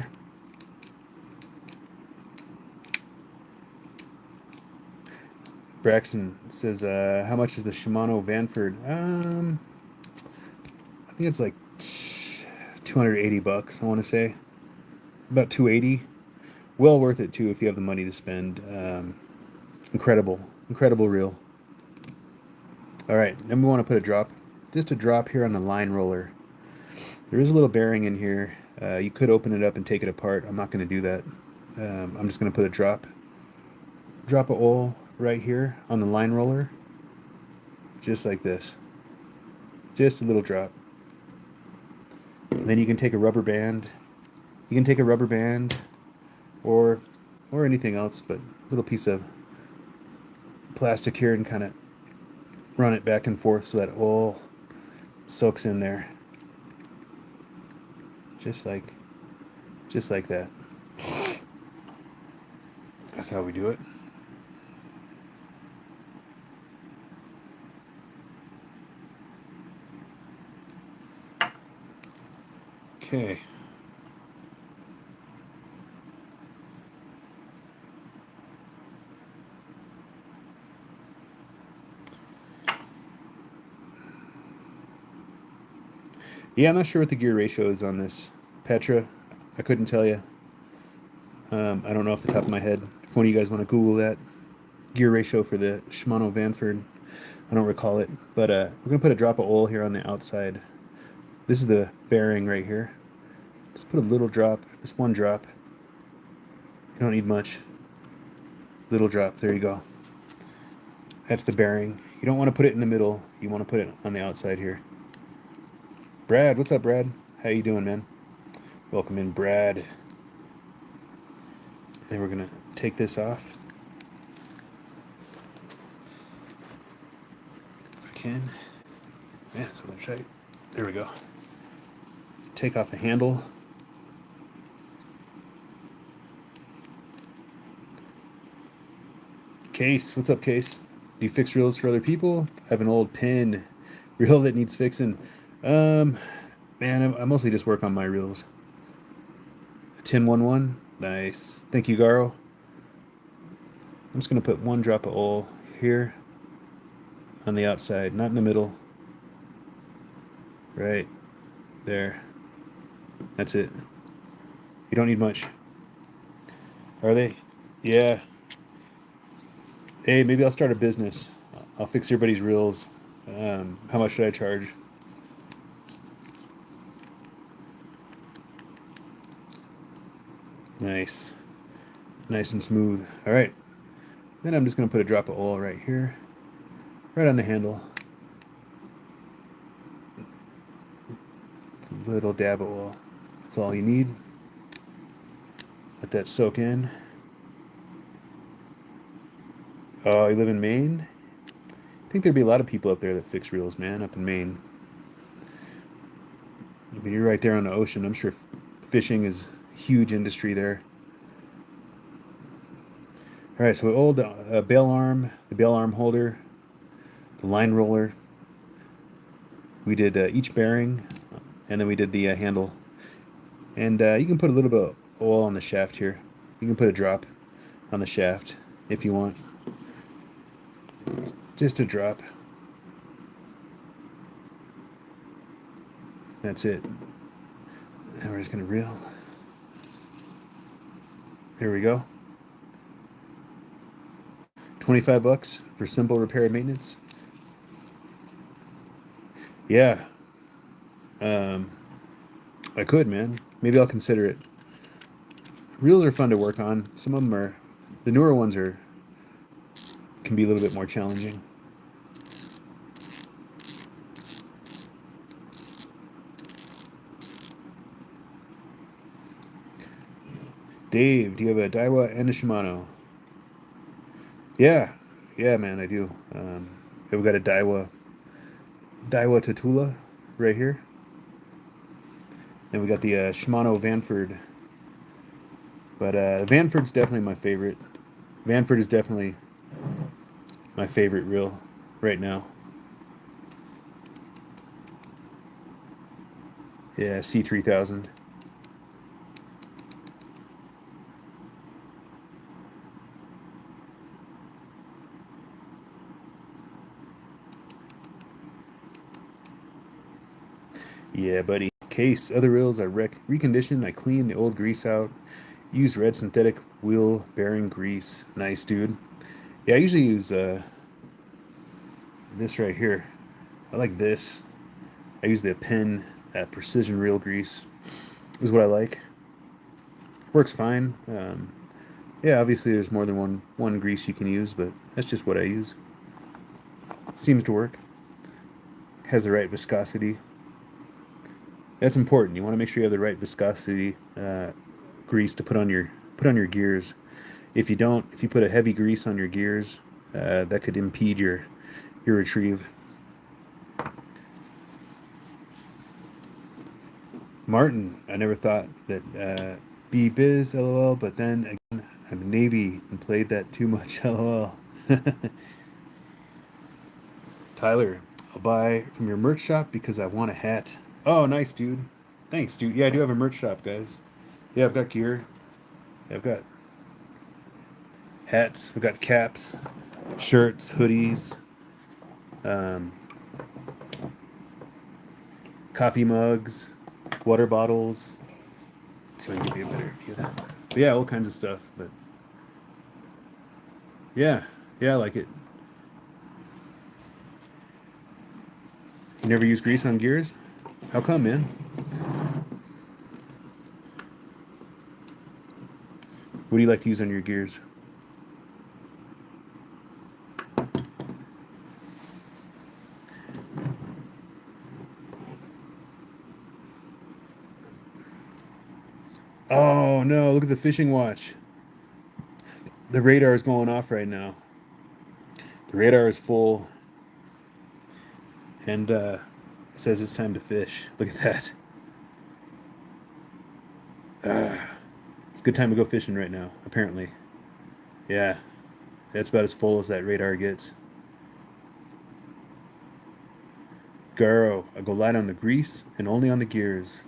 Braxton says, "How much is the Shimano Vanford?" I think it's like 280 bucks. I want to say about 280. Well worth it too if you have the money to spend. Incredible, incredible reel. All right, then we want to put a drop, just a drop here on the line roller. There is a little bearing in here. You could open it up and take it apart. I'm not going to do that. I'm just going to put a drop of oil right here on the line roller, just like this. Just a little drop. And then you can take a rubber band. You can take a rubber band or anything else, but a little piece of plastic here and kind of run it back and forth so that oil soaks in there. Just like that. That's how we do it. Okay. Yeah, I'm not sure what the gear ratio is on this Petra. I couldn't tell you. I don't know off the top of my head. If one of you guys want to Google that gear ratio for the Shimano Vanford, I don't recall it. But we're gonna put a drop of oil here on the outside. This is the bearing right here. Just put a little drop, just one drop. You don't need much. Little drop. There you go. That's the bearing. You don't want to put it in the middle. You want to put it on the outside here. Brad, what's up, Brad? How you doing, man? Welcome in, Brad. And we're gonna take this off. If I can. Man, it's a little tight. There we go. Take off the handle. Case, what's up, Case? Do you fix reels for other people? I have an old pin reel that needs fixing. Man, I mostly just work on my reels. 1011, nice. Thank you, Garo. I'm just going to put one drop of oil here on the outside, not in the middle. Right there. That's it. You don't need much. Are they? Yeah. Hey, maybe I'll start a business. I'll fix everybody's reels. How much should I charge? Nice. Nice and smooth. All right. Then I'm just going to put a drop of oil right here, right on the handle. It's a little dab of oil. That's all you need. Let that soak in. Oh, you live in Maine? I think there'd be a lot of people up there that fix reels, man, up in Maine. I mean, you're right there on the ocean. I'm sure fishing is a huge industry there. All right, so we oiled the bail arm holder, the line roller. We did each bearing, and then we did the handle. And you can put a little bit of oil on the shaft here. You can put a drop on the shaft if you want. Just a drop. That's it. Now we're just going to reel. Here we go. 25 bucks for simple repair and maintenance. Yeah. Um, I could, man. Maybe I'll consider it. Reels are fun to work on. Some of them are, the newer ones are, can be a little bit more challenging. Dave, do you have a Daiwa and a Shimano? Yeah, yeah, man, I do. I've got a Daiwa Tatula right here. And we got the Shimano Vanford. But Vanford's definitely my favorite. Vanford is definitely my favorite reel right now. Yeah, C3000. Yeah, buddy. Case. Other reels I reconditioned. I cleaned the old grease out. Use red synthetic wheel bearing grease. Nice, dude. Yeah, I usually use this right here. I like this. I use the Penn precision reel grease. Is what I like. Works fine. Yeah, obviously there's more than one grease you can use, but that's just what I use. Seems to work. Has the right viscosity. That's important. You want to make sure you have the right viscosity grease to put on your gears. If you don't, if you put a heavy grease on your gears, that could impede your retrieve. Martin, I never thought that be biz, lol, but then again, I'm Navy and played that too much, lol. Tyler, I'll buy from your merch shop because I want a hat. Oh, nice, dude. Thanks, dude. Yeah, I do have a merch shop, guys. Yeah, I've got gear. Yeah, I've got hats. I've got caps, shirts, hoodies, um, coffee mugs, water bottles. Let's see if I can give you a better view of that. But yeah, all kinds of stuff. But yeah, yeah, I like it. You never use grease on gears? How come, man? What do you like to use on your gears? Oh no, look at the fishing watch. The radar is going off right now. The radar is full and it says it's time to fish. Look at that. It's a good time to go fishing right now, apparently. Yeah, that's about as full as that radar gets. Garo, I go light on the grease and only on the gears.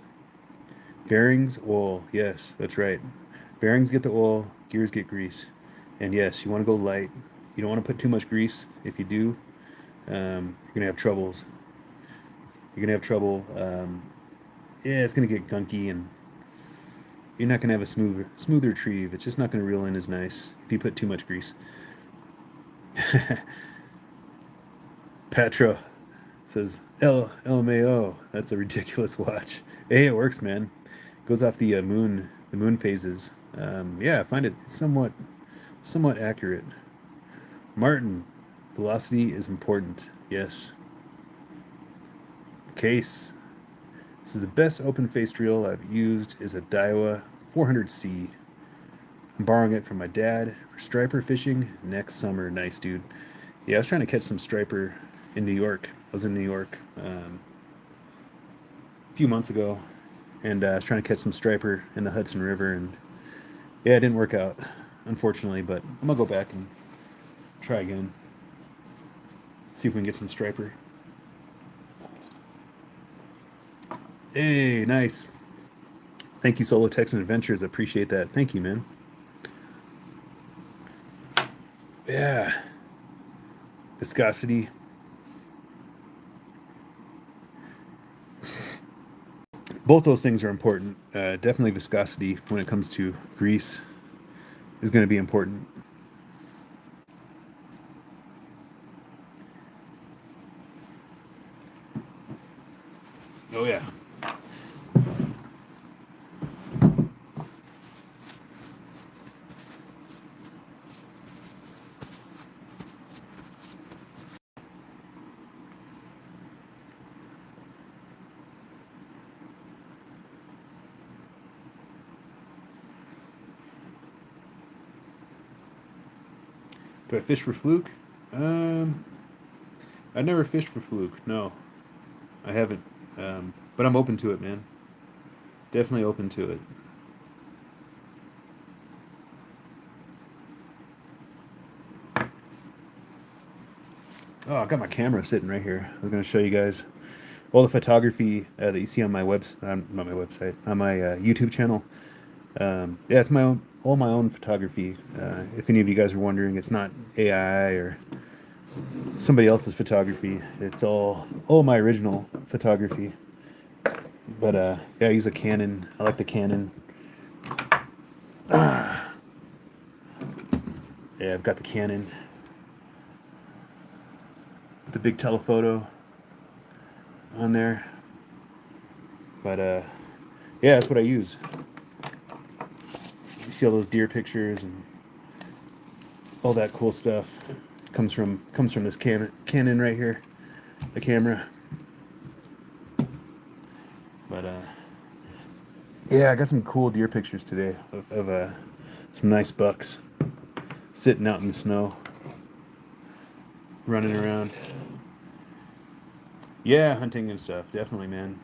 Bearings, oil. Yes, that's right. Bearings get the oil, gears get grease. And yes, you want to go light. You don't want to put too much grease. If you do, you're gonna have troubles. You're gonna have trouble. Yeah, it's gonna get gunky, and you're not gonna have a smooth retrieve. It's just not gonna reel in as nice if you put too much grease. Petra says LMAO. That's a ridiculous watch. Hey, it works, man. Goes off the moon phases. Yeah, I find it somewhat accurate. Martin, velocity is important. Yes. Case. This is the best open faced reel I've used is a Daiwa 400C. I'm borrowing it from my dad for striper fishing next summer. Nice, dude. Yeah, I was trying to catch some striper in New York. I was in New York a few months ago, and I was trying to catch some striper in the Hudson River, and yeah, it didn't work out, unfortunately. But I'm gonna go back and try again, see if we can get some striper. Hey, nice. Thank you, Solo Texan Adventures. I appreciate that. Thank you, man. Yeah. Viscosity. Both those things are important. Definitely viscosity when it comes to grease is going to be important. Oh, yeah. Do I fish for fluke? I never fished for fluke. No, I haven't. But I'm open to it, man. Definitely open to it. Oh, I got my camera sitting right here. I was going to show you guys all the photography that you see on my not my website, on my YouTube channel. Yeah, it's all my own photography. If any of you guys are wondering, it's not AI or somebody else's photography. It's all my original photography. But yeah, I use a Canon. I like the Canon. Yeah, I've got the Canon. The big telephoto on there. But yeah, that's what I use. You see all those deer pictures and all that cool stuff comes from this Canon right here, the camera. But yeah, I got some cool deer pictures today of some nice bucks sitting out in the snow, running around. Yeah, hunting and stuff, definitely, man.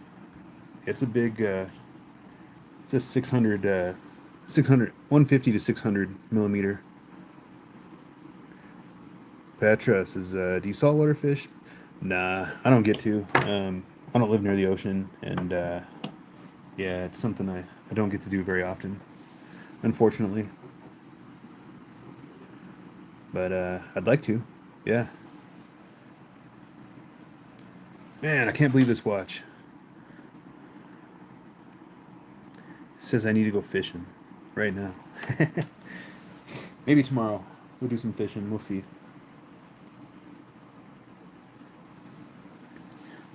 It's a big, it's a 150 to 600 millimeter. Petra says, do you saltwater fish? Nah, I don't get to. I don't live near the ocean, and yeah, it's something I don't get to do very often, unfortunately. But I'd like to. Yeah. Man, I can't believe this watch. It says I need to go fishing right now. Maybe tomorrow we'll do some fishing. We'll see.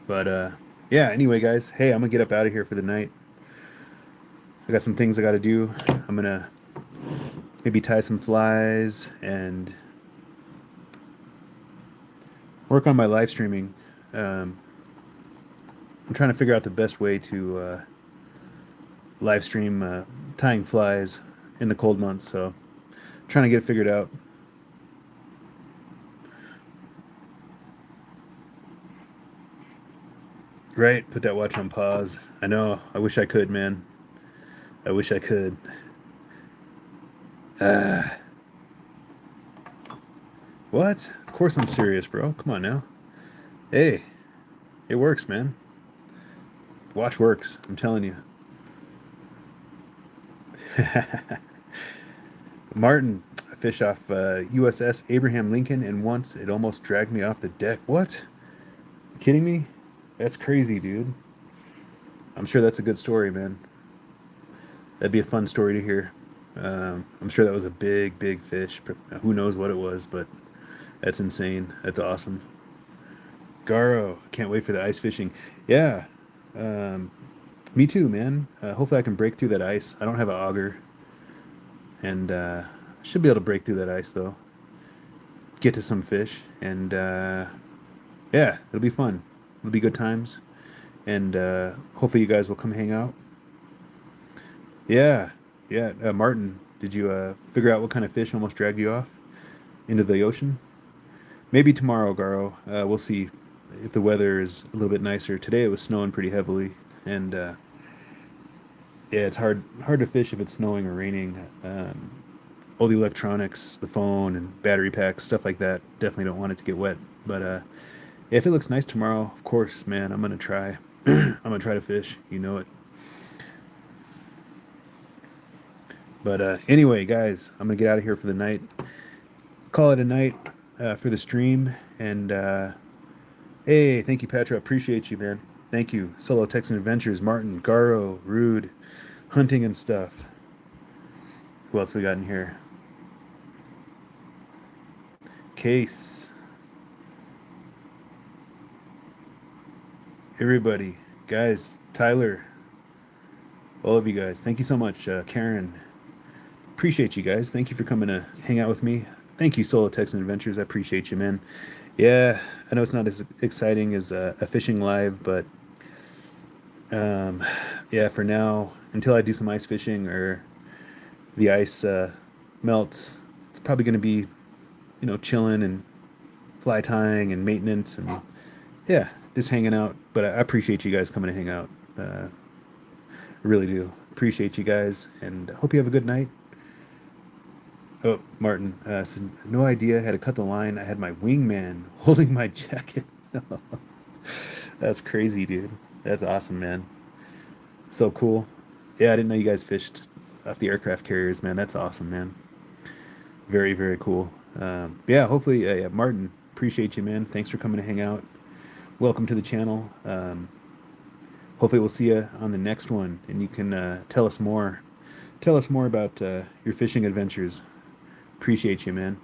But yeah, anyway, guys, hey, I'm gonna get up out of here for the night. I got some things I gotta do. I'm gonna maybe tie some flies and work on my live streaming. I'm trying to figure out the best way to live stream tying flies in the cold months, so trying to get it figured out. Right, put that watch on pause. I know. I wish I could, man. I wish I could. Ah. What? Of course I'm serious, bro. Come on now. Hey, it works, man. Watch works. I'm telling you. Martin, I fish off USS Abraham Lincoln, and once it almost dragged me off the deck. What? You kidding me? That's crazy, dude. I'm sure that's a good story, man. That'd be a fun story to hear. I'm sure that was a big, big fish. Who knows what it was, but that's insane. That's awesome. Garo, can't wait for the ice fishing. Yeah, um, me too, man. Hopefully, I can break through that ice. I don't have an auger, and should be able to break through that ice though. Get to some fish, and yeah, it'll be fun. It'll be good times, and hopefully, you guys will come hang out. Yeah, yeah. Martin, did you figure out what kind of fish almost dragged you off into the ocean? Maybe tomorrow, Garo. We'll see if the weather is a little bit nicer. Today it was snowing pretty heavily, and yeah, it's hard to fish if it's snowing or raining. All the electronics, the phone and battery packs, stuff like that, definitely don't want it to get wet. But yeah, if it looks nice tomorrow, of course, man, I'm gonna try. I'm gonna try to fish. You know it. But anyway, guys, I'm gonna get out of here for the night. Call it a night for the stream. And hey, thank you, Patra. Appreciate you, man. Thank you. Solo Texan Adventures, Martin, Garo, Rude, Hunting and Stuff. Who else we got in here? Case. Everybody. Guys, Tyler. All of you guys. Thank you so much. Karen. Appreciate you guys. Thank you for coming to hang out with me. Thank you, Solo Texan Adventures. I appreciate you, man. Yeah, I know it's not as exciting as a fishing live, but um, yeah, for now, until I do some ice fishing or the ice melts, it's probably going to be, chilling and fly tying and maintenance and yeah, just hanging out. But I appreciate you guys coming to hang out. I really do. Appreciate you guys and hope you have a good night. Oh, Martin says, no idea how to cut the line. I had my wingman holding my jacket. That's crazy, dude. That's awesome, man. So cool. Yeah, I didn't know you guys fished off the aircraft carriers, man. That's awesome, man. Very, very cool. Yeah, hopefully, yeah, Martin, appreciate you, man. Thanks for coming to hang out. Welcome to the channel. Hopefully, we'll see you on the next one, and you can tell us more. Tell us more about your fishing adventures. Appreciate you, man.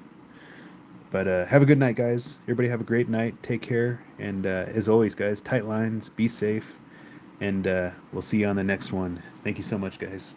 But have a good night, guys. Everybody have a great night. Take care. And as always, guys, tight lines, be safe. And we'll see you on the next one. Thank you so much, guys.